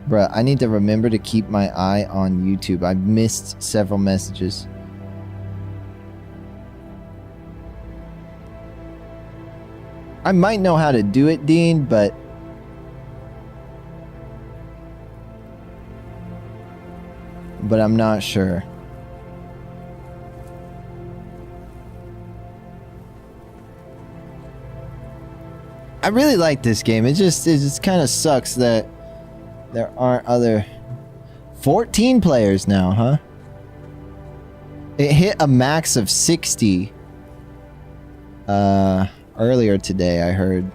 Bruh, I need to remember to keep my eye on YouTube. I've missed several messages. I might know how to do it, Dean, but I'm not sure. I really like this game. It just kind of sucks that there aren't other 14 players now, huh? It hit a max of 60 earlier today, I heard.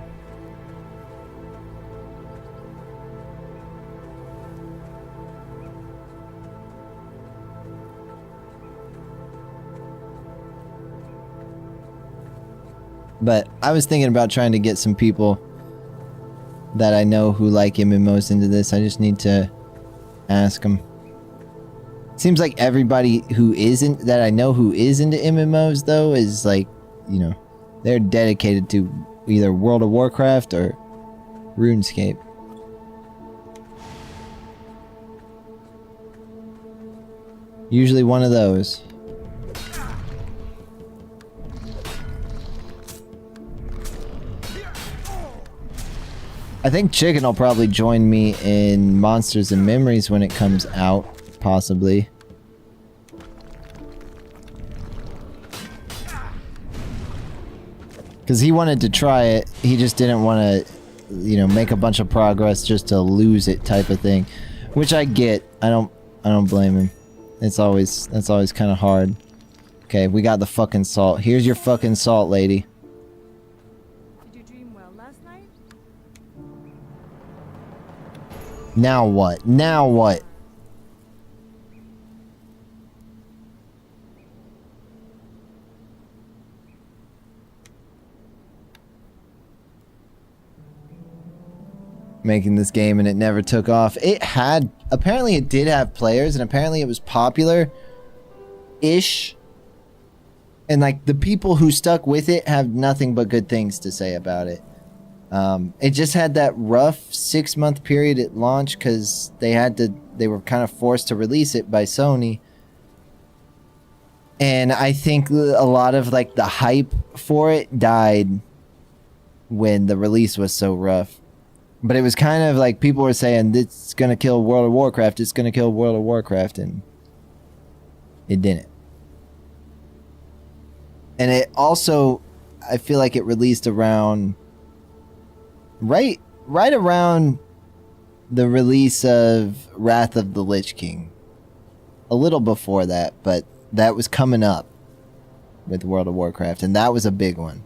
But I was thinking about trying to get some people that I know who like MMOs into this. I just need to ask them. Seems like everybody who isn't, that I know who is into MMOs though, is like, you know, they're dedicated to either World of Warcraft or RuneScape. Usually one of those. I think Chicken will probably join me in Monsters and Memories when it comes out, possibly. Because he wanted to try it, he just didn't want to, you know, make a bunch of progress just to lose it type of thing. Which I get. I don't blame him. That's always kind of hard. Okay, we got the fucking salt. Here's your fucking salt, lady. Did you dream well last night? Now what? Now what? Making this game and it never took off. It had, apparently it did have players and apparently it was popular-ish. And like the people who stuck with it have nothing but good things to say about it. It just had that rough 6-month period at launch because they were kind of forced to release it by Sony. And I think a lot of like the hype for it died when the release was so rough. But it was kind of like people were saying, it's going to kill World of Warcraft, it's going to kill World of Warcraft, and it didn't. And it also, I feel like it released around, right around the release of Wrath of the Lich King. A little before that, but that was coming up with World of Warcraft, and that was a big one.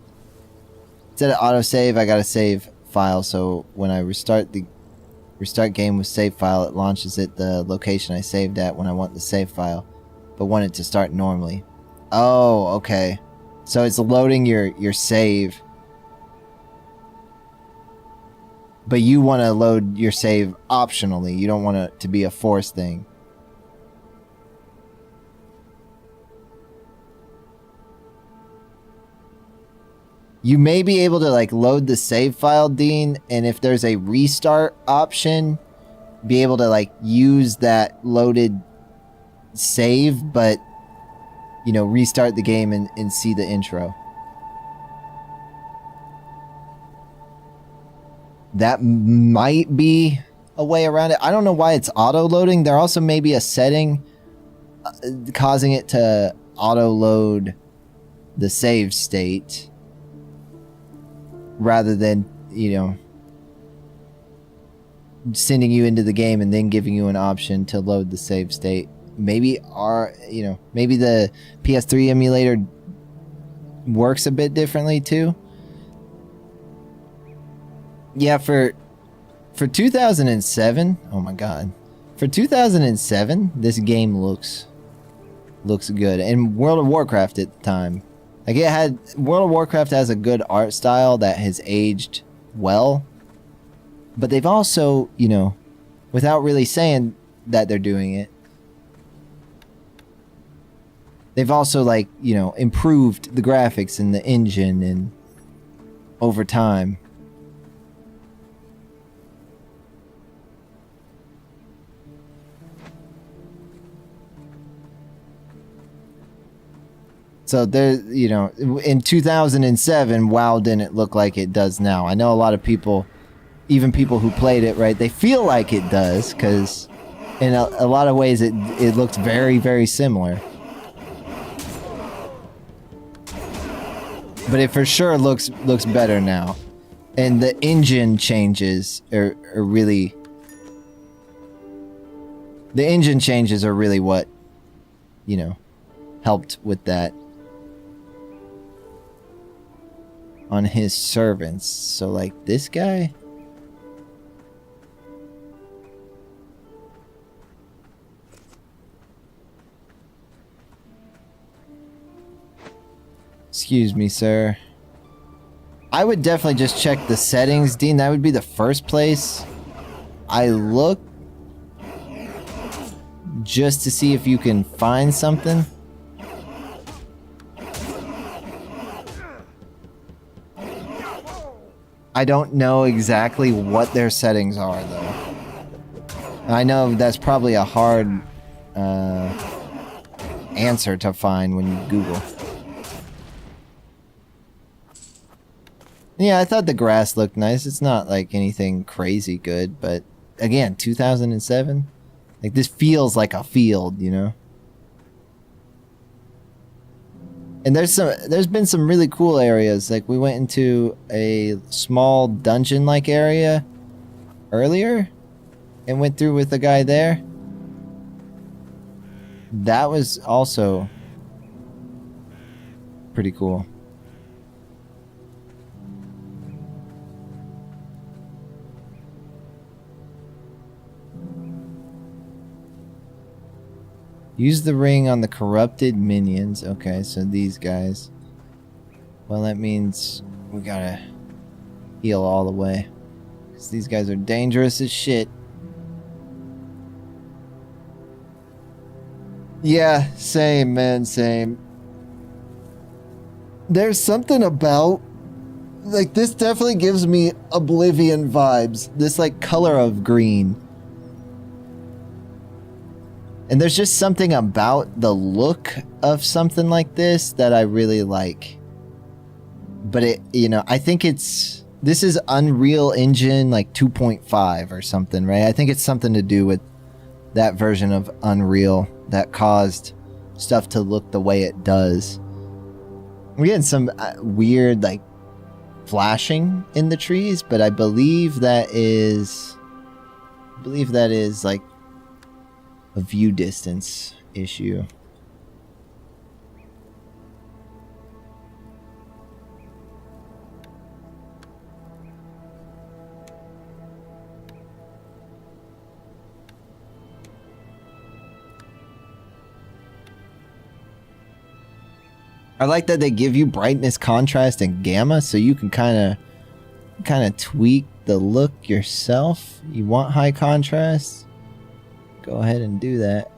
Instead of autosave, I gotta save file, so when I restart game with save file, it launches at the location I saved at when I want the save file, but want it to start normally. Oh, okay. So it's loading your save, but you want to load your save optionally. You don't want it to be a forced thing. You may be able to like load the save file, Dean, and if there's a restart option, be able to like use that loaded save, but you know, restart the game and see the intro. That might be a way around it. I don't know why it's auto-loading. There also may be a setting causing it to auto-load the save state rather than, you know, sending you into the game and then giving you an option to load the save state. Maybe maybe the PS3 emulator works a bit differently too. Yeah, for 2007, oh my god. For 2007, this game looks good. And World of Warcraft at the time. Like World of Warcraft has a good art style that has aged well. But they've also, you know, without really saying that they're doing it, they've also, like, you know, improved the graphics and the engine and over time. So there, you know, in 2007, WoW didn't look like it does now. I know a lot of people, even people who played it, right, they feel like it does, because in a lot of ways it looks very, very similar. But it for sure looks better now. And the engine changes are really... The engine changes are really what, you know, helped with that. On his servants. So, like, this guy... Excuse me, sir. I would definitely just check the settings, Dean. That would be the first place I look, just to see if you can find something. I don't know exactly what their settings are, though. I know that's probably a hard answer to find when you Google. Yeah, I thought the grass looked nice. It's not like anything crazy good, but again, 2007? Like, this feels like a field, you know? And there's been some really cool areas. Like, we went into a small dungeon-like area earlier and went through with a guy there. That was also pretty cool. Use the ring on the corrupted minions. Okay, so these guys. Well, that means we gotta heal all the way. Because these guys are dangerous as shit. Yeah, same, man, same. There's something about... Like, this definitely gives me Oblivion vibes. This, like, color of green. And there's just something about the look of something like this that I really like. But it, you know, I think this is Unreal Engine like 2.5 or something, right? I think it's something to do with that version of Unreal that caused stuff to look the way it does. We're getting some weird like flashing in the trees, but I believe that is like a view distance issue. I like that they give you brightness, contrast, and gamma, so you can kind of tweak the look yourself. You want high contrast? Go ahead and do that.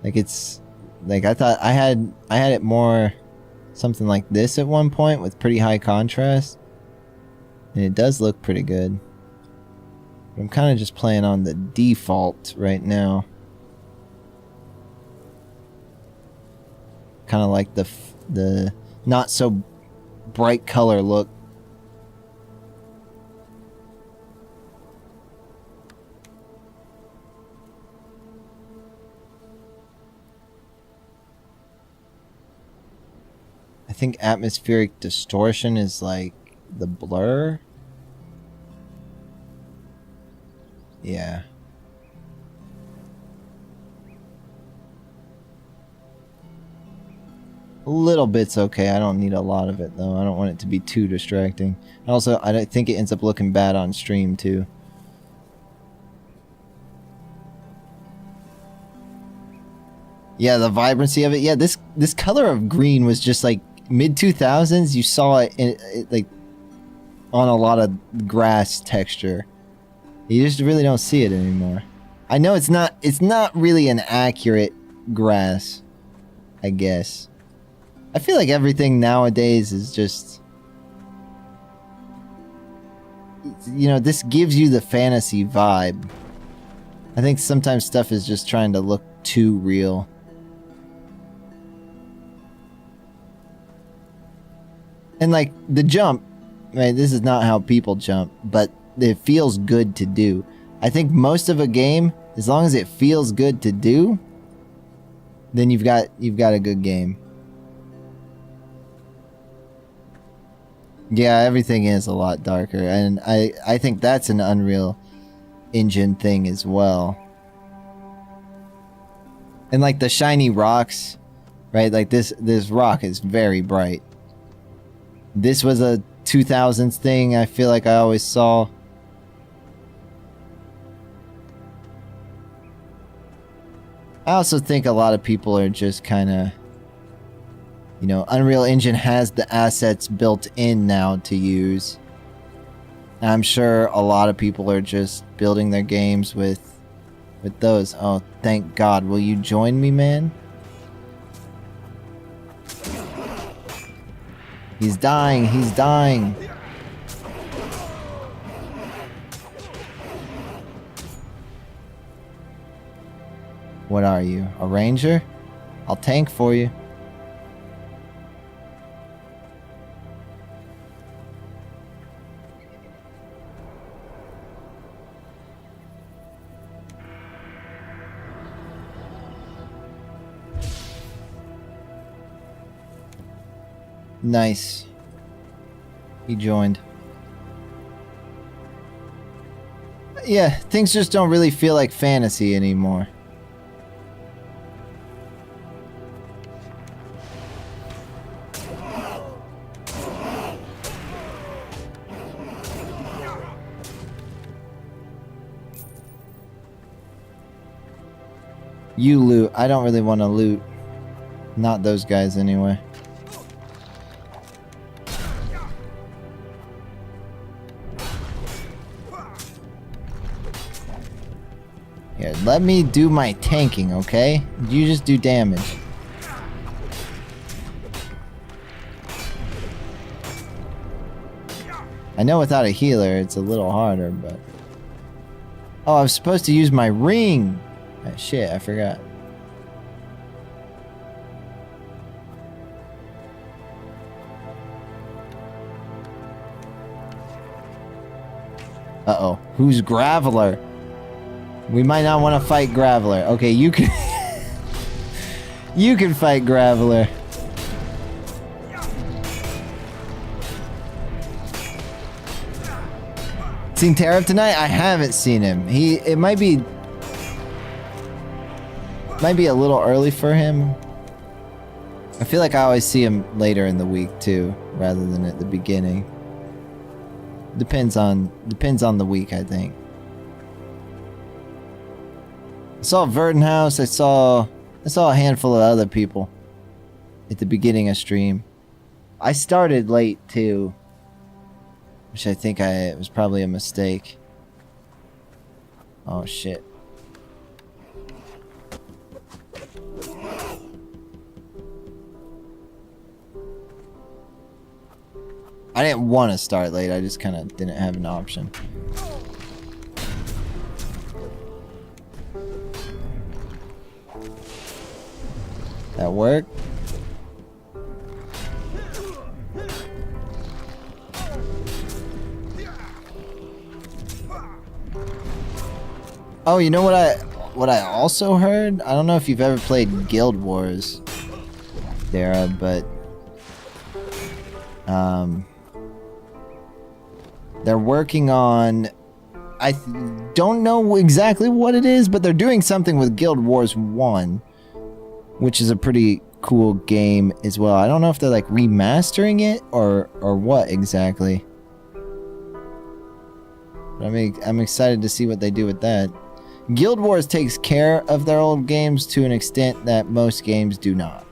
Like, it's like I thought I had it more something like this at one point with pretty high contrast. And it does look pretty good. I'm kind of just playing on the default right now. Kind of like the not so bright color look. I think atmospheric distortion is like the blur. Yeah. A little bit's okay. I don't need a lot of it though. I don't want it to be too distracting. Also, I don't think it ends up looking bad on stream too. Yeah, the vibrancy of it. Yeah, this color of green was just like mid 2000s. You saw it like on a lot of grass texture. You just really don't see it anymore. I know it's not really an accurate grass, I guess. I feel like everything nowadays is just, you know, this gives you the fantasy vibe. I think sometimes stuff is just trying to look too real. And like the jump, right, this is not how people jump, but it feels good to do. I think most of a game, as long as it feels good to do, then you've got a good game. Yeah, everything is a lot darker, and I think that's an Unreal Engine thing as well. And like the shiny rocks, right? Like this rock is very bright. This was a 2000s thing I feel like I always saw. I also think a lot of people are just kind of, you know, Unreal Engine has the assets built in now to use. And I'm sure a lot of people are just building their games with those. Oh, thank God. Will you join me, man? He's dying. He's dying. What are you? A ranger? I'll tank for you. Nice. He joined. Yeah, things just don't really feel like fantasy anymore. You loot. I don't really want to loot. Not those guys anyway. Here, let me do my tanking, okay? You just do damage. I know without a healer it's a little harder, but... Oh, I was supposed to use my ring! Oh, shit, I forgot. Uh-oh. Who's Graveler? We might not want to fight Graveler. Okay, you can... you can fight Graveler. Seen Tariff tonight? I haven't seen him. It might be a little early for him. I feel like I always see him later in the week too, rather than at the beginning. Depends on the week, I think. I saw Verdenhouse. I saw a handful of other people at the beginning of stream. I started late too, which I think it was probably a mistake. Oh shit. I didn't want to start late. I just kind of didn't have an option. That work? Oh, you know what I also heard? I don't know if you've ever played Guild Wars, Dara, but they're working on, I don't know exactly what it is, but they're doing something with Guild Wars 1, which is a pretty cool game as well. I don't know if they're like remastering it or what exactly. But I'm excited to see what they do with that. Guild Wars takes care of their old games to an extent that most games do not.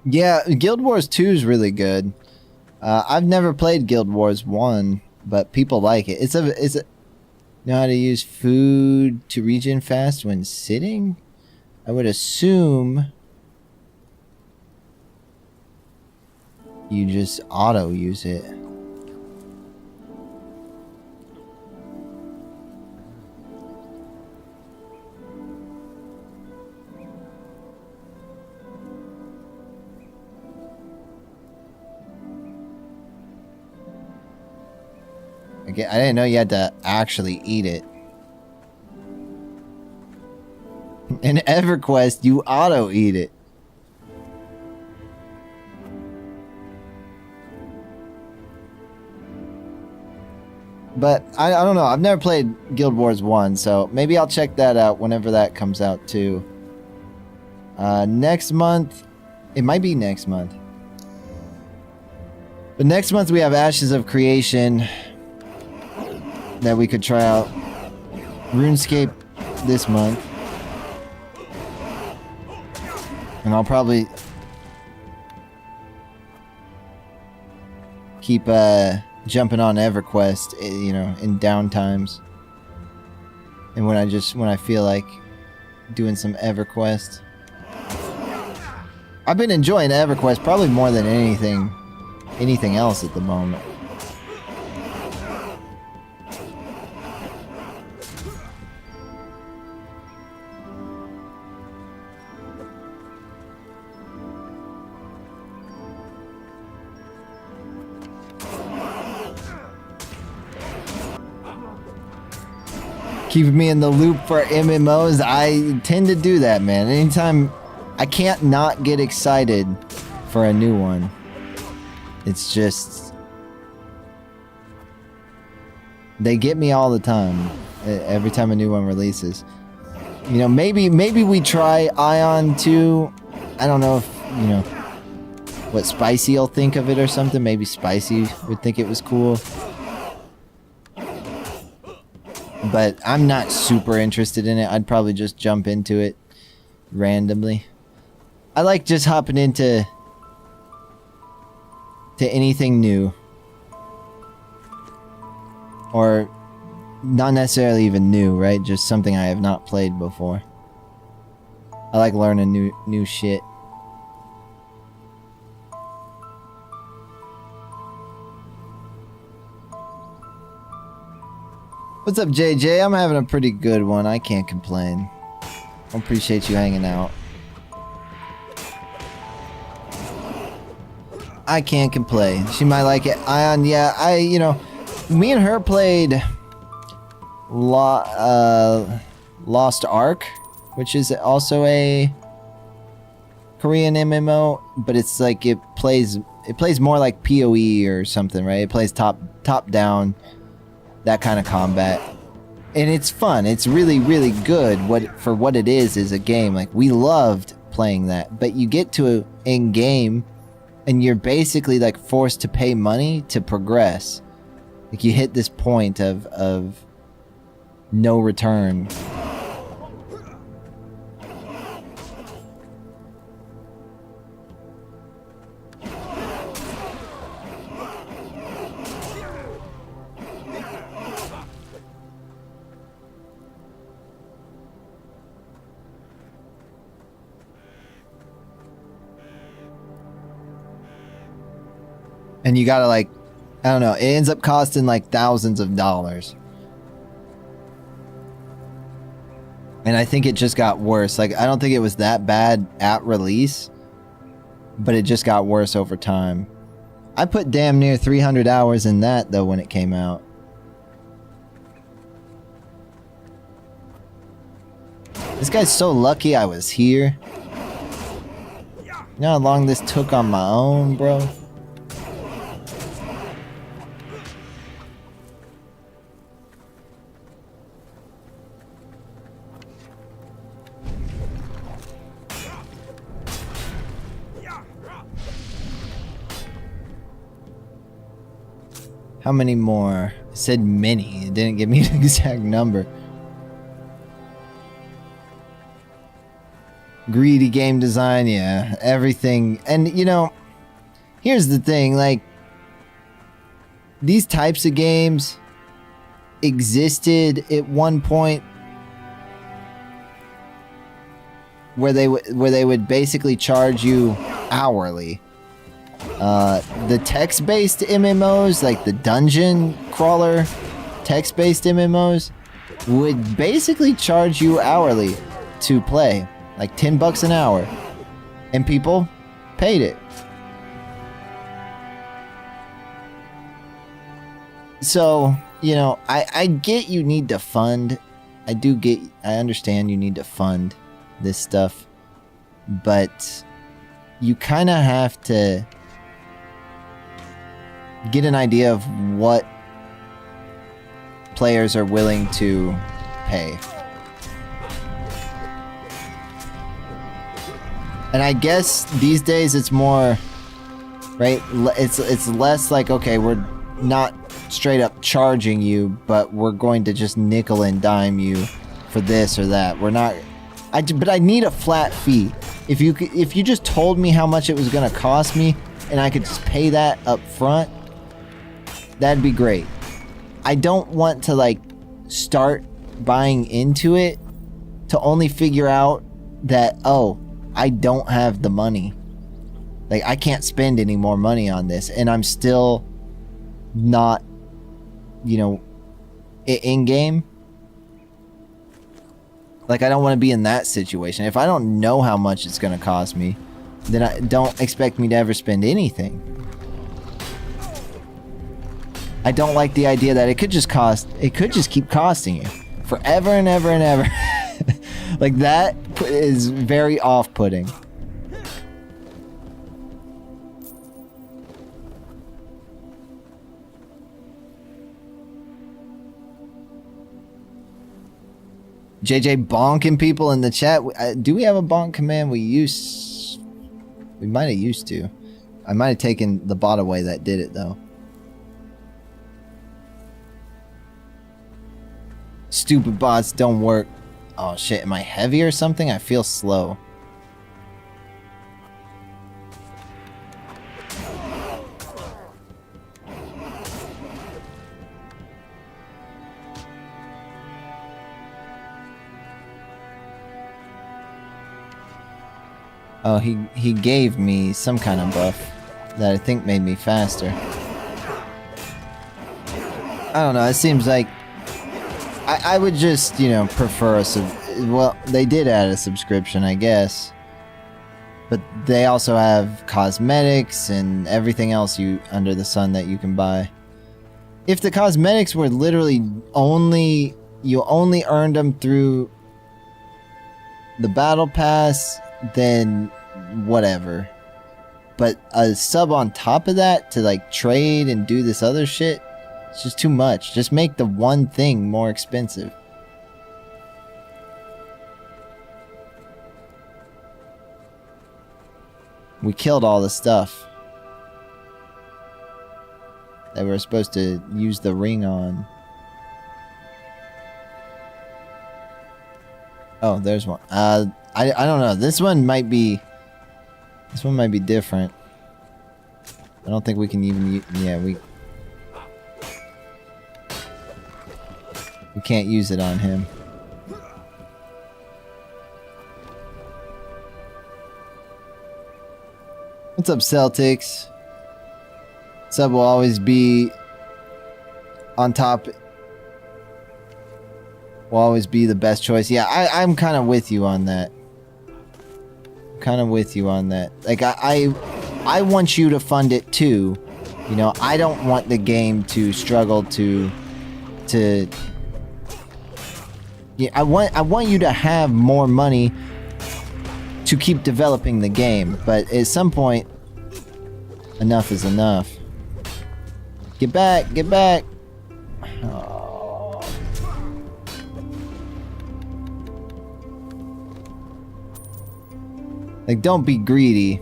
Yeah, Guild Wars 2 is really good. I've never played Guild Wars 1, but people like it. It's a know how to use food to regen fast when sitting? I would assume you just auto use it. I didn't know you had to actually eat it. In EverQuest, you auto eat it. But I don't know. I've never played Guild Wars 1, so maybe I'll check that out whenever that comes out too. Next month, it might be next month. But next month we have Ashes of Creation that we could try out. RuneScape this month. And I'll probably keep jumping on EverQuest, you know, in downtimes. And when I feel like doing some EverQuest. I've been enjoying EverQuest probably more than anything else at the moment. Keeping me in the loop for MMOs. I tend to do that, man. Anytime I can't not get excited for a new one. It's just they get me all the time. Every time a new one releases. You know, maybe we try Ion 2. I don't know if, you know, what Spicy will think of it or something. Maybe Spicy would think it was cool. But I'm not super interested in it. I'd probably just jump into it randomly. I like just hopping into anything new. Or not necessarily even new, right? Just something I have not played before. I like learning new shit. What's up, JJ? I'm having a pretty good one. I can't complain. I appreciate you hanging out. I can't complain. She might like it. Ion, yeah, you know, me and her played Lost Ark, which is also a Korean MMO, but it's like it plays more like PoE or something, right? It plays top down. That kind of combat, and it's fun. It's really, really good. For what it is a game. Like, we loved playing that, but you get to in game and you're basically like forced to pay money to progress. Like, you hit this point of no return. And you gotta like, I don't know, it ends up costing like thousands of dollars. And I think it just got worse. Like, I don't think it was that bad at release, but it just got worse over time. I put damn near 300 hours in that though when it came out. This guy's so lucky I was here. You know how long this took on my own, bro? How many more? It said many. It didn't give me an exact number. Greedy game design, yeah. Everything. And, you know, here's the thing. Like, these types of games existed at one point where they would basically charge you hourly. The text-based MMOs, like the dungeon crawler text-based MMOs, would basically charge you hourly to play, like $10 an hour, and people paid it. So, you know, I get you need to fund. I understand you need to fund this stuff, but you kind of have to get an idea of what players are willing to pay. And I guess these days it's more, right? It's less like, okay, we're not straight up charging you, but we're going to just nickel and dime you for this or that. We're not. But I need a flat fee. If you just told me how much it was gonna cost me, and I could just pay that up front, that'd be great. I don't want to like start buying into it to only figure out that, oh, I don't have the money. Like, I can't spend any more money on this, and I'm still not, you know, in game. Like, I don't want to be in that situation. If I don't know how much it's going to cost me, then I don't expect me to ever spend anything. I don't like the idea that it could just keep costing you forever and ever and ever. Like, that is very off-putting. JJ bonking people in the chat. Do we have a bonk command? We might have used to. I might have taken the bot away that did it, though. Stupid bots don't work. Oh shit, am I heavy or something? I feel slow. Oh, he gave me some kind of buff that I think made me faster. I don't know, it seems like I would just, you know, prefer well, they did add a subscription, I guess. But they also have cosmetics and everything else under the sun that you can buy. If the cosmetics were literally you only earned them through the battle pass, then whatever. But a sub on top of that to like trade and do this other shit, it's just too much. Just make the one thing more expensive. We killed all the stuff that we were supposed to use the ring on. Oh, there's one. I don't know. This one might be different. I don't think we can even we can't use it on him. What's up, Celtics? Sub will always be on top. Will always be the best choice. Yeah, I'm kind of with you on that. Like, I want you to fund it too. You know, I don't want the game to struggle to yeah, I want you to have more money to keep developing the game, but at some point, enough is enough. Get back, get back. Oh. Like, don't be greedy.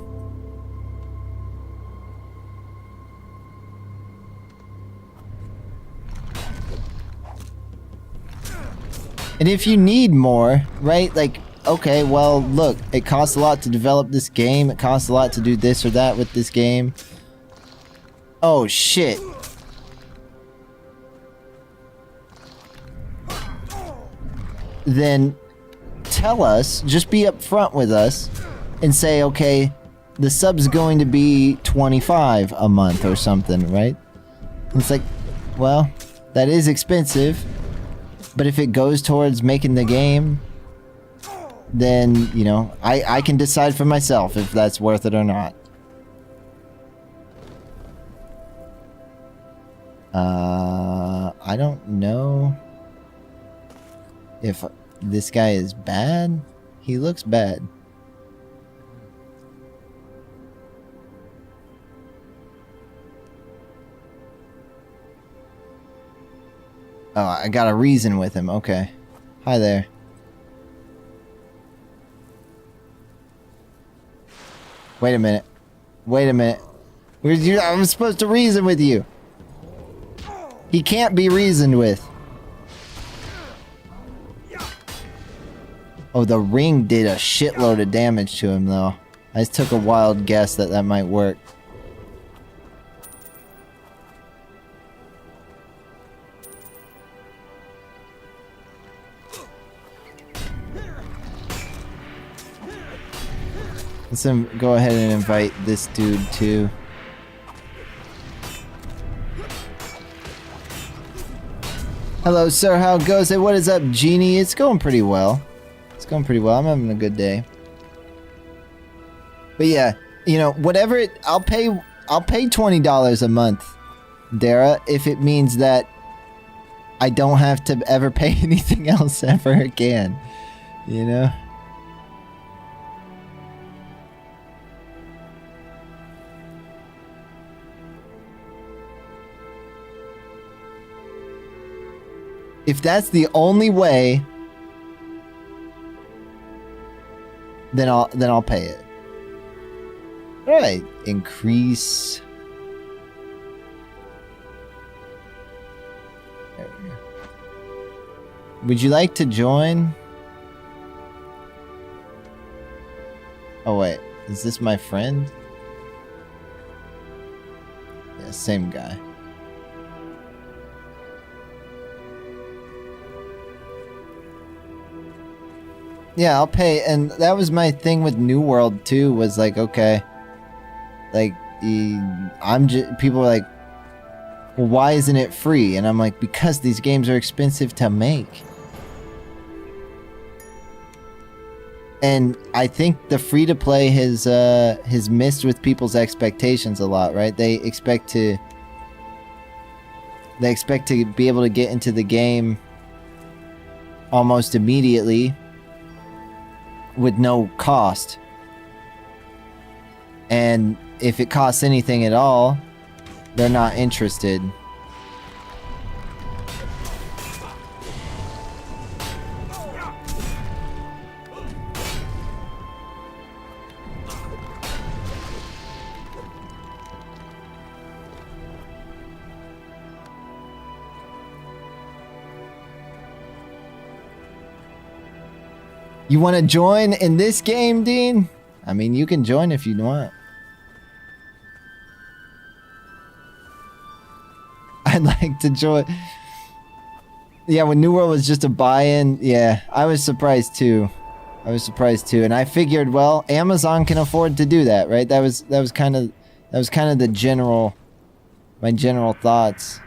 And if you need more, right? Like, okay, well, look, it costs a lot to develop this game. It costs a lot to do this or that with this game. Oh, shit. Then tell us, just be upfront with us and say, okay, the sub's going to be $25 a month or something, right? And it's like, well, that is expensive. But if it goes towards making the game, then, you know, I can decide for myself if that's worth it or not. I don't know if this guy is bad. He looks bad. Oh, I got a reason with him. Okay. Hi there. Wait a minute. Wait a minute. I'm supposed to reason with you. He can't be reasoned with. Oh, the ring did a shitload of damage to him, though. I just took a wild guess that that might work. Let's go ahead and invite this dude too. Hello, sir. How it goes? Hey, what is up, Genie? It's going pretty well. It's going pretty well. I'm having a good day. But yeah, you know, whatever it, I'll pay $20 a month, Dara, if it means that I don't have to ever pay anything else ever again. You know? If that's the only way, then I'll pay it. All right, increase. There we go. Would you like to join? Oh wait, is this my friend? Yeah, same guy. Yeah, I'll pay. And that was my thing with New World too, was like, okay, like, people are like, well, why isn't it free? And I'm like, because these games are expensive to make. And I think the free to play has missed with people's expectations a lot, right? They expect to be able to get into the game almost immediately with no cost. And if it costs anything at all, they're not interested. You want to join in this game, Dean? I mean, you can join if you want. I'd like to join. Yeah, when New World was just a buy-in, yeah, I was surprised too. And I figured, well, Amazon can afford to do that, right? That was kind of the general my general thoughts.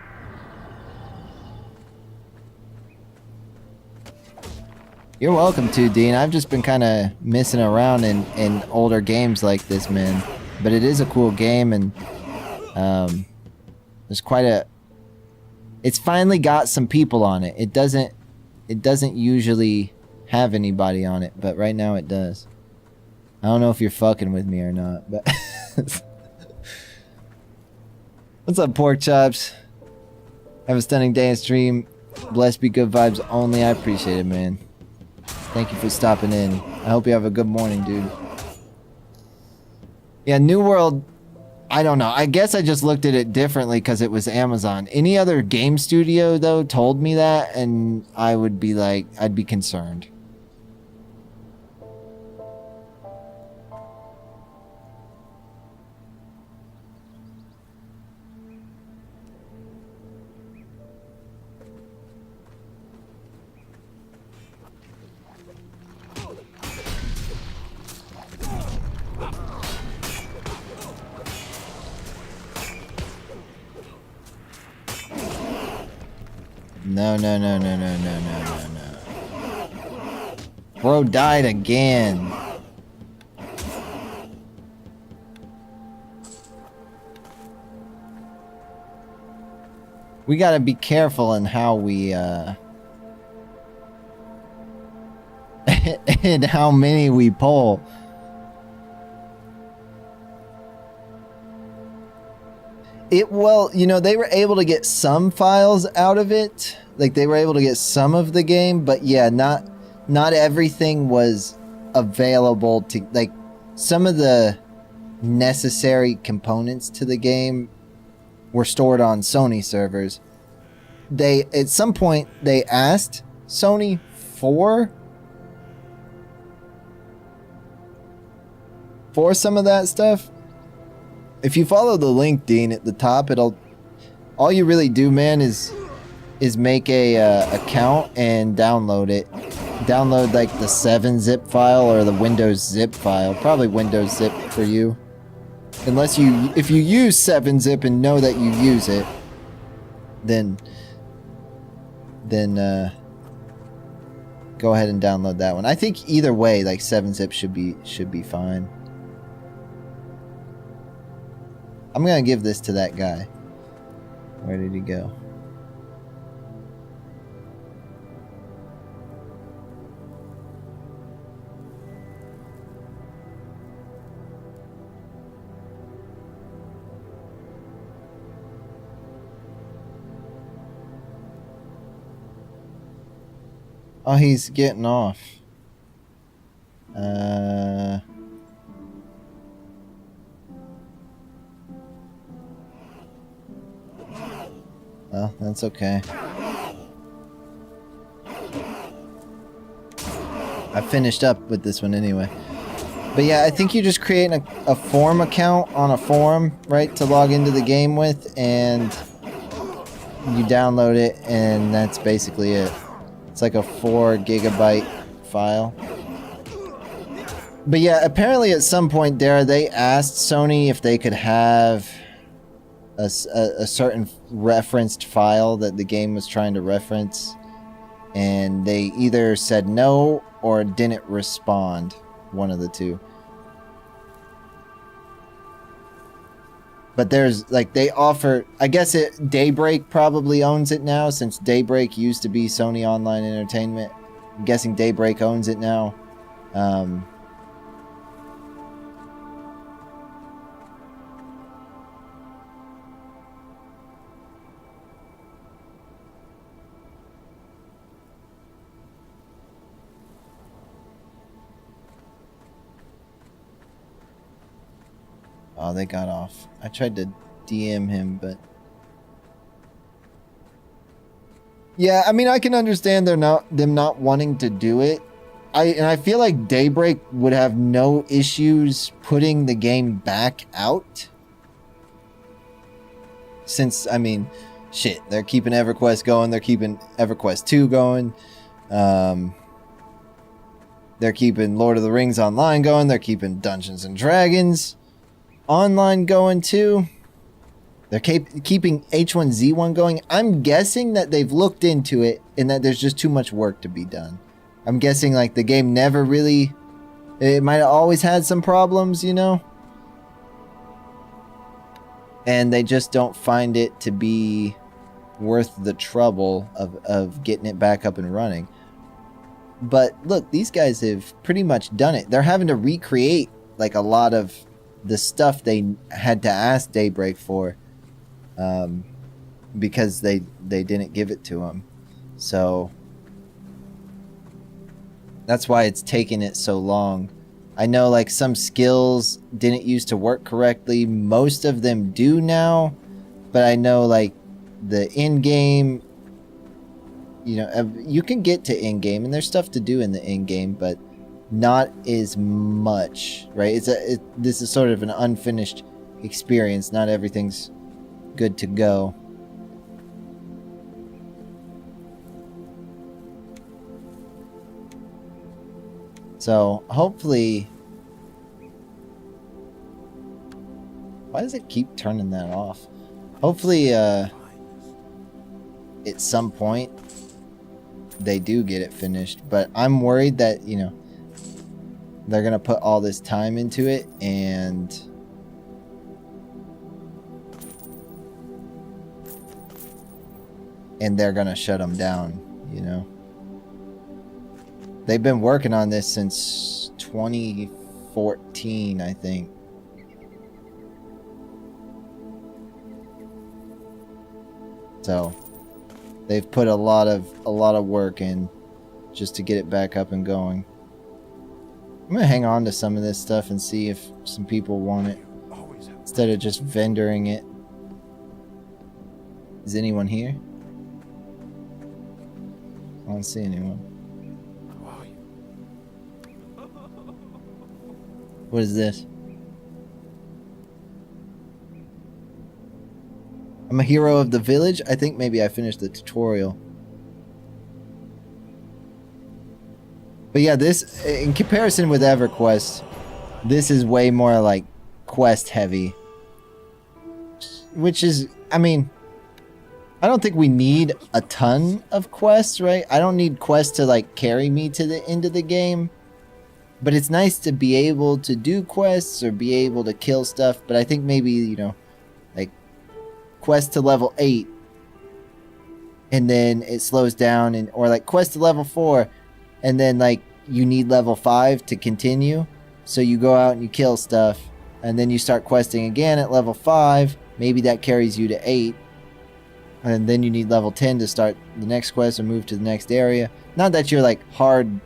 You're welcome to, Dean. I've just been kind of messing around in older games like this, man. But it is a cool game, and there's quite a... It's finally got some people on it. It doesn't usually have anybody on it, but right now it does. I don't know if you're fucking with me or not, but... What's up, pork chops? Have a stunning day and stream. Blessed be good vibes only. I appreciate it, man. Thank you for stopping in. I hope you have a good morning, dude. Yeah, New World, I don't know. I guess I just looked at it differently because it was Amazon. Any other game studio, though, told me that, and I would be like, I'd be concerned. No. Bro died again. We gotta be careful in how we, and how many we pull. Well, you know, they were able to get some files out of it. Like, they were able to get some of the game, but yeah, not everything was available to, like, some of the necessary components to the game were stored on Sony servers. At some point, they asked Sony for some of that stuff. If you follow the link, Dean, at the top, all you really do, man, is make a account and download it. Download like the 7-zip file or the Windows zip file. Probably Windows zip for you. If you use 7-zip and know that you use it, then go ahead and download that one. I think either way, like 7-zip should be fine. I'm gonna give this to that guy. Where did he go? Oh, he's getting off. Well, that's okay. I finished up with this one anyway. But yeah, I think you just create a forum account on a forum, right, to log into the game with, and you download it, and that's basically it. It's like a 4 gigabyte file. But yeah, apparently at some point, Dara, they asked Sony if they could have a certain referenced file that the game was trying to reference, and they either said no or didn't respond. One of the two. But there's, like, they offer, I guess Daybreak probably owns it now, since Daybreak used to be Sony Online Entertainment. I'm guessing Daybreak owns it now. Oh, they got off. I tried to DM him, but... Yeah, I mean, I can understand them not wanting to do it. And I feel like Daybreak would have no issues putting the game back out. Since, I mean, shit, they're keeping EverQuest going. They're keeping EverQuest 2 going. They're keeping Lord of the Rings Online going. They're keeping Dungeons and Dragons Online going too. They're keeping H1Z1 going. I'm guessing that they've looked into it and that there's just too much work to be done. I'm guessing like the game never really... It might have always had some problems, you know? And they just don't find it to be worth the trouble of getting it back up and running. But look, these guys have pretty much done it. They're having to recreate like a lot of the stuff they had to ask Daybreak for, because they didn't give it to them. So that's why it's taken it so long. I know like some skills didn't used to work correctly. Most of them do now, but I know like the in-game, you know, you can get to in-game and there's stuff to do in the in-game, but not as much, right? This is sort of an unfinished experience. Not everything's good to go. So hopefully, why does it keep turning that off? Hopefully, at some point they do get it finished, but I'm worried that, you know, they're gonna put all this time into it and they're gonna shut them down, you know. They've been working on this since 2014, I think. So they've put a lot of work in just to get it back up and going. I'm gonna hang on to some of this stuff and see if some people want it instead of just vendoring it. Is anyone here? I don't see anyone. What is this? I'm a hero of the village? I think maybe I finished the tutorial. But yeah, this, in comparison with EverQuest, this is way more like quest heavy. Which is, I mean, I don't think we need a ton of quests, right? I don't need quests to like carry me to the end of the game. But it's nice to be able to do quests or be able to kill stuff. But I think maybe, you know, like quest to level 8 and then it slows down, and or like quest to level 4 and then like you need level 5 to continue. So you go out and you kill stuff and then you start questing again at level 5. Maybe that carries you to 8. And then you need level 10 to start the next quest or move to the next area. Not that you're like hard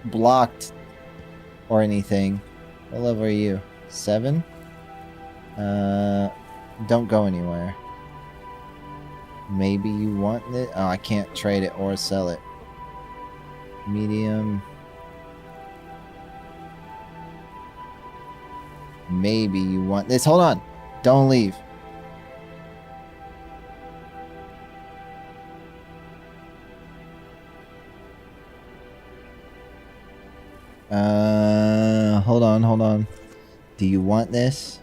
blocked or anything. What level are you? 7? Don't go anywhere. Maybe you want it? Oh, I can't trade it or sell it. Medium. Maybe you want this. Hold on. Don't leave. Hold on. Do you want this?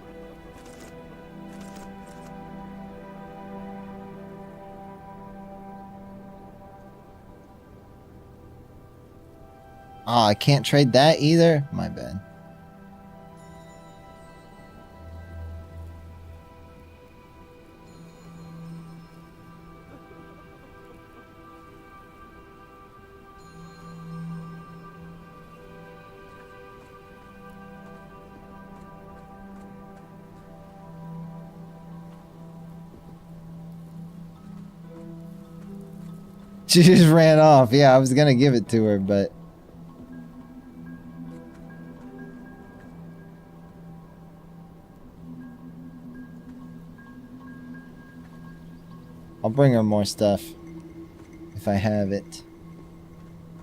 Oh, I can't trade that either? My bad. She just ran off. Yeah, I was gonna give it to her, but... I'll bring her more stuff. If I have it.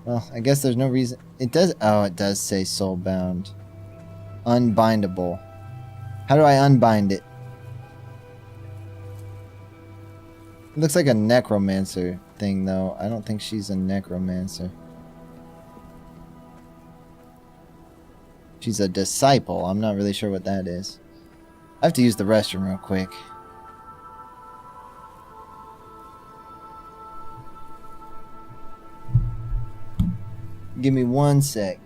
Well, I guess there's no reason... It does... Oh, it does say soulbound. Unbindable. How do I unbind it? It looks like a necromancer thing, though. I don't think she's a necromancer. She's a disciple. I'm not really sure what that is. I have to use the restroom real quick. Give me 1 sec.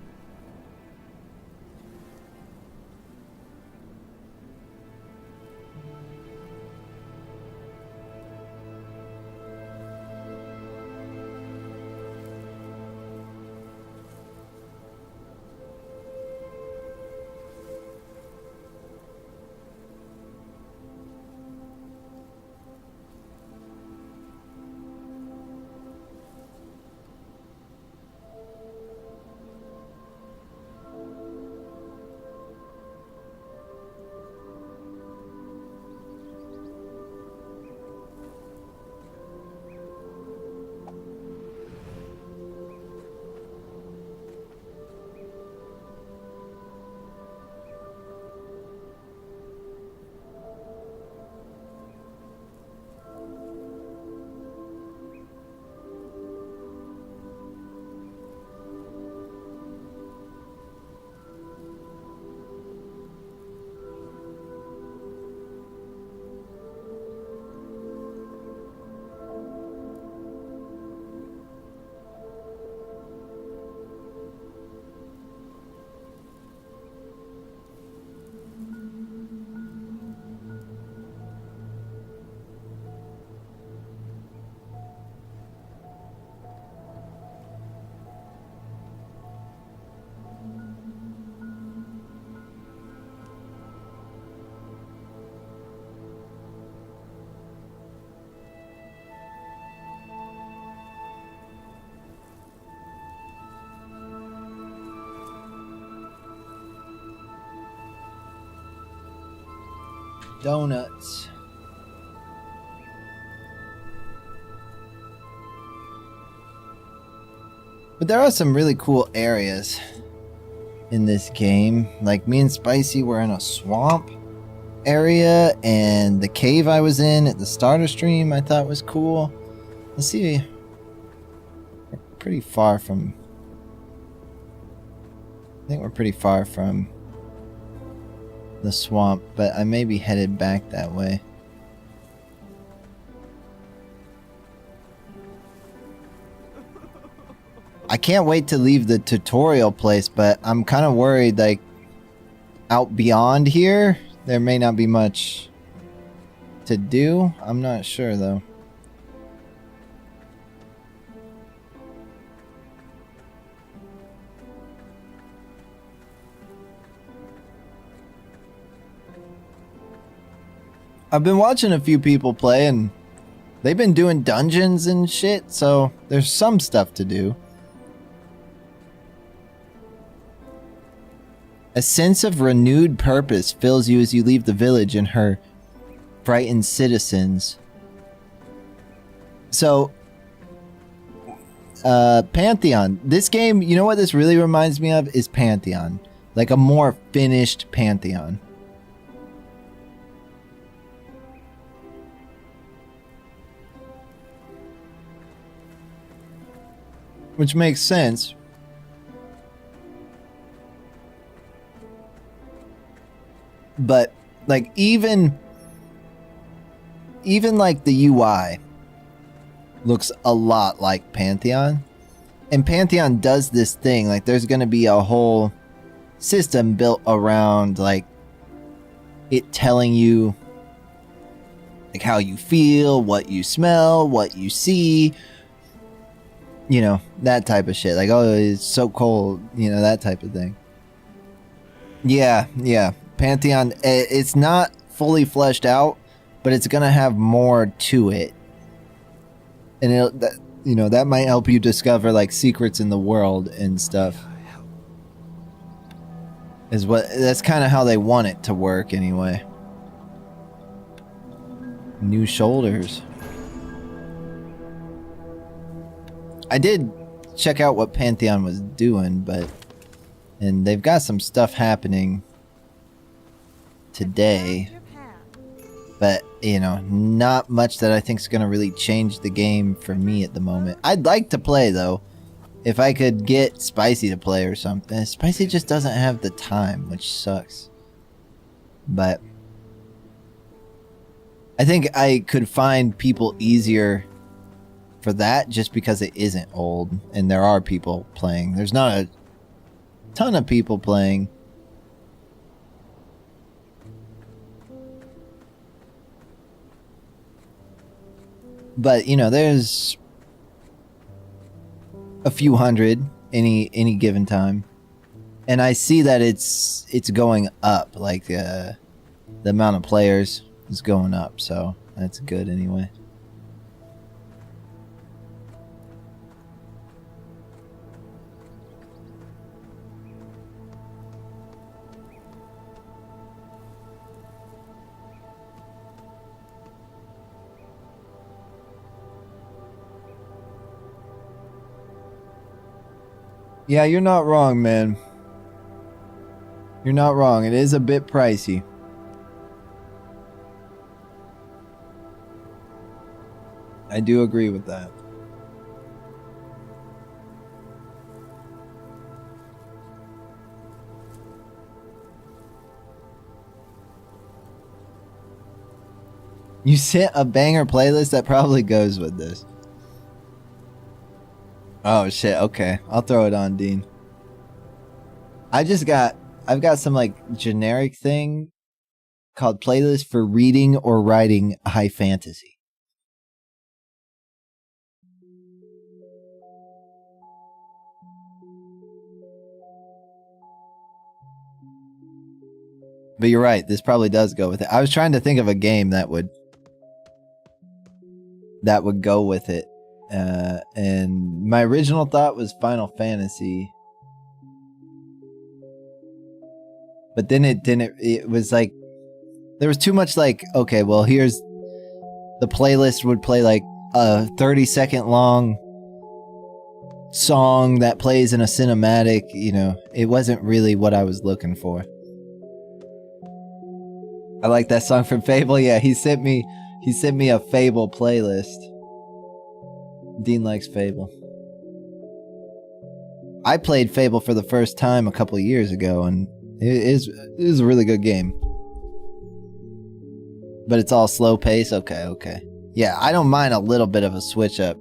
Donuts. But there are some really cool areas in this game. Like me and Spicy were in a swamp area, and the cave I was in at the starter stream I thought was cool. Let's see. We're pretty far from... I think we're pretty far from the swamp, but I may be headed back that way. I can't wait to leave the tutorial place, but I'm kind of worried, like, out beyond here, there may not be much to do. I'm not sure, though. I've been watching a few people play, and they've been doing dungeons and shit, so there's some stuff to do. A sense of renewed purpose fills you as you leave the village and her frightened citizens. So, Pantheon. This game, you know what this really reminds me of? Is Pantheon. Like a more finished Pantheon. Which makes sense. But like even like the UI looks a lot like Pantheon. And Pantheon does this thing, like there's going to be a whole system built around like it telling you like how you feel, what you smell, what you see. You know, that type of shit. Like, oh, it's so cold. You know, that type of thing. Yeah. Pantheon, it's not fully fleshed out, but it's going to have more to it. And that might help you discover, like, secrets in the world and stuff. That's kind of how they want it to work, anyway. New shoulders. I did check out what Pantheon was doing, and they've got some stuff happening today, but not much that I think is going to really change the game for me at the moment. I'd like to play though, if I could get Spicy to play or something. Spicy just doesn't have the time, which sucks, but I think I could find people easier for that just because it isn't old and there are people playing. There's not a ton of people playing. But, you know, there's a few hundred any given time. And I see that it's going up, like the amount of players is going up, so that's good anyway. Yeah, you're not wrong, man. You're not wrong. It is a bit pricey. I do agree with that. You sent a banger playlist that probably goes with this. Oh shit, okay. I'll throw it on, Dean. I've got some like generic thing called playlist for reading or writing high fantasy. But you're right, this probably does go with it. I was trying to think of a game that would go with it. And my original thought was Final Fantasy. But then it was like, there was too much like, okay, well, here's the playlist would play like a 30-second long song that plays in a cinematic, you know, it wasn't really what I was looking for. I like that song from Fable. Yeah, he sent me a Fable playlist. Dean likes Fable. I played Fable for the first time a couple of years ago, and it is a really good game. But it's all slow pace. Okay. Yeah, I don't mind a little bit of a switch up.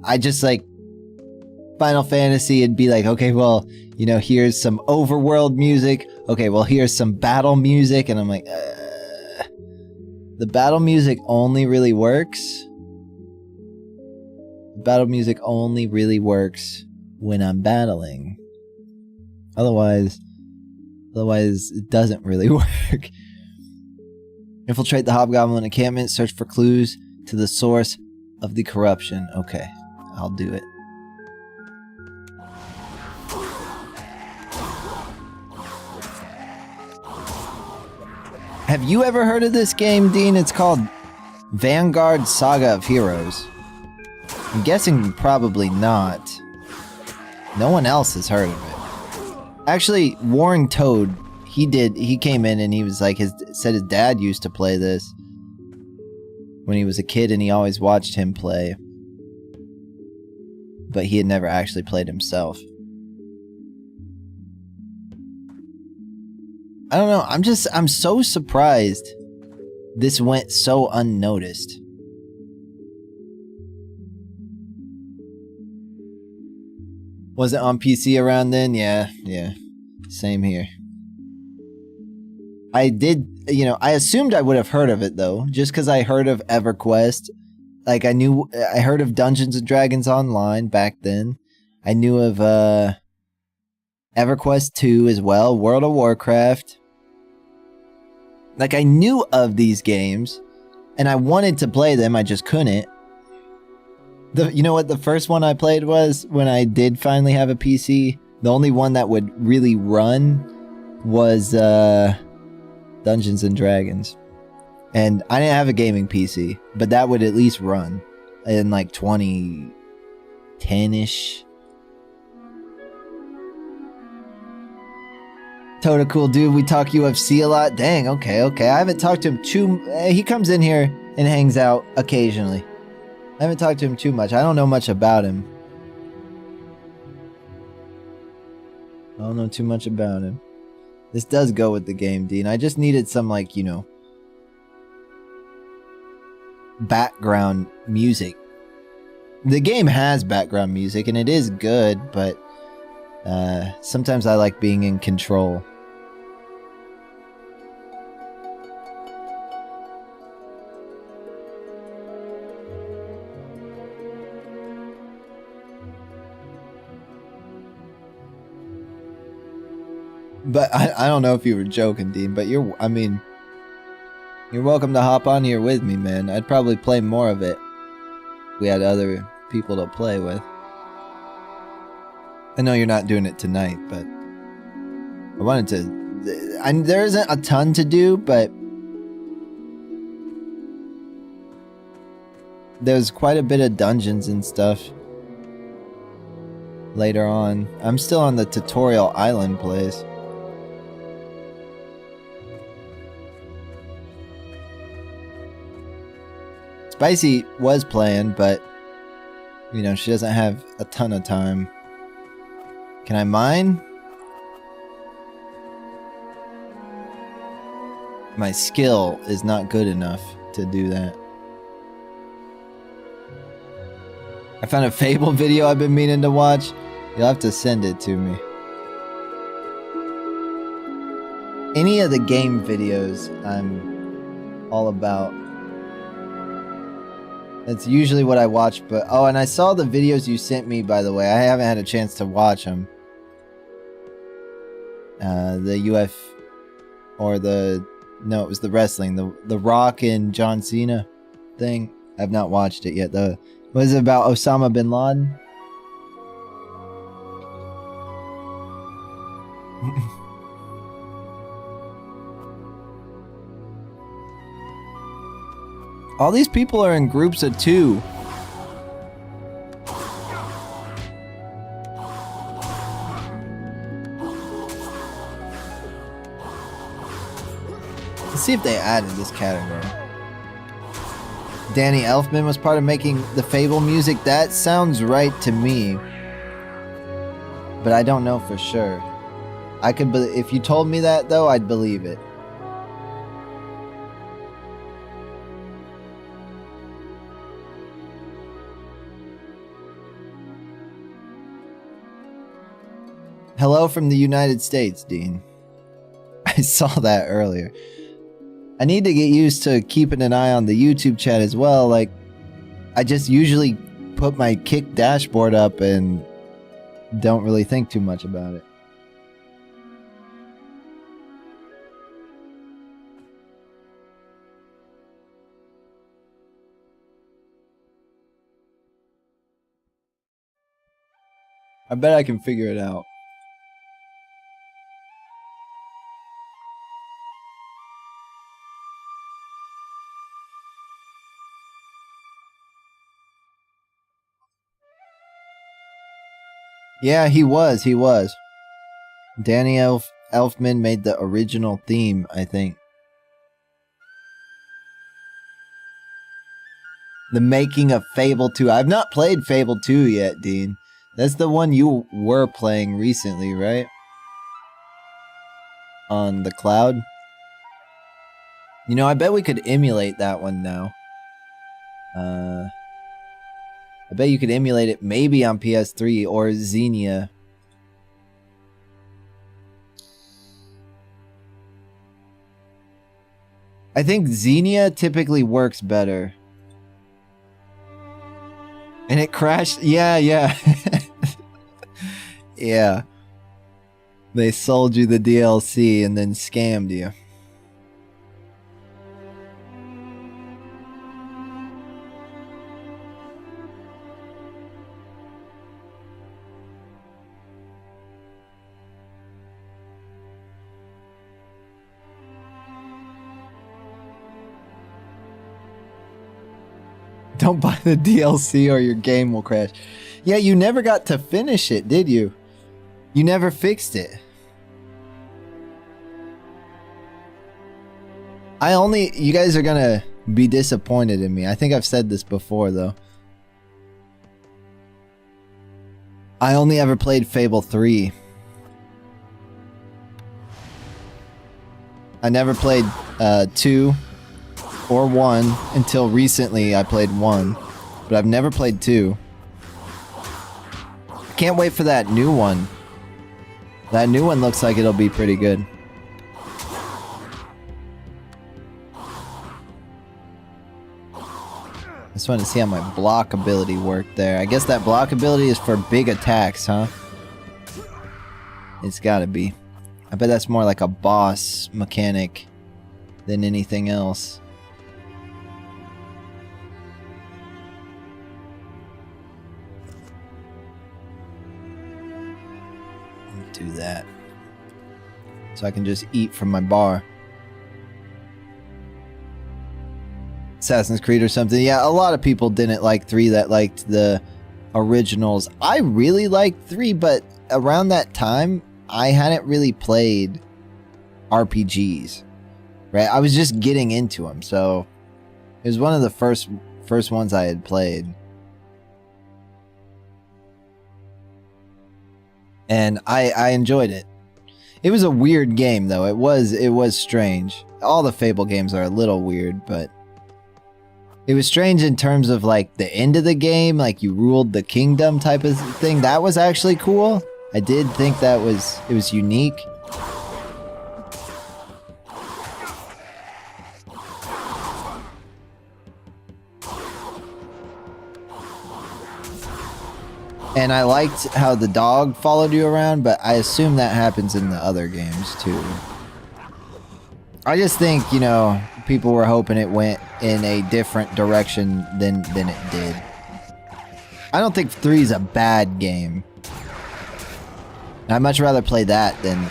I just like Final Fantasy, it'd be like, okay, well, you know, here's some overworld music. Okay, well, here's some battle music. And I'm like, the battle music only really works. Battle music only really works when I'm battling. Otherwise, it doesn't really work. Infiltrate the Hobgoblin encampment, search for clues to the source of the corruption. Okay, I'll do it. Have you ever heard of this game, Dean? It's called Vanguard Saga of Heroes. I'm guessing probably not. No one else has heard of it. Actually, Warren Toad, he came in and he was like, said his dad used to play this when he was a kid and he always watched him play. But he had never actually played himself. I don't know, I'm so surprised this went so unnoticed. Was it on PC around then? Yeah. Same here. I did, you know, I assumed I would have heard of it though, just because I heard of EverQuest. Like I heard of Dungeons and Dragons Online back then. I knew of EverQuest 2 as well, World of Warcraft. Like I knew of these games and I wanted to play them, I just couldn't. You know what the first one I played was when I did finally have a PC? The only one that would really run was Dungeons and Dragons. And I didn't have a gaming PC, but that would at least run in like 2010-ish. Toda cool dude, we talk UFC a lot. Dang, okay. I haven't talked to him he comes in here and hangs out occasionally. I haven't talked to him too much. I don't know much about him. I don't know too much about him. This does go with the game, Dean. I just needed some, like, you know, background music The game has background music and it is good, but sometimes I like being in control. But I don't know if you were joking, Dean, but you're welcome to hop on here with me, man. I'd probably play more of it if we had other people to play with. I know you're not doing it tonight, but I wanted to... there isn't a ton to do, but there's quite a bit of dungeons and stuff later on. I'm still on the tutorial island place. Spicy was playing, but you know, she doesn't have a ton of time. Can I mine? My skill is not good enough to do that. I found a Fable video I've been meaning to watch. You'll have to send it to me. Any of the game videos I'm all about. That's usually what I watch, but... Oh, and I saw the videos you sent me, by the way. I haven't had a chance to watch them. The UF... Or the... No, it was the wrestling. The Rock and John Cena thing. I've not watched it yet, though. Was it about Osama bin Laden? All these people are in groups of 2. Let's see if they added this category. Danny Elfman was part of making the Fable music. That sounds right to me. But I don't know for sure. I could if you told me that though, I'd believe it. Hello from the United States, Dean. I saw that earlier. I need to get used to keeping an eye on the YouTube chat as well. Like, I just usually put my Kick dashboard up and don't really think too much about it. I bet I can figure it out. Yeah, he was. Danny Elfman made the original theme, I think. The making of Fable 2. I've not played Fable 2 yet, Dean. That's the one you were playing recently, right? On the cloud? You know, I bet we could emulate that one now. I bet you could emulate it maybe on PS3 or Xenia. I think Xenia typically works better. And it crashed. Yeah. Yeah. They sold you the DLC and then scammed you. Don't buy the DLC or your game will crash. Yeah, you never got to finish it, did you? You never fixed it. You guys are gonna be disappointed in me. I think I've said this before, though. I only ever played Fable 3. I never played 2 or 1 until recently. I played 1, but I've never played 2. Can't wait for that new one. That new one looks like it'll be pretty good. Just wanted to see how my block ability worked there. I guess that block ability is for big attacks, huh? It's gotta be. I bet that's more like a boss mechanic than anything else. Do that. So I can just eat from my bar. Assassin's Creed or something. Yeah, a lot of people didn't like 3 that liked the originals. I really liked 3, but around that time, I hadn't really played RPGs. Right? I was just getting into them, so it was one of the first ones I had played. And I enjoyed it. It was a weird game though. It was strange. All the Fable games are a little weird, but it was strange in terms of like the end of the game, like you ruled the kingdom type of thing. That was actually cool. I did think it was unique. And I liked how the dog followed you around, but I assume that happens in the other games too. I just think, you know, people were hoping it went in a different direction than it did. I don't think 3 is a bad game. I'd much rather play that than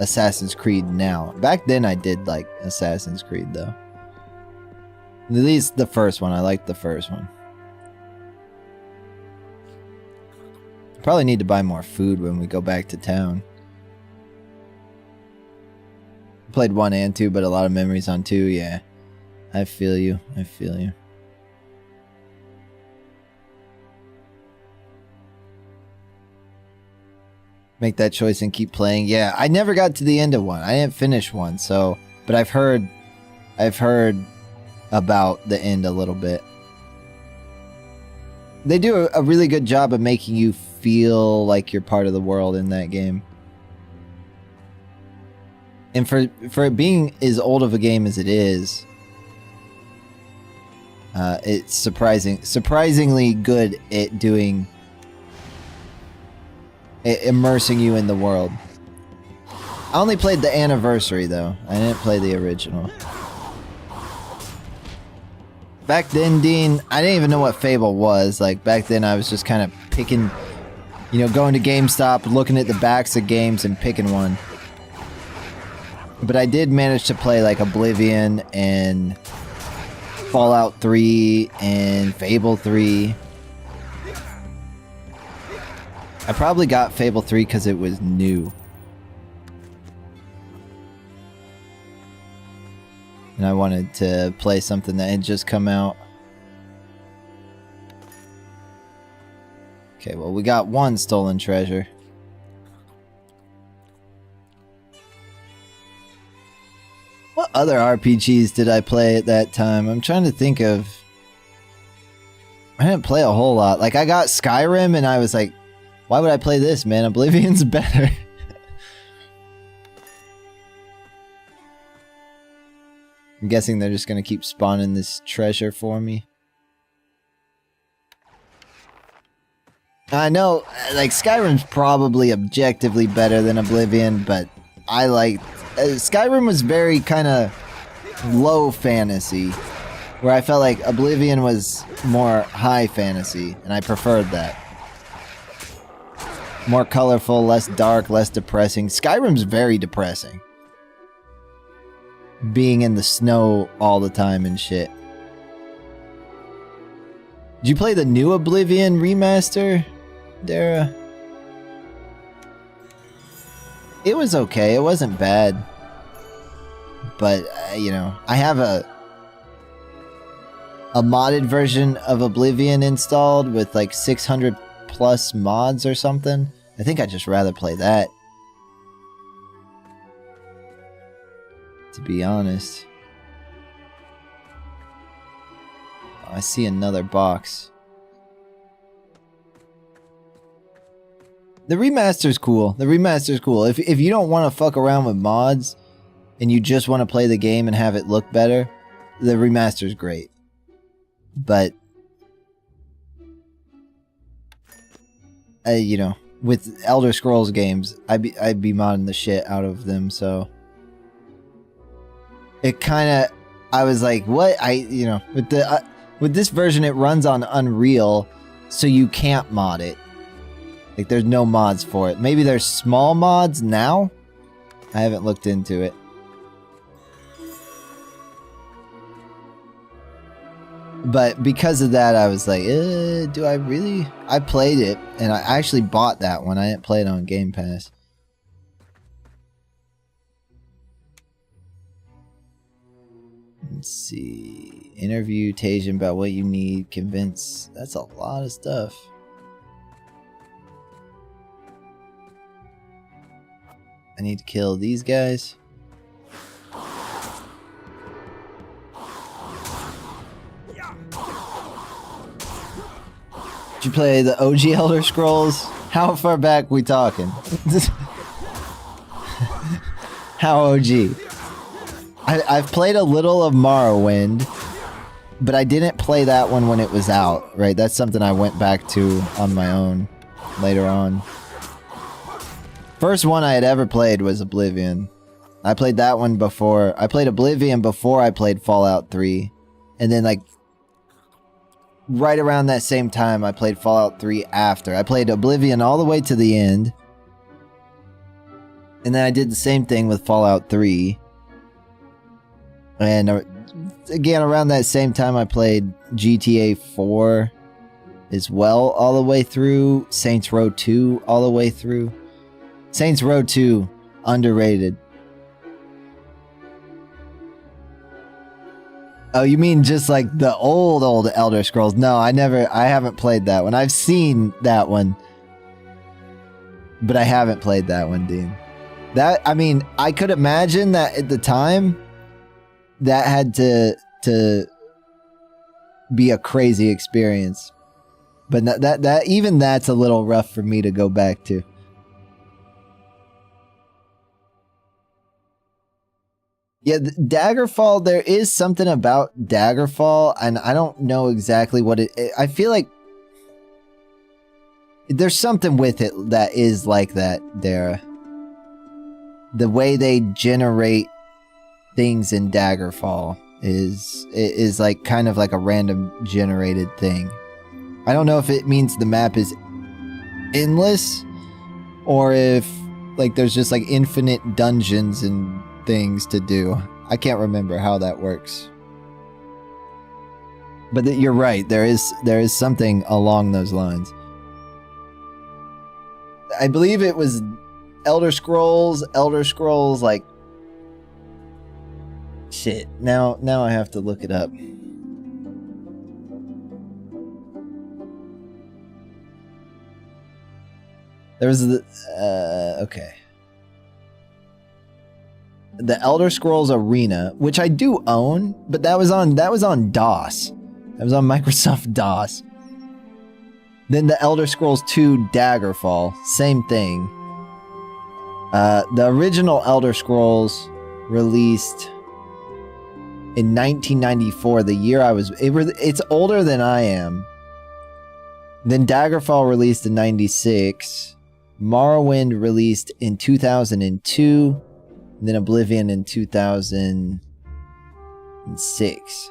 Assassin's Creed now. Back then I did like Assassin's Creed though. At least the first one. I liked the first one. Probably need to buy more food when we go back to town. Played 1 and 2, but a lot of memories on 2, yeah. I feel you. I feel you. Make that choice and keep playing. Yeah, I never got to the end of 1. I didn't finish 1, so but I've heard about the end a little bit. They do a really good job of making you feel like you're part of the world in that game. And for it being as old of a game as it is, it's surprisingly good at doing, immersing you in the world. I only played the anniversary though. I didn't play the original. Back then, Dean, I didn't even know what Fable was. Like, back then I was just kind of picking, you know, going to GameStop, looking at the backs of games and picking one. But I did manage to play, like, Oblivion and Fallout 3 and Fable 3. I probably got Fable 3 because it was new. And I wanted to play something that had just come out. Okay, well, we got 1 stolen treasure. What other RPGs did I play at that time? I'm trying to think of... I didn't play a whole lot. Like, I got Skyrim and I was like, why would I play this, man? Oblivion's better. I'm guessing they're just gonna keep spawning this treasure for me. I know, like, Skyrim's probably objectively better than Oblivion, but I like... Skyrim was very kind of low fantasy, where I felt like Oblivion was more high fantasy, and I preferred that. More colorful, less dark, less depressing. Skyrim's very depressing. Being in the snow all the time and shit. Did you play the new Oblivion remaster, Dara? It was okay. It wasn't bad. But, you know, I have a modded version of Oblivion installed with like 600 plus mods or something. I think I'd just rather play that, to be honest. Oh, I see another box. The remaster's cool. The remaster's cool. If you don't want to fuck around with mods and you just want to play the game and have it look better, the remaster's great. But you know, with Elder Scrolls games, I'd be modding the shit out of them, so it kind of, I was like, what? You know, with this version, it runs on Unreal, so you can't mod it. Like, there's no mods for it. Maybe there's small mods now? I haven't looked into it. But because of that, I was like, do I really? I played it, and I actually bought that one. I didn't play it on Game Pass. Let's see. Interview Tajan about what you need. Convince. That's a lot of stuff. I need to kill these guys. Did you play the OG Elder Scrolls? How far back we talking? How OG? I've played a little of Morrowind, but I didn't play that one when it was out, right? That's something I went back to on my own later on. First one I had ever played was Oblivion. I played that one before. I played Oblivion before I played Fallout 3. And then, like, right around that same time, I played Fallout 3 after. I played Oblivion all the way to the end. And then I did the same thing with Fallout 3. And again, around that same time, I played GTA 4 as well, all the way through. Saints Row 2 all the way through. Saints Row 2, underrated. Oh, you mean just like the old Elder Scrolls? No, I haven't played that one. I've seen that one, but I haven't played that one, Dean. I mean, I could imagine that at the time, that had to be a crazy experience. But even that's a little rough for me to go back to. Yeah, Daggerfall, there is something about Daggerfall, and I don't know exactly what I feel like there's something with it that is like that, Dara. The way they generate things in Daggerfall is like kind of like a random generated thing. I don't know if it means the map is endless, or if like there's just like infinite dungeons and things to do. I can't remember how that works. But you're right, there is something along those lines. I believe it was Elder Scrolls like shit. Now I have to look it up. There was okay. The Elder Scrolls Arena, which I do own, but that was on DOS. That was on Microsoft DOS. Then the Elder Scrolls 2 Daggerfall, same thing. The original Elder Scrolls released in 1994, the year I was. It's older than I am. Then Daggerfall released in 96. Morrowind released in 2002. And then Oblivion in 2006.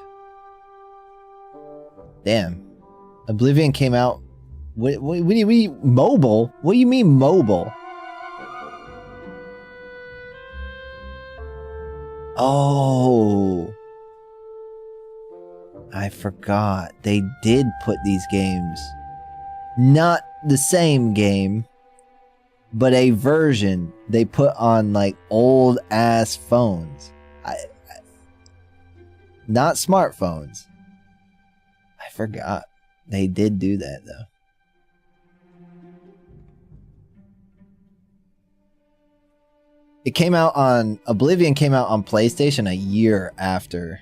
Damn. Oblivion came out. What do you mean mobile? What do you mean mobile? Oh. I forgot. They did put these games. Not the same game, but a version they put on like old ass phones. Not smartphones. I forgot. They did do that though. It came out on Oblivion came out on PlayStation a year after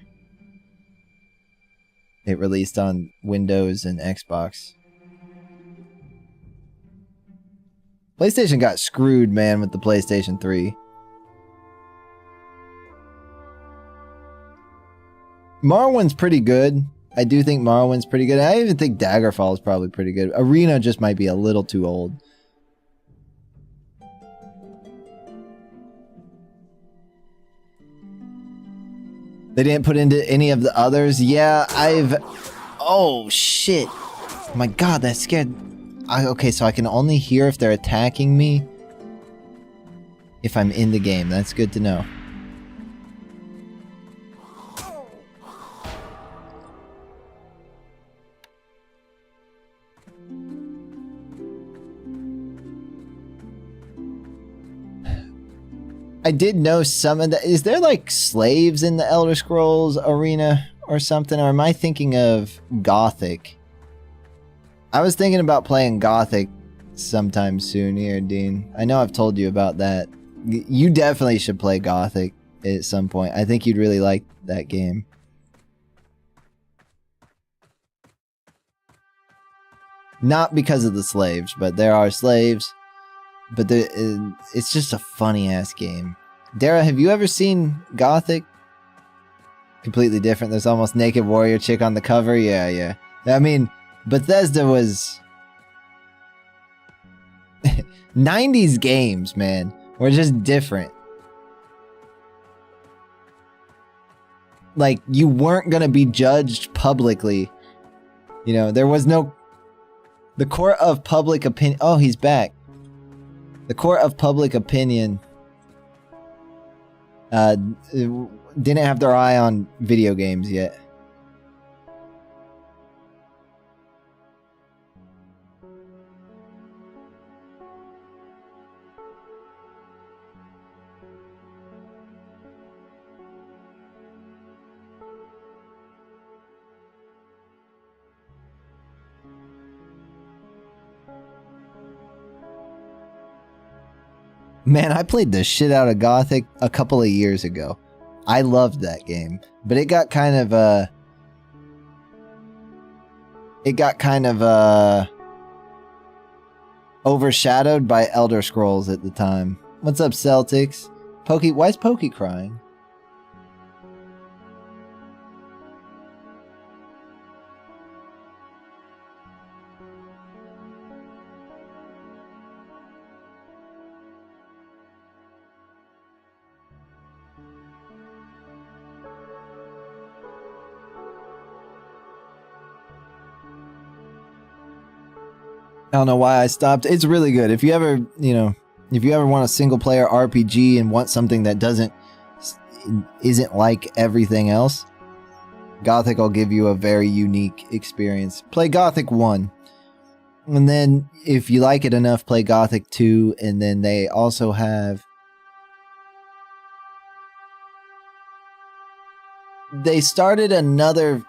it released on Windows and Xbox. PlayStation got screwed, man, with the PlayStation 3. Morrowind's pretty good. I do think Morrowind's pretty good. I even think Daggerfall is probably pretty good. Arena just might be a little too old. They didn't put into any of the others. Yeah, oh, shit. Oh my god, that scared... Okay, so I can only hear if they're attacking me if I'm in the game. That's good to know. I did know some of the... Is there like slaves in the Elder Scrolls arena or something? Or am I thinking of Gothic? I was thinking about playing Gothic sometime soon here, Dean. I know I've told you about that. You definitely should play Gothic at some point. I think you'd really like that game. Not because of the slaves, but there are slaves. But it's just a funny-ass game. Dara, have you ever seen Gothic? Completely different. There's almost naked warrior chick on the cover. Yeah, yeah. I mean, Bethesda was... 90s games, man, were just different. Like, you weren't gonna be judged publicly. You know, there was no... The court of public opinion... Oh, he's back. The court of public opinion didn't have their eye on video games yet. Man, I played the shit out of Gothic a couple of years ago. I loved that game, but it got kind of overshadowed by Elder Scrolls at the time. What's up, Celtics? Pokey, why is Pokey crying? I don't know why I stopped. It's really good. If you ever, if you ever want a single player RPG and want something that isn't like everything else, Gothic will give you a very unique experience. Play Gothic 1. And then if you like it enough, play Gothic 2, and then they also have... They started another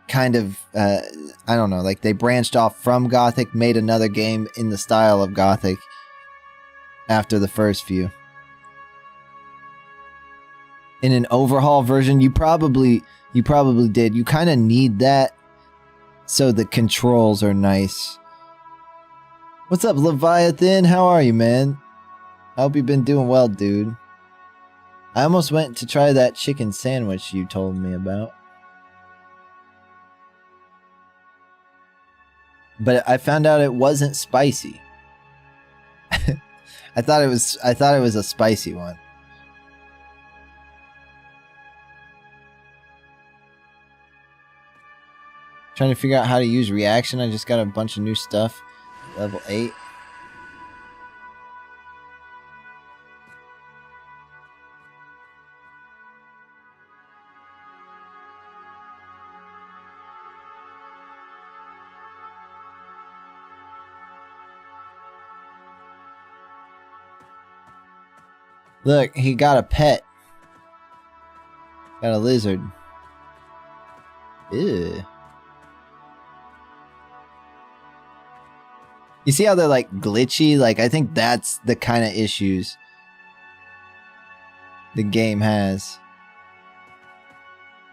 kind of, I don't know, like they branched off from Gothic, made another game in the style of Gothic after the first few. In an overhaul version, you probably did. You kind of need that so the controls are nice. What's up, Leviathan? How are you, man? I hope you've been doing well, dude. I almost went to try that chicken sandwich you told me about. But I found out it wasn't spicy. I thought it was a spicy one. Trying to figure out how to use reaction. I just got a bunch of new stuff. Level 8. Look, he got a pet. Got a lizard. Ew. You see how they're like glitchy? Like, I think that's the kind of issues the game has.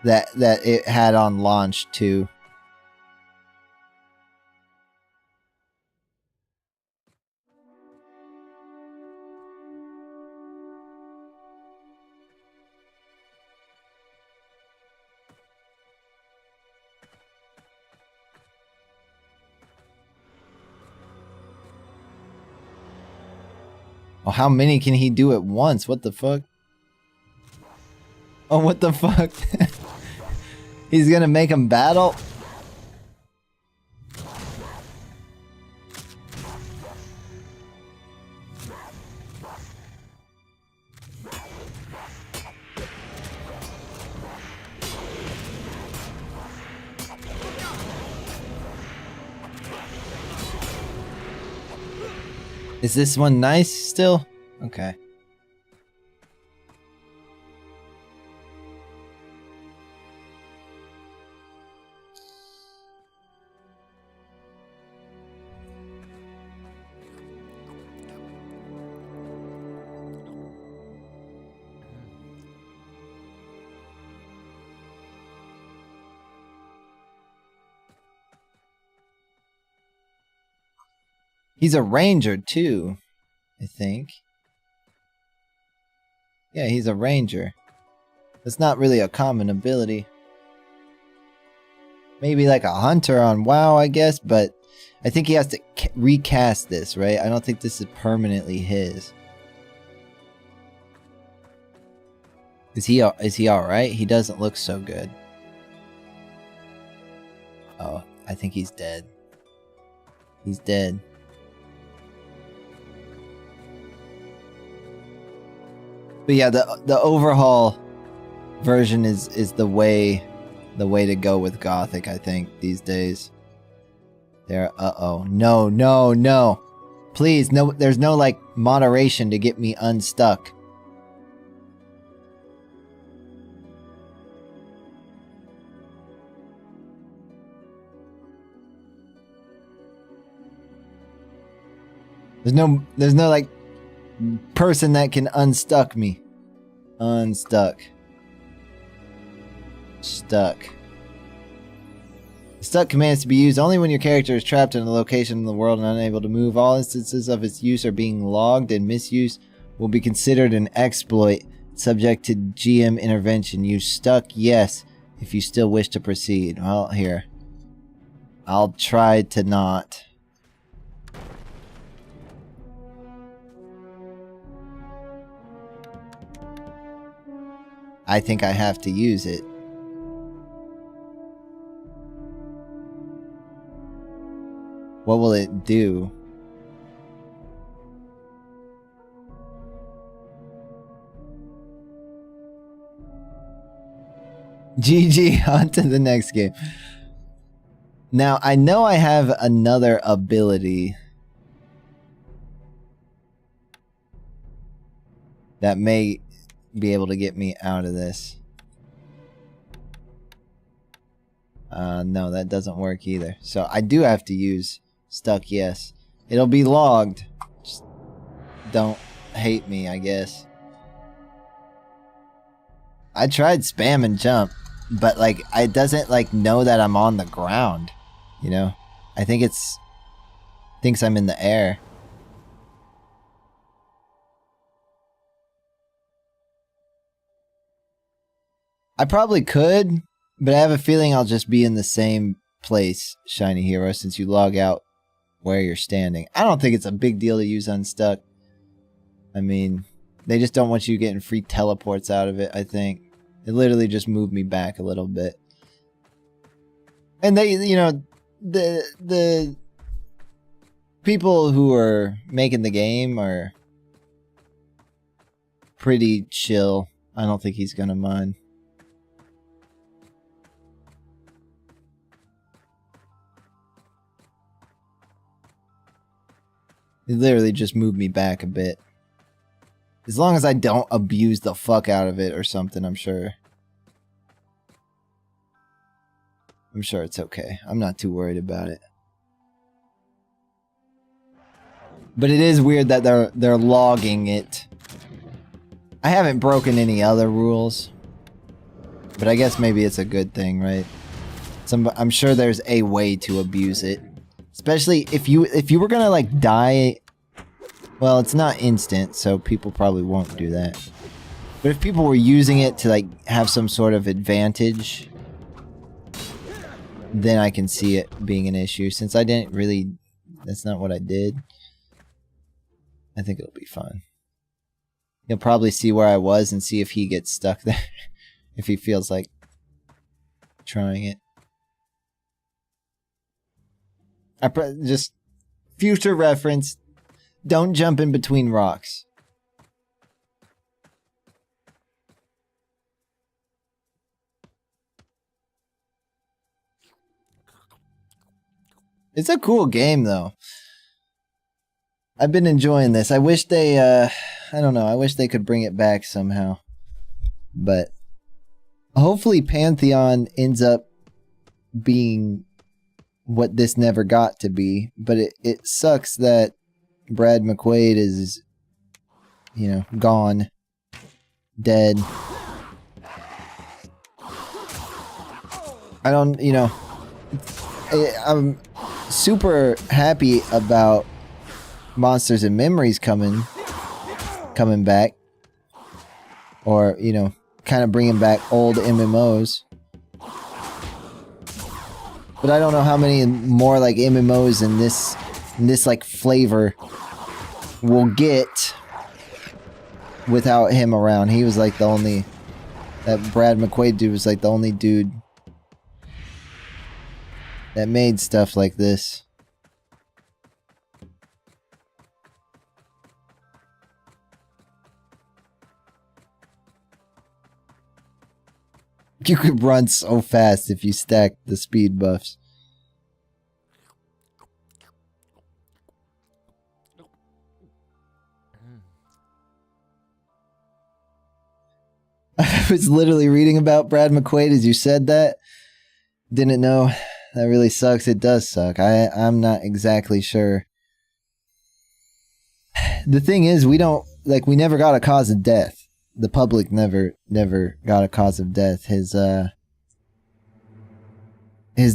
That it had on launch too. Oh, how many can he do at once? What the fuck? Oh, what the fuck? He's gonna make him battle? Is this one nice still? Okay. He's a ranger too, I think. Yeah, he's a ranger. That's not really a common ability. Maybe like a hunter on WoW, I guess, but I think he has to recast this, right? I don't think this is permanently his. Is he all right? He doesn't look so good. Oh, I think he's dead. He's dead. But yeah, the overhaul version is the way to go with Gothic, I think, these days. Uh-oh. No. Please, no, there's no like moderation to get me unstuck. There's no like person that can unstuck me. Unstuck. Stuck. The stuck command is to be used only when your character is trapped in a location in the world and unable to move. All instances of its use are being logged, and misuse will be considered an exploit subject to GM intervention. Use stuck, yes, if you still wish to proceed. Well, here. I'll try to not. I think I have to use it. What will it do? GG, on to the next game. Now, I know I have another ability that may be able to get me out of this. No, that doesn't work either. So I do have to use stuck, yes. It'll be logged. Just don't hate me, I guess. I tried spam and jump, but like it doesn't like know that I'm on the ground, you know? I think thinks I'm in the air. I probably could, but I have a feeling I'll just be in the same place, Shiny Hero, since you log out where you're standing. I don't think it's a big deal to use Unstuck. I mean, they just don't want you getting free teleports out of it, I think. It literally just moved me back a little bit. And they, you know, the people who are making the game are pretty chill. I don't think he's gonna mind. It literally just moved me back a bit. As long as I don't abuse the fuck out of it or something, I'm sure. I'm sure it's okay. I'm not too worried about it. But it is weird that they're logging it. I haven't broken any other rules. But I guess maybe it's a good thing, right? I'm sure there's a way to abuse it. Especially if you were gonna like die. Well, it's not instant, so people probably won't do that. But if people were using it to like have some sort of advantage, then I can see it being an issue. Since I didn't really, that's not what I did. I think it'll be fine. He'll probably see where I was and see if he gets stuck there. If he feels like trying it. Just future reference. Don't jump in between rocks. It's a cool game, though. I've been enjoying this. I wish they, I don't know, I wish they could bring it back somehow. But hopefully Pantheon ends up being what this never got to be. But it sucks that Brad McQuaid is, you know, gone. Dead. I don't, you know, I'm super happy about Monsters and Memories coming back, or you know, kind of bringing back old MMOs. But I don't know how many more like MMOs in this like flavor we'll get without him around. He was like the only, that Brad McQuaid dude was like the only dude that made stuff like this. You could run so fast if you stack the speed buffs. I was literally reading about Brad McQuaid as you said that. Didn't know. That really sucks. It does suck. I'm not exactly sure. The thing is, we never got a cause of death. The public never got a cause of death. His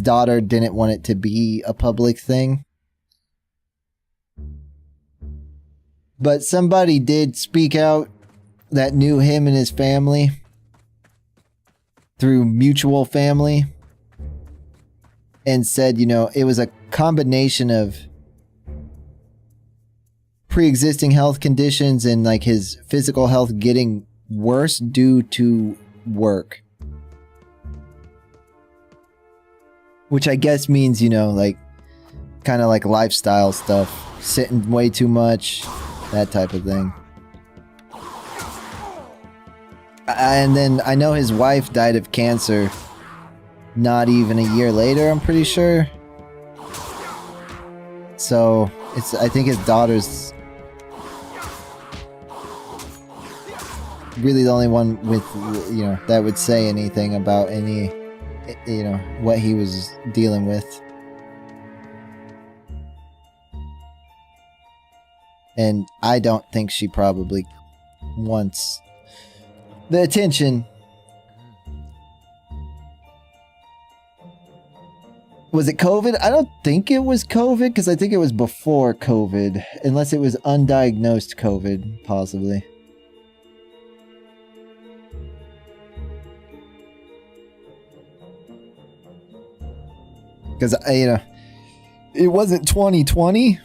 daughter didn't want it to be a public thing. But somebody did speak out that knew him and his family through mutual family and said, you know, it was a combination of pre-existing health conditions and like his physical health getting worse due to work. Which I guess means, you know, like kind of like lifestyle stuff, sitting way too much, that type of thing. And then I know his wife died of cancer not even a year later, I'm pretty sure. So I think his daughter's really the only one with, you know, that would say anything about any, you know, what he was dealing with. And I don't think she probably wants the attention. Was it COVID? I don't think it was COVID, because I think it was before COVID. Unless it was undiagnosed COVID, possibly. Because, you know, it wasn't 2020.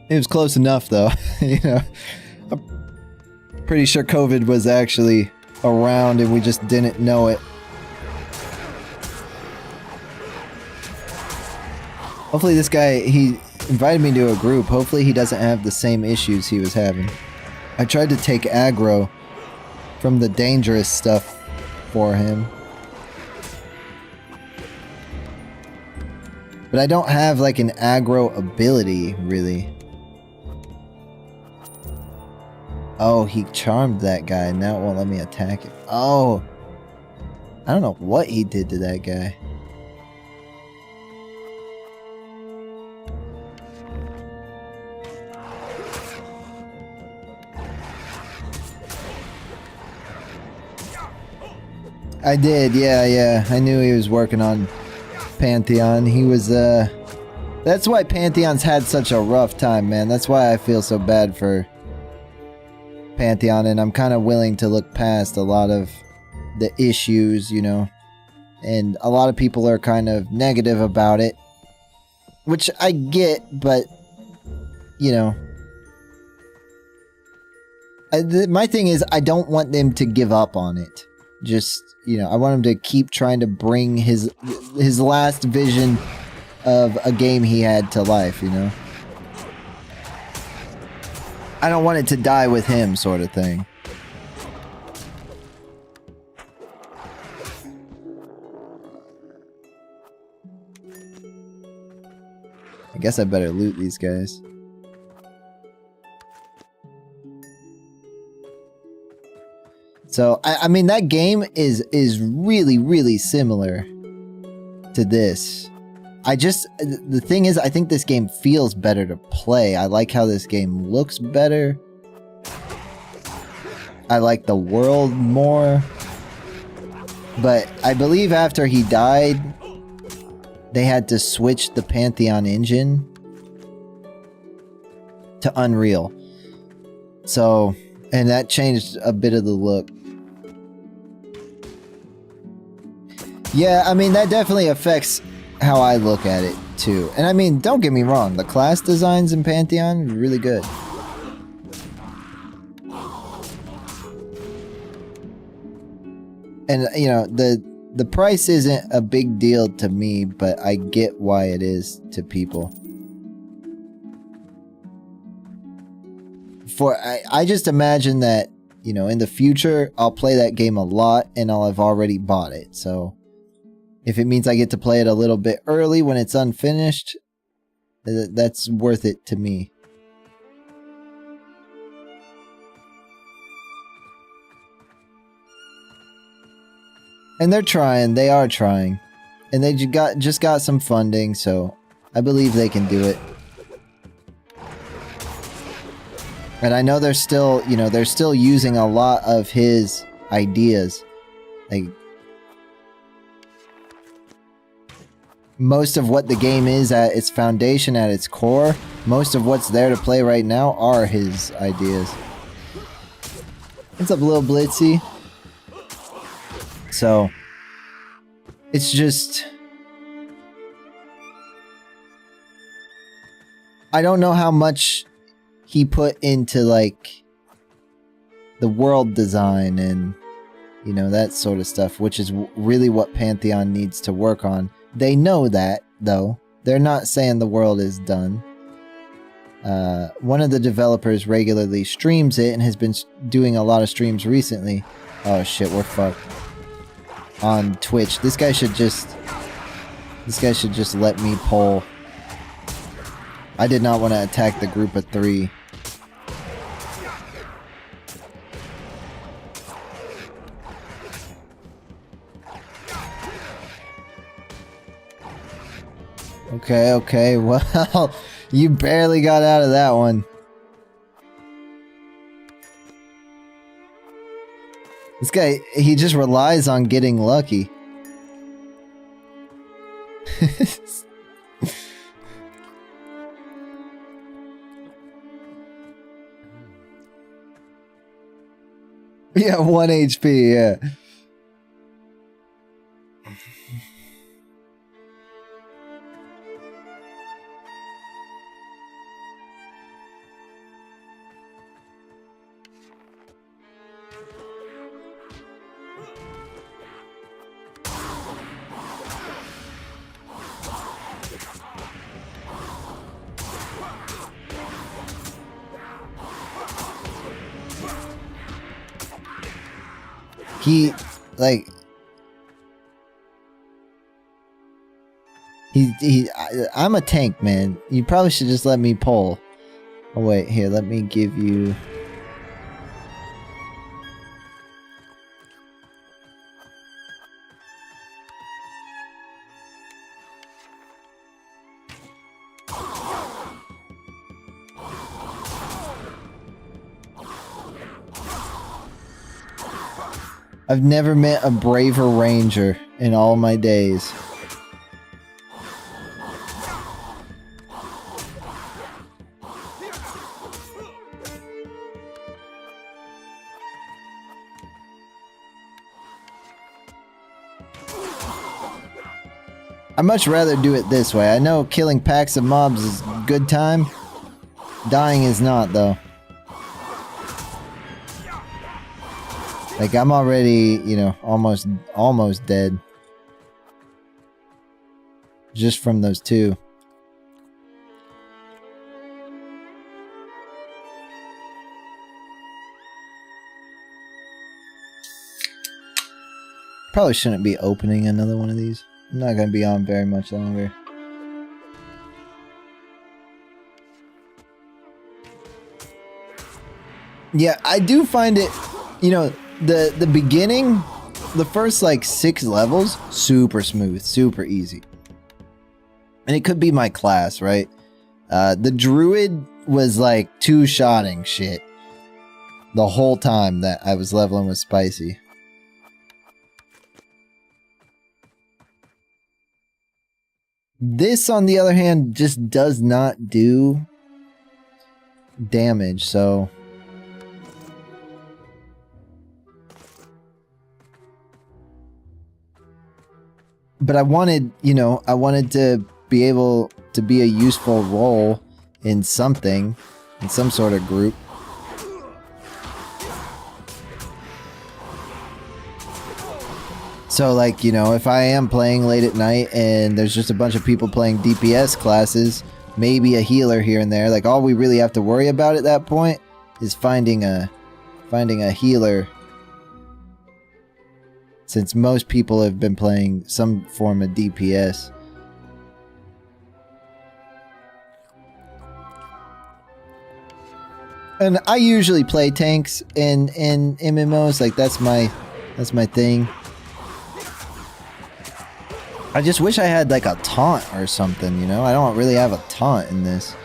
It was close enough, though. You know, I'm pretty sure COVID was actually around and we just didn't know it. Hopefully this guy, he invited me to a group. Hopefully he doesn't have the same issues he was having. I tried to take aggro from the dangerous stuff for him. But I don't have like an aggro ability, really. Oh, he charmed that guy. Now it won't let me attack him. Oh. I don't know what he did to that guy. I did, yeah. I knew he was working on Pantheon. He was, that's why Pantheon's had such a rough time, man. That's why I feel so bad for Pantheon, and I'm kind of willing to look past a lot of the issues, you know. And a lot of people are kind of negative about it, which I get, but, you know, My thing is, I don't want them to give up on it. Just, you know, I want him to keep trying to bring his last vision of a game he had to life, you know? I don't want it to die with him, sort of thing. I guess I better loot these guys. So, I mean, that game is really, really similar to this. The thing is, I think this game feels better to play. I like how this game looks better. I like the world more. But I believe after he died, they had to switch the Pantheon engine to Unreal. So, and that changed a bit of the look. Yeah, I mean, that definitely affects how I look at it, too. And I mean, don't get me wrong, the class designs in Pantheon are really good. And, you know, the price isn't a big deal to me, but I get why it is to people. I just imagine that, you know, in the future, I'll play that game a lot, and I'll have already bought it, so... If it means I get to play it a little bit early when it's unfinished, that's worth it to me. And they're trying, they are trying. And they just got some funding, so I believe they can do it. And I know they're still, you know, they're still using a lot of his ideas. Like, most of what the game is at its foundation, at its core, most of what's there to play right now are his ideas. What's up, little Blitzy? So, it's just... I don't know how much he put into, like, the world design and, you know, that sort of stuff, which is really what Pantheon needs to work on. They know that, though. They're not saying the world is done. One of the developers regularly streams it and has been doing a lot of streams recently. Oh shit, we're fucked. On Twitch. This guy should just let me pull. I did not want to attack the group of 3. Okay, well, you barely got out of that one. This guy, he just relies on getting lucky. Yeah, 1 HP, yeah. I'm a tank, man. You probably should just let me pull. Oh wait, here, let me give you... I've never met a braver ranger in all my days. I'd much rather do it this way. I know killing packs of mobs is a good time. Dying is not, though. Like, I'm already, you know, almost dead. Just from those two. Probably shouldn't be opening another one of these. I'm not going to be on very much longer. Yeah, I do find it, you know, the beginning, the first like 6 levels, super smooth, super easy. And it could be my class, right? The druid was like two-shotting shit the whole time that I was leveling with Spicy. This, on the other hand, just does not do damage, so... But I wanted, you know, I wanted to be able to be a useful role in something, in some sort of group. So, like, you know, if I am playing late at night and there's just a bunch of people playing DPS classes, maybe a healer here and there, like, all we really have to worry about at that point is finding a healer. Since most people have been playing some form of DPS. And I usually play tanks in MMOs, like that's my thing. I just wish I had like a taunt or something, you know? I don't really have a taunt in this.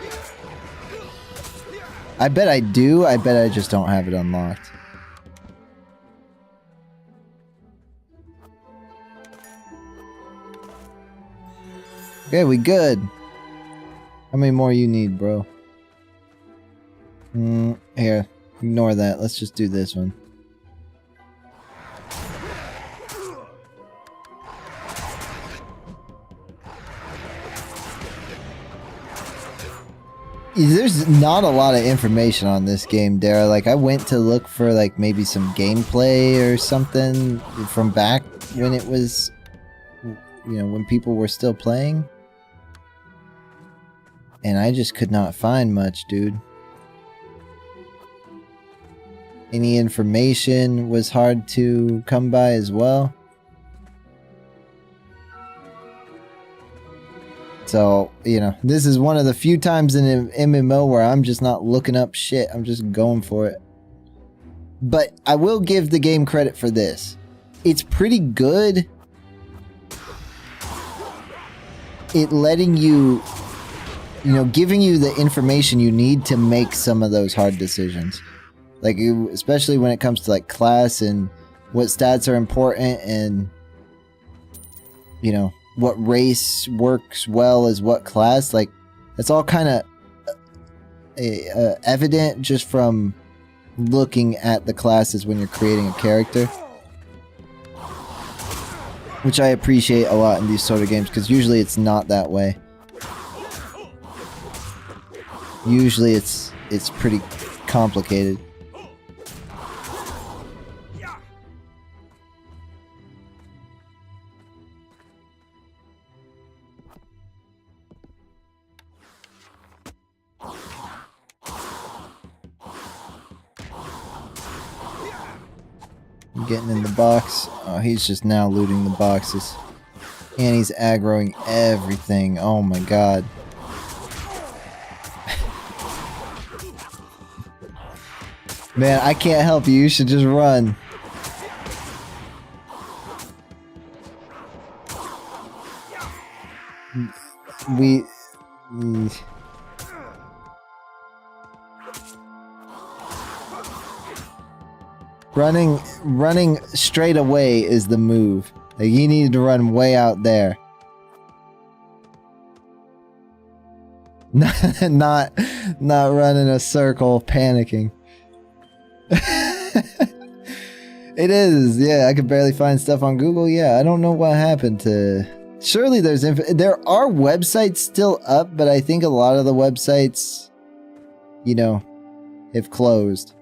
I bet I do, I bet I just don't have it unlocked. Okay, we good. How many more you need, bro? Here, ignore that. Let's just do this one. There's not a lot of information on this game, Dara. Like, I went to look for, like, maybe some gameplay or something from back when it was, you know, when people were still playing. And I just could not find much, dude. Any information was hard to come by as well. So, you know, this is one of the few times in an MMO where I'm just not looking up shit. I'm just going for it. But I will give the game credit for this. It's pretty good at letting you, you know, giving you the information you need to make some of those hard decisions. Like, especially when it comes to, like, class and what stats are important and, you know, what race works well as what class. Like, it's all kind of evident just from looking at the classes when you're creating a character. Which I appreciate a lot in these sort of games, because usually it's not that way. Usually it's pretty complicated. Getting in the box. Oh, he's just now looting the boxes. And he's aggroing everything. Oh my god. Man, I can't help you. You should just run. Running straight away is the move. Like, you need to run way out there. Not running a circle, panicking. It is, yeah. I could barely find stuff on Google. Yeah, I don't know what happened to. Surely there are websites still up, but I think a lot of the websites, you know, have closed.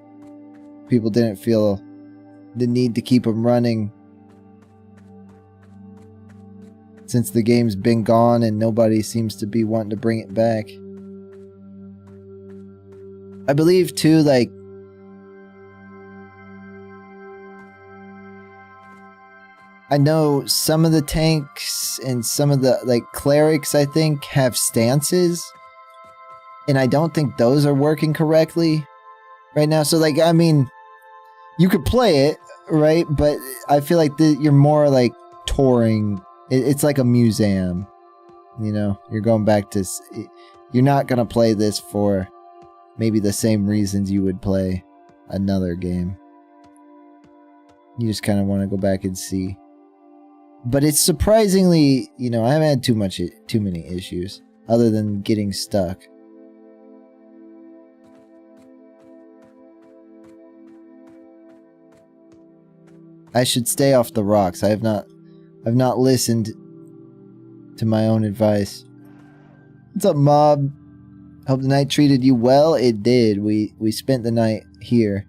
People didn't feel the need to keep them running since the game's been gone and nobody seems to be wanting to bring it back. I believe too, like, I know some of the tanks and some of the, like, clerics, I think, have stances. And I don't think those are working correctly right now. So, like, I mean, you could play it, right? But I feel like you're more, like, touring. It's like a museum, you know? You're going back to... You're not going to play this for maybe the same reasons you would play another game. You just kind of want to go back and see. But it's surprisingly, you know, I haven't had too many issues other than getting stuck. I should stay off the rocks. I've not listened to my own advice. What's up, Mob? Hope the night treated you well. It did. We spent the night here.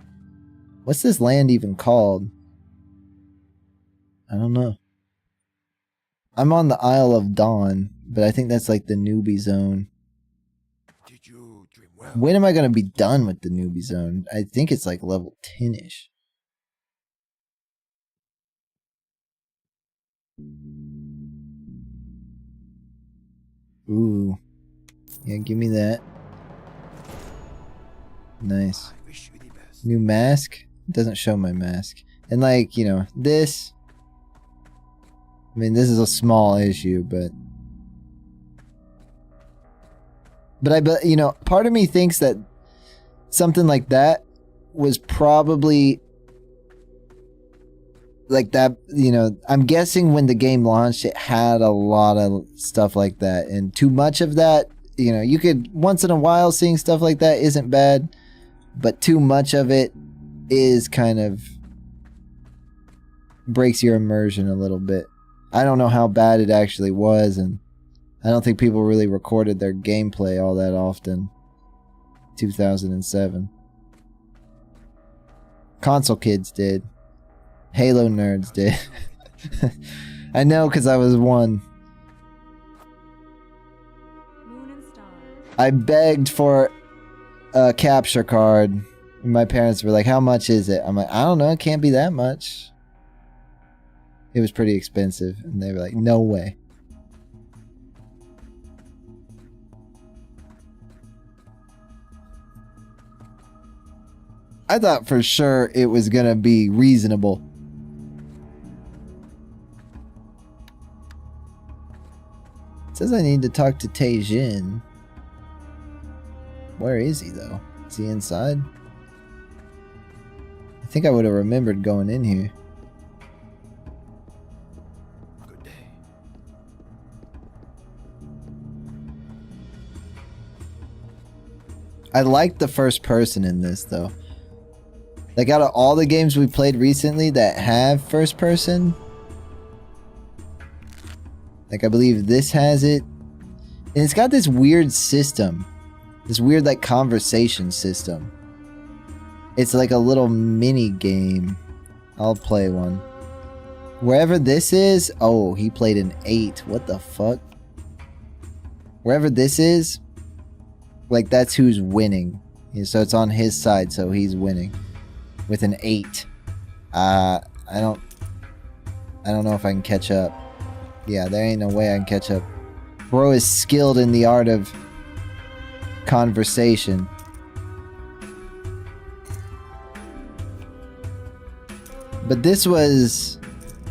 What's this land even called? I don't know. I'm on the Isle of Dawn, but I think that's like the newbie zone. Did you dream well? When am I going to be done with the newbie zone? I think it's like level 10-ish. Ooh. Yeah, give me that. Nice. I wish you the best. New mask? It doesn't show my mask. And like, you know, this... I mean, this is a small issue, but... But you know, part of me thinks that something like that was probably... Like that, you know, I'm guessing when the game launched, it had a lot of stuff like that. And too much of that, you know, you could, once in a while, seeing stuff like that isn't bad. But too much of it is kind of... breaks your immersion a little bit. I don't know how bad it actually was, and I don't think people really recorded their gameplay all that often. 2007. Console kids did. Halo nerds did. I know, because I was one. Moon and stars. I begged for a capture card. My parents were like, how much is it? I'm like, I don't know, it can't be that much. It was pretty expensive, and they were like, no way. I thought for sure it was gonna be reasonable. It says I need to talk to Taejin. Where is he, though? Is he inside? I think I would have remembered going in here. Good day. I like the first person in this, though. Like, out of all the games we played recently that have first person, like, I believe this has it. And it's got this weird system. This weird, like, conversation system. It's like a little mini game. I'll play one. Wherever this is... Oh, he played an 8. What the fuck? Wherever this is, like, that's who's winning. Yeah, so it's on his side, so he's winning. With an 8. I don't know if I can catch up. Yeah, there ain't no way I can catch up. Bro is skilled in the art of conversation. But this was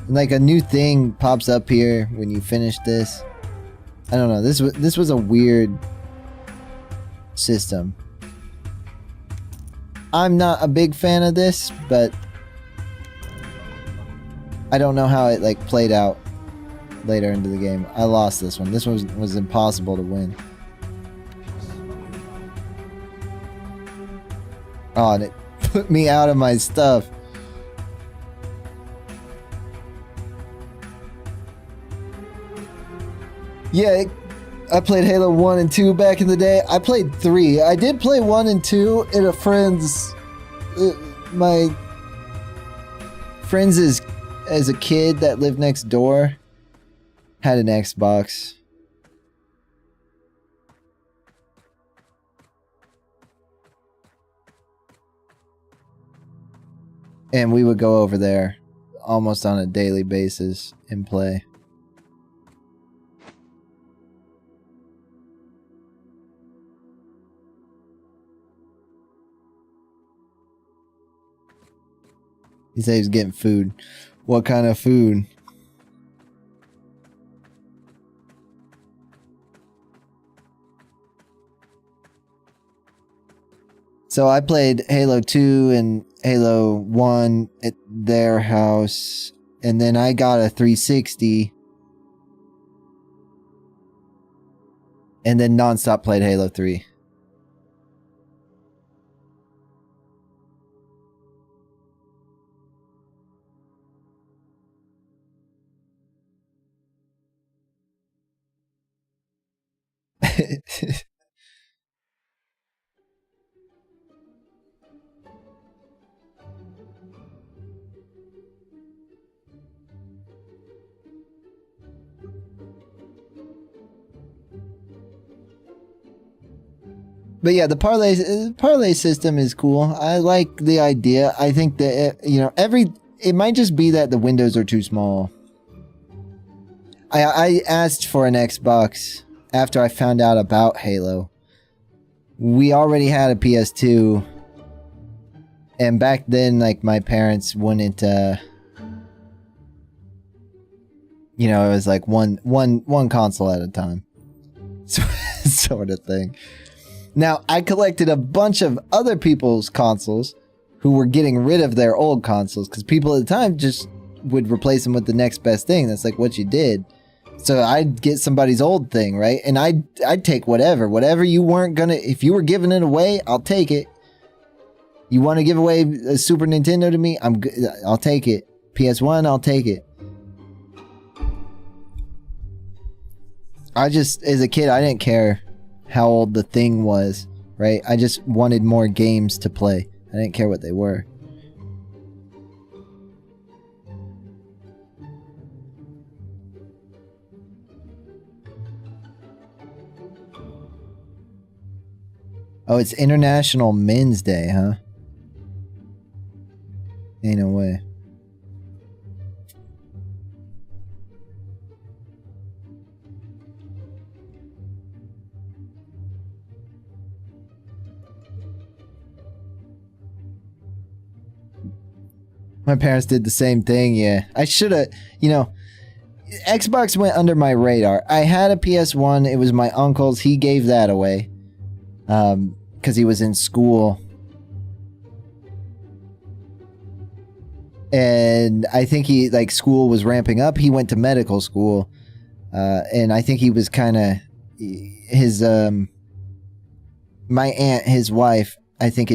like a new thing pops up here when you finish this. I don't know. This was a weird system. I'm not a big fan of this, but I don't know how it like played out later into the game. I lost this one. This one was impossible to win. Oh, and it put me out of my stuff. Yeah, I played Halo 1 and 2 back in the day. I played 3. I did play 1 and 2 at a friend's... friends as a kid that lived next door had an Xbox. And we would go over there almost on a daily basis and play. He said he was getting food. What kind of food? So I played Halo 2 and Halo 1 at their house, and then I got a 360, and then nonstop played Halo 3. But yeah, the parlay system is cool. I like the idea. I think that it might just be that the windows are too small. I asked for an Xbox after I found out about Halo. We already had a PS2, and back then, like, my parents wouldn't. It was like one console at a time, sort of thing. Now, I collected a bunch of other people's consoles who were getting rid of their old consoles because people at the time just would replace them with the next best thing. That's like what you did. So I'd get somebody's old thing, right? And I'd take whatever you weren't gonna, if you were giving it away, I'll take it. You want to give away a Super Nintendo to me? I'll take it. PS1, I'll take it. As a kid, I didn't care how old the thing was, right? I just wanted more games to play. I didn't care what they were. Oh, it's International Men's Day, huh? Ain't no way. My parents did the same thing, yeah. I should have, Xbox went under my radar. I had a PS1. It was my uncle's. He gave that away. Because he was in school. And I think school was ramping up. He went to medical school. And I think he was kind of, my aunt, his wife, I think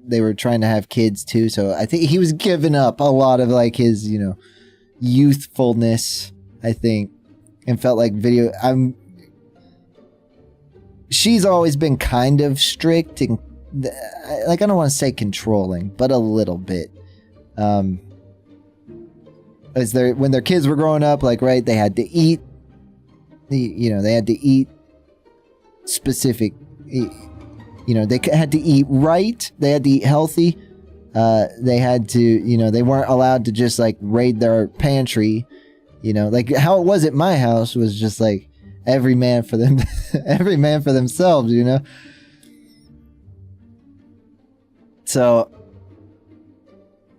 they were trying to have kids too. So I think he was giving up a lot of his, youthfulness, I think, and felt like she's always been kind of strict and I don't want to say controlling, but a little bit. When their kids were growing up, right, they had to eat, they had to eat specific, they had to eat right. They had to eat healthy. They had to, they weren't allowed to just raid their pantry, how it was at my house was just every man for them, every man for themselves, So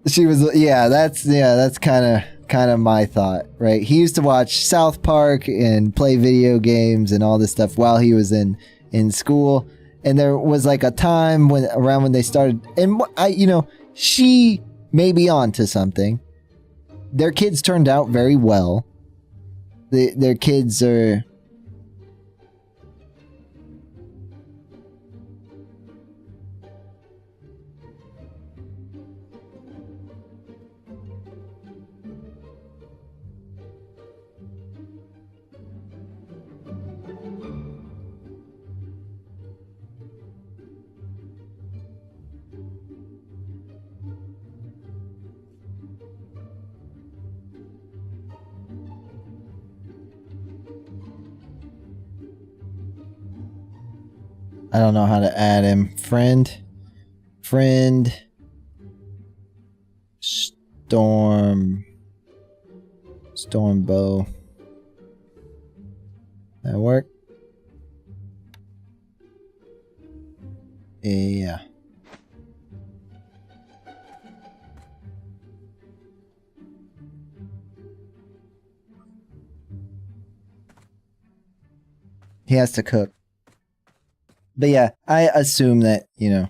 she was, that's kind of my thought, right? He used to watch South Park and play video games and all this stuff while he was in school. And there was a time when they started, and she may be on to something. Their kids turned out very well. Their kids are, I don't know how to add him. Friend. Storm bow. That work? Yeah. He has to cook. But yeah, I assume that, you know,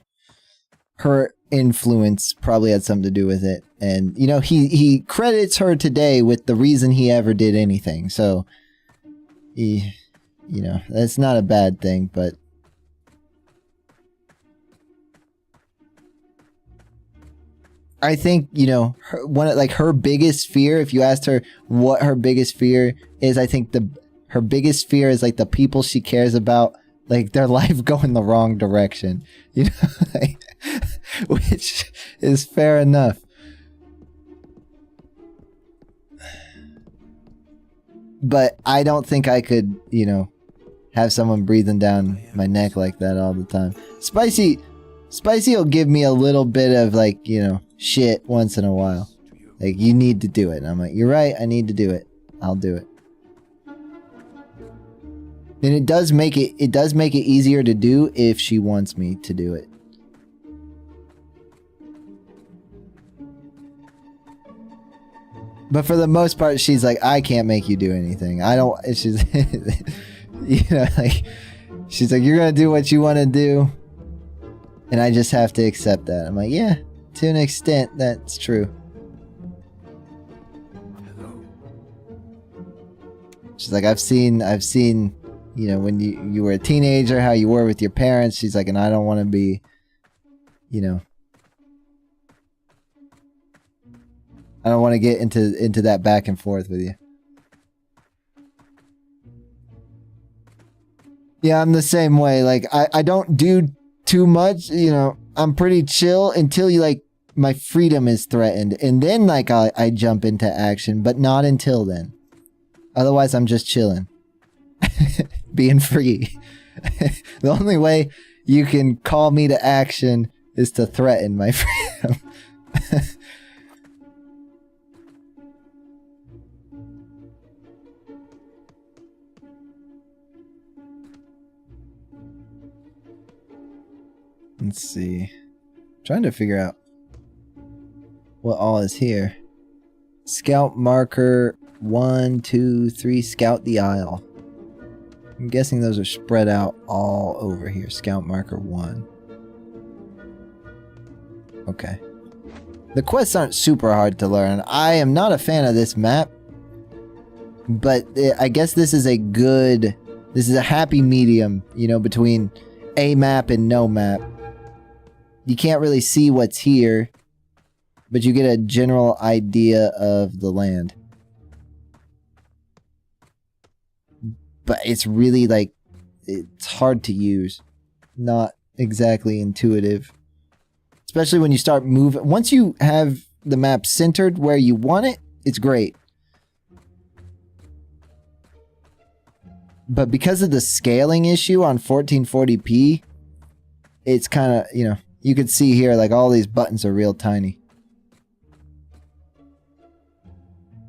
her influence probably had something to do with it. And, you know, he credits her today with the reason he ever did anything. So, you know, that's not a bad thing, but I think, you know, her biggest fear, if you asked her what her biggest fear is, I think her biggest fear is like the people she cares about, like their life going the wrong direction, you know, like, which is fair enough. But I don't think I could, you know, have someone breathing down my neck like that all the time. Spicy will give me a little bit of like, you know, shit once in a while. Like, you need to do it. And I'm like, you're right, I need to do it. I'll do it. And it does make it easier to do if she wants me to do it. But for the most part, she's like, I can't make you do anything. I don't, she's, you know, like, she's like, you're gonna do what you want to do. And I just have to accept that. I'm like, yeah, to an extent, that's true. Hello. She's like, I've seen, you know, when you were a teenager, how you were with your parents. She's like, and I don't want to be, you know, I don't want to get into that back and forth with you. Yeah, I'm the same way. Like, I don't do too much, you know, I'm pretty chill until you, like, my freedom is threatened. And then, like, I jump into action, but not until then. Otherwise, I'm just chilling. Being free. The only way you can call me to action is to threaten my freedom. Let's see. Trying to figure out what all is here. Scout marker 1, 2, 3. Scout the aisle. I'm guessing those are spread out all over here. Scout marker 1. Okay. The quests aren't super hard to learn. I am not a fan of this map, but I guess this is a happy medium, you know, between a map and no map. You can't really see what's here, but you get a general idea of the land. But it's really, like, it's hard to use. Not exactly intuitive. Especially when you start moving. Once you have the map centered where you want it, it's great. But because of the scaling issue on 1440p, it's kind of, you know, you could see here, like, all these buttons are real tiny.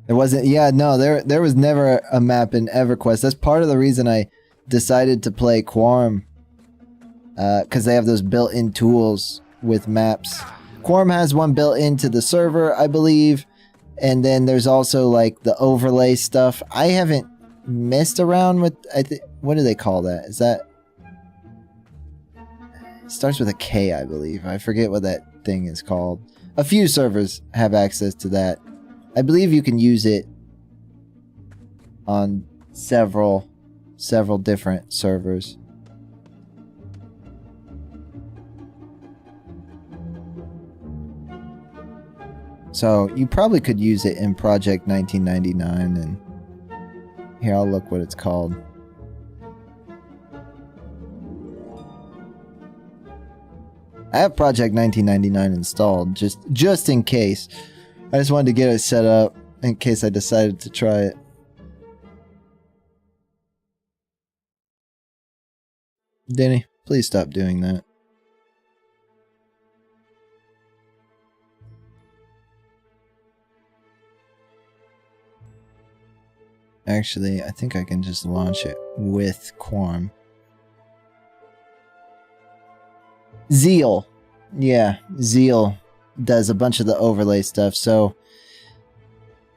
There wasn't, yeah, no, there was never a map in EverQuest. That's part of the reason I decided to play Quarm. Because they have those built-in tools with maps. Quarm has one built into the server, I believe. And then there's also, like, the overlay stuff. I haven't messed around with, what do they call that? Is that... It starts with a K, I believe. I forget what that thing is called. A few servers have access to that. I believe you can use it on several different servers. So you probably could use it in Project 1999, and here, I'll look what it's called. I have Project 1999 installed, just in case. I just wanted to get it set up in case I decided to try it. Denny. Please stop doing that. Actually, I think I can just launch it with Quorum. Zeal. Yeah, Zeal does a bunch of the overlay stuff. So,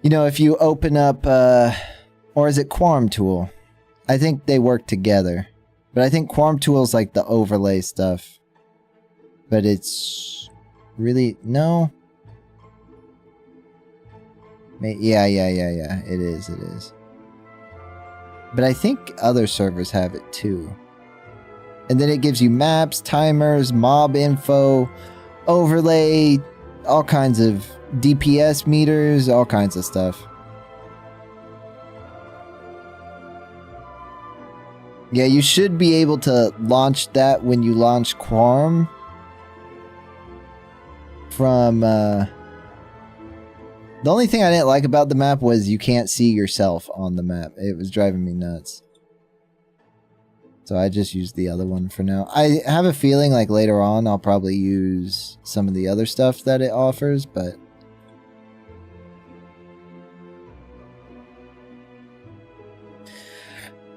you know, if you open up, or is it Quorum Tool? I think they work together. But I think Quorum Tool is like the overlay stuff. But it's really, no. Yeah. It is. But I think other servers have it too. And then it gives you maps, timers, mob info, overlay, all kinds of DPS meters, all kinds of stuff. Yeah, you should be able to launch that when you launch Quorum from, the only thing I didn't like about the map was you can't see yourself on the map. It was driving me nuts. So I just used the other one for now. I have a feeling like later on I'll probably use some of the other stuff that it offers, but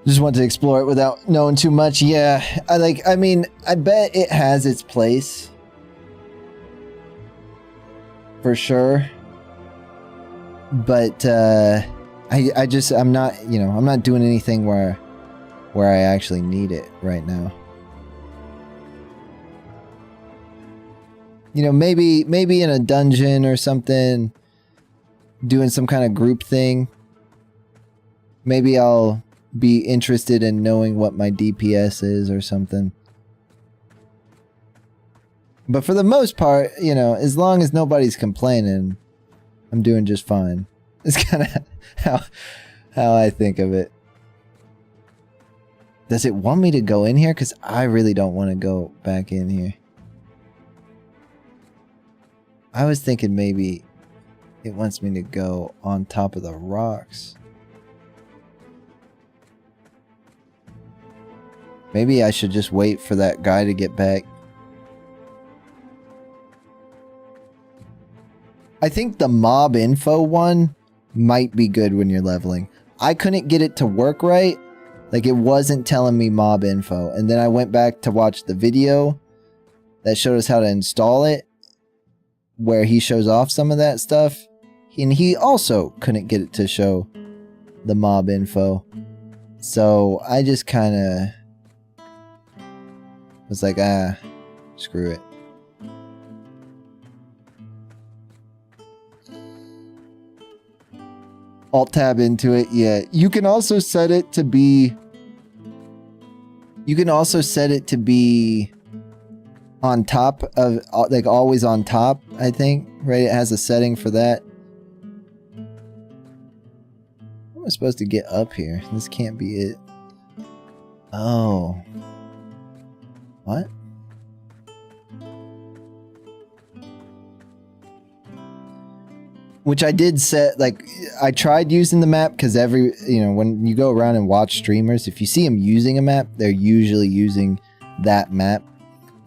just want to explore it without knowing too much. Yeah, I mean, I bet it has its place. For sure. But I'm not, you know, I'm not doing anything where I actually need it right now. You know, maybe in a dungeon or something, doing some kind of group thing. Maybe I'll be interested in knowing what my DPS is or something. But for the most part, you know, as long as nobody's complaining, I'm doing just fine. It's kind of how I think of it. Does it want me to go in here? Because I really don't want to go back in here. I was thinking maybe it wants me to go on top of the rocks. Maybe I should just wait for that guy to get back. I think the mob info one might be good when you're leveling. I couldn't get it to work right. Like, it wasn't telling me mob info. And then I went back to watch the video that showed us how to install it, where he shows off some of that stuff. And he also couldn't get it to show the mob info. So I just kind of was like, screw it. Alt tab into it. Yeah, you can also set it to be on top of, like, always on top, I think, right? It has a setting for that. How am I supposed to get up here? This can't be it. Oh. What? Which I did set, like, I tried using the map because when you go around and watch streamers, if you see them using a map, they're usually using that map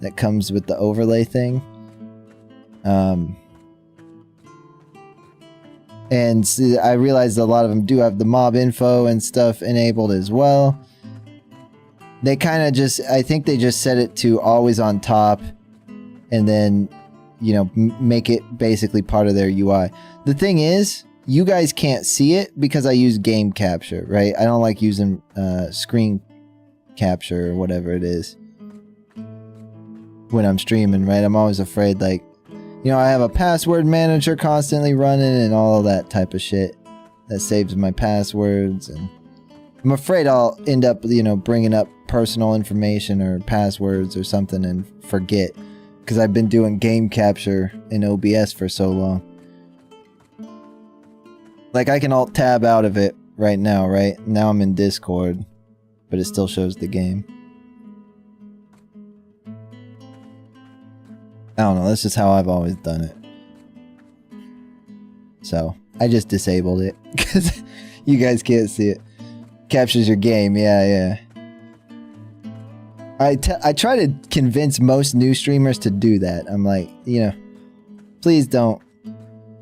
that comes with the overlay thing. And I realized a lot of them do have the mob info and stuff enabled as well. They kind of just, I think they just set it to always on top and then, you know, make it basically part of their UI. The thing is, you guys can't see it because I use game capture, right? I don't like using screen capture or whatever it is when I'm streaming, right? I'm always afraid, like, you know, I have a password manager constantly running and all of that type of shit that saves my passwords, and I'm afraid I'll end up, you know, bringing up personal information or passwords or something and forget because I've been doing game capture in OBS for so long. Like, I can alt tab out of it right now, right? Now I'm in Discord, but it still shows the game. I don't know, that's just how I've always done it. So, I just disabled it, because you guys can't see it. Captures your game, yeah. I try to convince most new streamers to do that. I'm like, please don't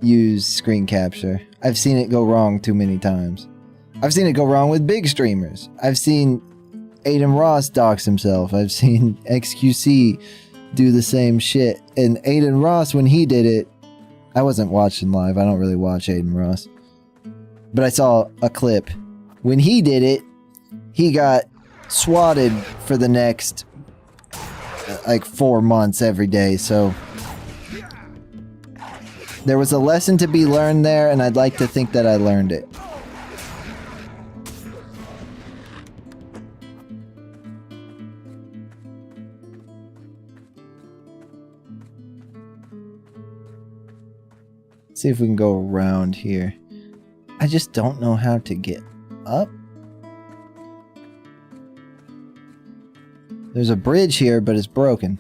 use screen capture. I've seen it go wrong too many times. I've seen it go wrong with big streamers. I've seen Aiden Ross dox himself. I've seen XQC do the same shit. And Aiden Ross, when he did it, I wasn't watching live. I don't really watch Aiden Ross. But I saw a clip. When he did it, he got swatted for the next, 4 months every day. So there was a lesson to be learned there, and I'd like to think that I learned it. See if we can go around here. I just don't know how to get up. There's a bridge here, but it's broken.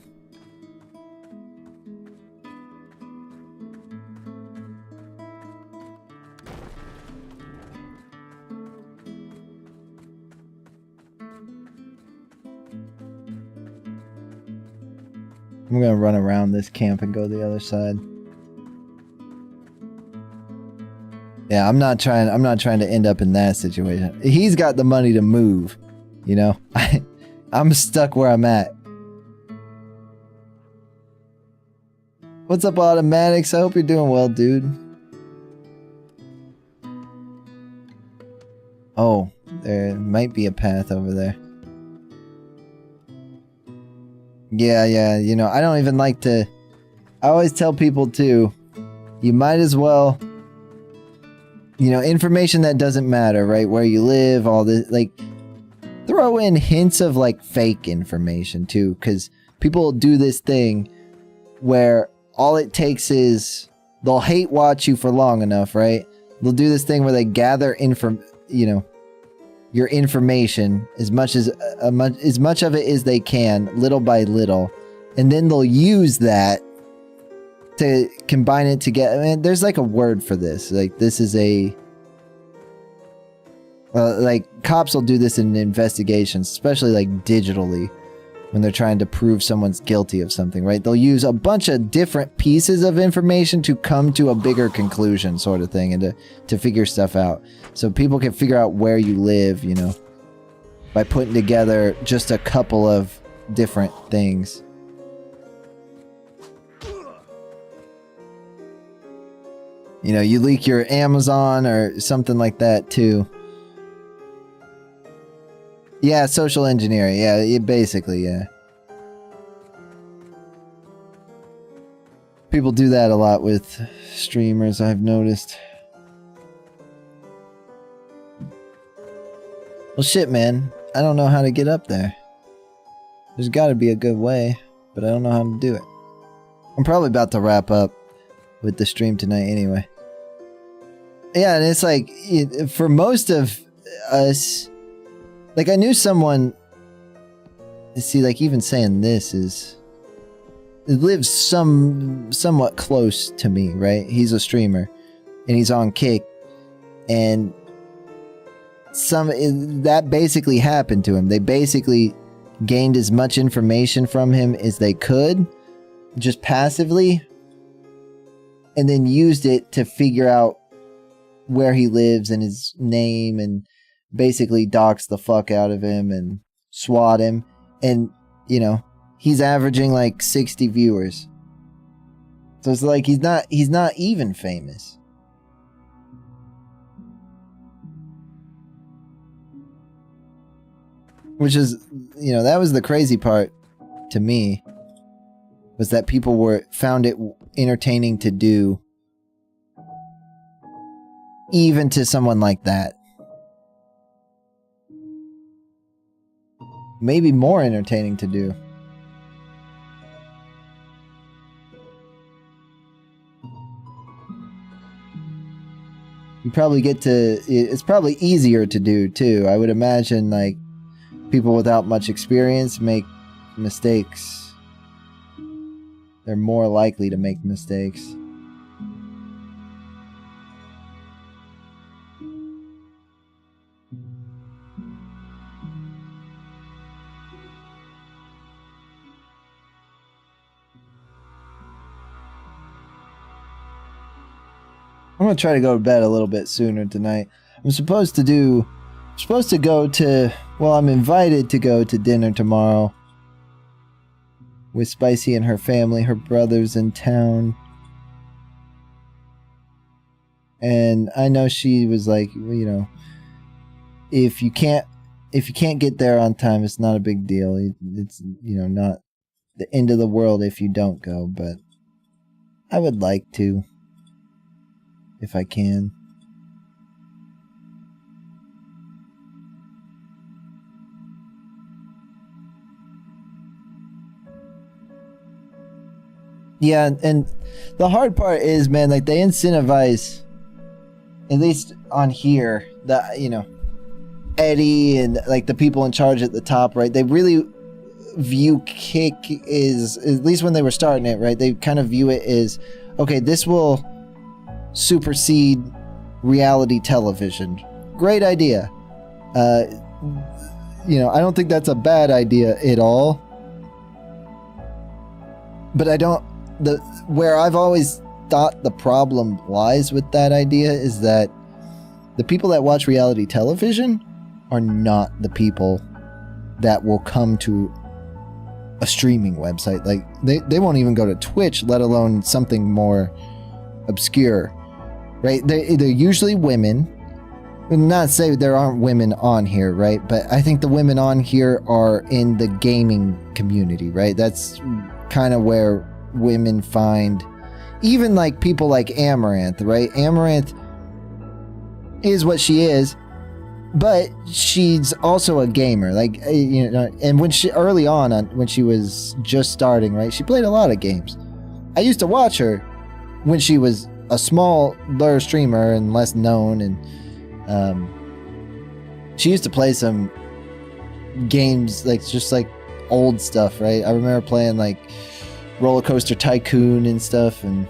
I'm gonna run around this camp and go the other side. Yeah, I'm not trying to end up in that situation. He's got the money to move, I'm stuck where I'm at. What's up, Automatics? I hope you're doing well, dude. Oh, there might be a path over there. Yeah, I don't even like to... I always tell people, too, you might as well... information that doesn't matter, right? Where you live, all this, throw in hints of, fake information, too, because people do this thing where all it takes is they'll hate watch you for long enough, right? They'll do this thing where they gather your information as much of it as they can, little by little, and then they'll use that to combine it together. I mean, there's a word for this. This is a... cops will do this in investigations, especially digitally, when they're trying to prove someone's guilty of something, right? They'll use a bunch of different pieces of information to come to a bigger conclusion, sort of thing, and to figure stuff out. So people can figure out where you live, by putting together just a couple of different things. You leak your Amazon or something like that, too. Yeah, social engineering. Yeah, basically, yeah. People do that a lot with streamers, I've noticed. Well, shit, man. I don't know how to get up there. There's gotta be a good way, but I don't know how to do it. I'm probably about to wrap up with the stream tonight anyway. Yeah, and it's for most of us... I knew someone... See, even saying this is... It lives somewhat close to me, right? He's a streamer. And he's on Kick. And... that basically happened to him. They basically gained as much information from him as they could. Just passively. And then used it to figure out where he lives and his name, and basically dox the fuck out of him and swat him. And, he's averaging 60 viewers. So it's he's not even famous. Which is, that was the crazy part to me, was that people found it entertaining to do, even to someone like that. Maybe more entertaining to do. You probably get to... It's probably easier to do, too. I would imagine, people without much experience make mistakes. They're more likely to make mistakes. I'm gonna try to go to bed a little bit sooner tonight. I'm supposed to go to, well, I'm invited to go to dinner tomorrow with Spicy and her family. Her brother's in town. And I know she was like, you know, if you can't get there on time, it's not a big deal. It's, you know, not the end of the world if you don't go, but I would like to, if I can. Yeah, and the hard part is, man, like, they incentivize, at least on here, the, you know, Eddie and like the people in charge at the top, right? They really view Kick is, at least when they were starting it, right? They kind of view it as, okay, this will supersede reality television. Great idea. You know, I don't think that's a bad idea at all. But I don't, where I've always thought the problem lies with that idea is that the people that watch reality television are not the people that will come to a streaming website. Like, they won't even go to Twitch, let alone something more obscure, right? They're usually women. Not to say there aren't women on here, right? But I think the women on here are in the gaming community, right? That's kind of where women find, even like people like Amaranth, right? Amaranth is what she is, but she's also a gamer, like, you know. And when she early on when she was just starting, right, she played a lot of games. I used to watch her when she was a smaller streamer and less known, and she used to play some games, like just like old stuff, right? I remember playing like Roller Coaster Tycoon and stuff, and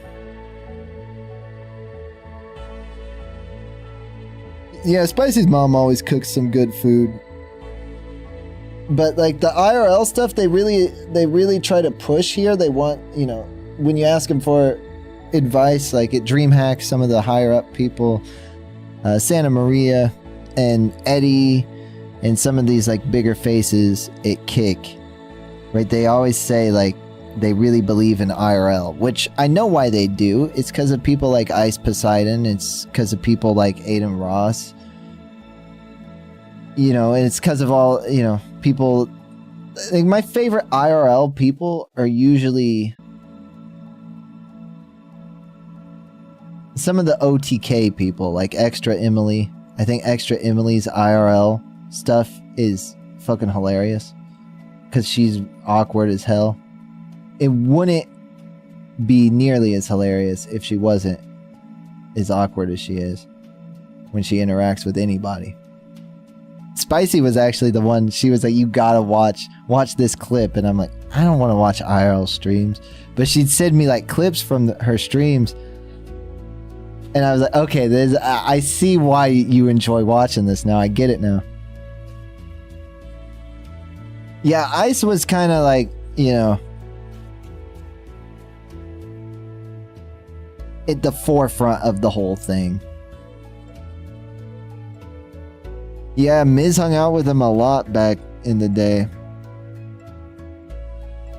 yeah, Spicy's mom always cooks some good food. But like the IRL stuff, they really try to push here. They want, you know, when you ask them for advice, like at DreamHack, some of the higher up people, Santa Maria and Eddie, and some of these like bigger faces at Kick, right? They always say like they really believe in IRL, which I know why they do. It's because of people like Ice Poseidon. It's because of people like Aiden Ross. You know, and it's because of all, you know, people. Like, my favorite IRL people are usually some of the OTK people, like Extra Emily. I think Extra Emily's IRL stuff is fucking hilarious because she's awkward as hell. It wouldn't be nearly as hilarious if she wasn't as awkward as she is when she interacts with anybody. Spicy was actually the one, she was like, you gotta watch this clip. And I'm like, I don't want to watch IRL streams. But she'd send me like clips from her streams. And I was like, okay, I see why you enjoy watching this now. I get it now. Yeah, Ice was kind of like, you know, at the forefront of the whole thing. Yeah, Miz hung out with him a lot back in the day.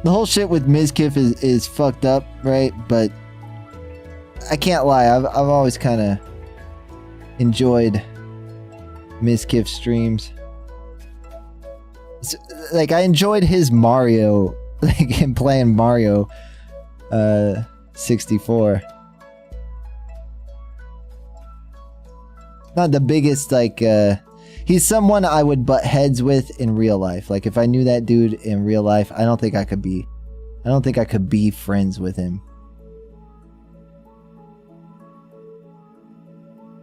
The whole shit with Mizkif is fucked up, right? But I can't lie, I've always kind of enjoyed Mizkif streams. So, like, I enjoyed his Mario, like him playing Mario 64. Not the biggest, like, he's someone I would butt heads with in real life. Like, if I knew that dude in real life, I don't think I could be friends with him.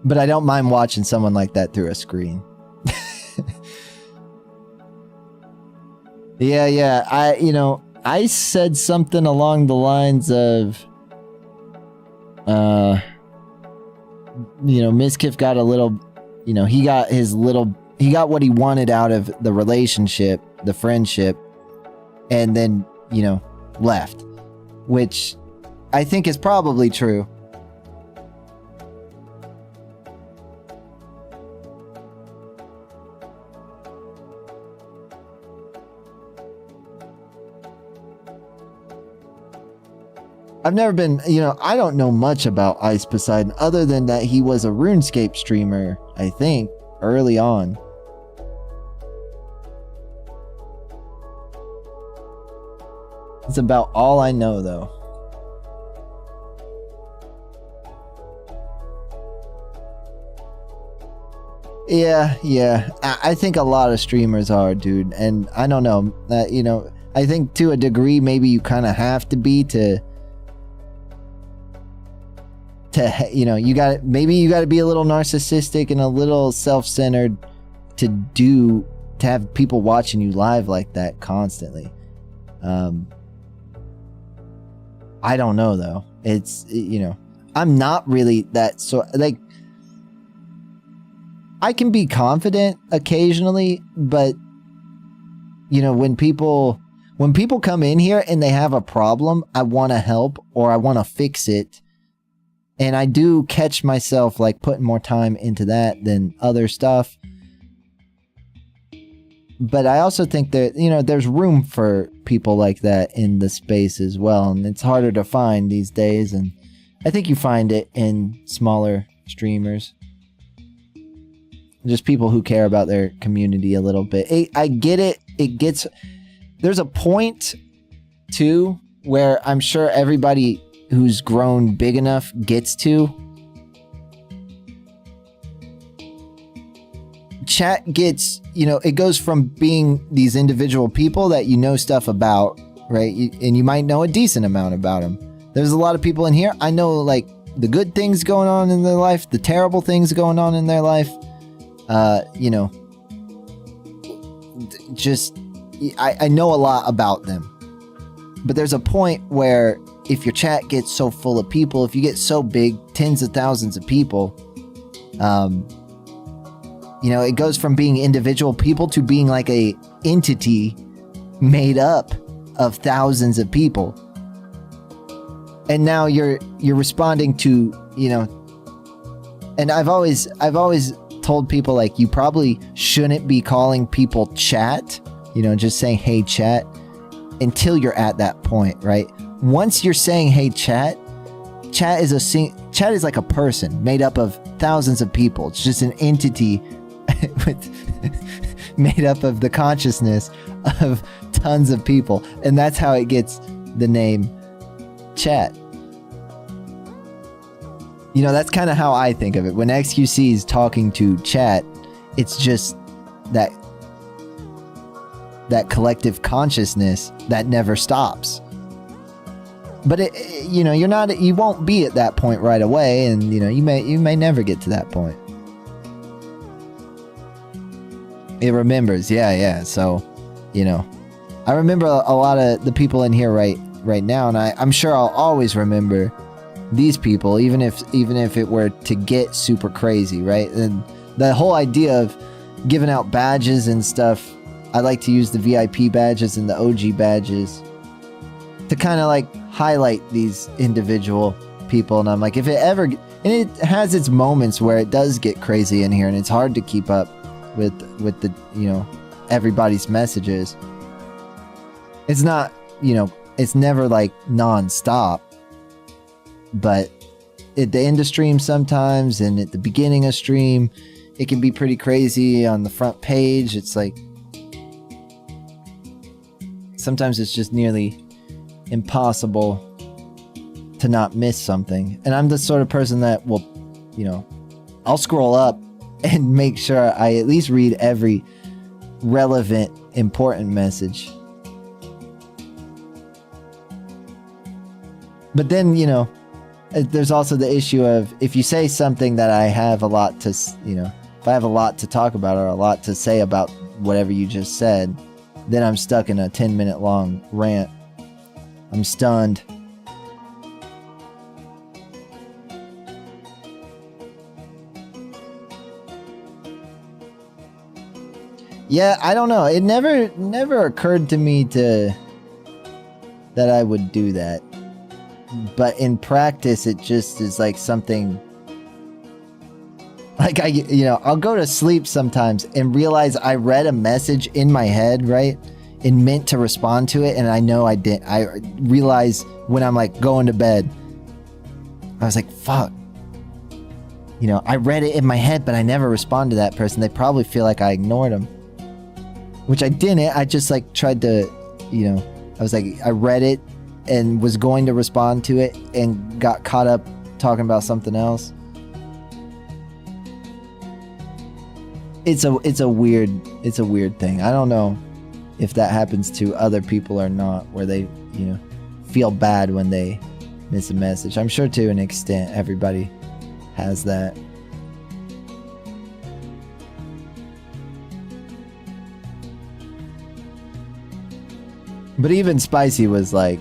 But I don't mind watching someone like that through a screen. Yeah. I said something along the lines of, Mizkif got a little, he got what he wanted out of the relationship, the friendship, and then, left, which I think is probably true. I've never been, I don't know much about Ice Poseidon other than that he was a RuneScape streamer, I think, early on. It's about all I know, though. Yeah. I think a lot of streamers are, dude. And I don't know, I think to a degree, maybe you kind of have to be to you got to be a little narcissistic and a little self-centered to have people watching you live like that constantly. I don't know though. It's, I'm not really that like, I can be confident occasionally, but when people come in here and they have a problem, I want to help or I want to fix it. And I do catch myself like putting more time into that than other stuff. But I also think that, there's room for people like that in the space as well. And it's harder to find these days. And I think you find it in smaller streamers. Just people who care about their community a little bit. I get it. There's a point too where I'm sure everybody who's grown big enough gets to. Chat gets, it goes from being these individual people that stuff about, right? And you might know a decent amount about them. There's a lot of people in here. I know like the good things going on in their life, the terrible things going on in their life. I know a lot about them. But there's a point where if your chat gets so full of people, if you get so big, tens of thousands of people, it goes from being individual people to being like a entity made up of thousands of people. And now you're responding to, and I've always told people like, you probably shouldn't be calling people chat, just saying, hey, chat, until you're at that point, right? Once you're saying, hey, chat is like a person made up of thousands of people. It's just an entity made up of the consciousness of tons of people. And that's how it gets the name chat. That's kind of how I think of it. When XQC is talking to chat, it's just that collective consciousness that never stops. But you won't be at that point right away, and you may never get to that point. It remembers, yeah. So, I remember a lot of the people in here right now, and I'm sure I'll always remember these people, even if it were to get super crazy, right? And the whole idea of giving out badges and stuff, I like to use the VIP badges and the OG badges to kind of like highlight these individual people. And I'm like, and it has its moments where it does get crazy in here and it's hard to keep up with the, everybody's messages. It's not, it's never like non-stop, but at the end of stream sometimes and at the beginning of stream, it can be pretty crazy on the front page. It's like, sometimes it's just nearly impossible to not miss something. And I'm the sort of person that will, I'll scroll up and make sure I at least read every relevant, important message. But then, there's also the issue of if you say something that I have a lot to, if I have a lot to talk about or a lot to say about whatever you just said, then I'm stuck in a 10-minute long rant. I'm stunned. Yeah, I don't know. It never occurred to me that I would do that. But in practice, it just is like something. Like I'll go to sleep sometimes and realize I read a message in my head, right? and meant to respond to it, and I know I didn't. I realized when I'm like going to bed, I was like, fuck. You know, I read it in my head, but I never responded to that person. They probably feel like I ignored them. Which I didn't. I just like tried to, you know, I was like, I read it and was going to respond to it and got caught up talking about something else. It's a weird thing. I don't know if that happens to other people or not, where they, you know, feel bad when they miss a message. I'm sure to an extent everybody has that. But even Spicy was like,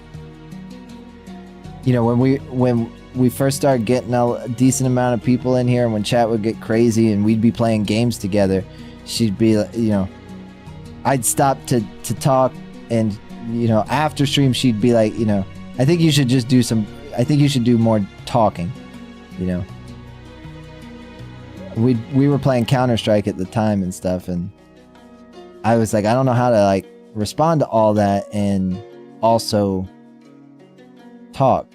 you know, when we first started getting a decent amount of people in here, and when chat would get crazy and we'd be playing games together, she'd be like, you know, I'd stop to talk, and, you know, after stream she'd be like, you know, I think you should do more talking, you know. We were playing Counter-Strike at the time and stuff, and I was like, I don't know how to like respond to all that and also talk,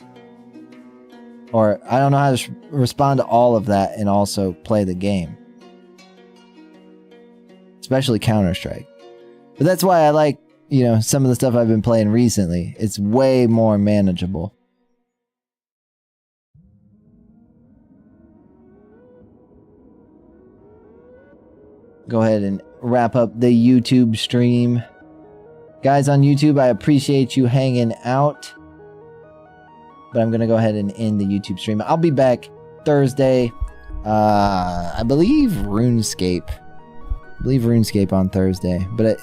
or I don't know how to respond to all of that and also play the game, especially Counter-Strike. But that's why I like, you know, some of the stuff I've been playing recently. It's way more manageable. Go ahead and wrap up the YouTube stream. Guys on YouTube, I appreciate you hanging out. But I'm going to go ahead and end the YouTube stream. I'll be back Thursday. I believe RuneScape. On Thursday. But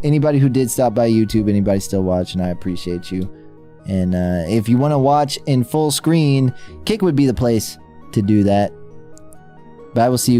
anybody who did stop by YouTube, anybody still watching, I appreciate you. And if you want to watch in full screen, Kick would be the place to do that. But I will see you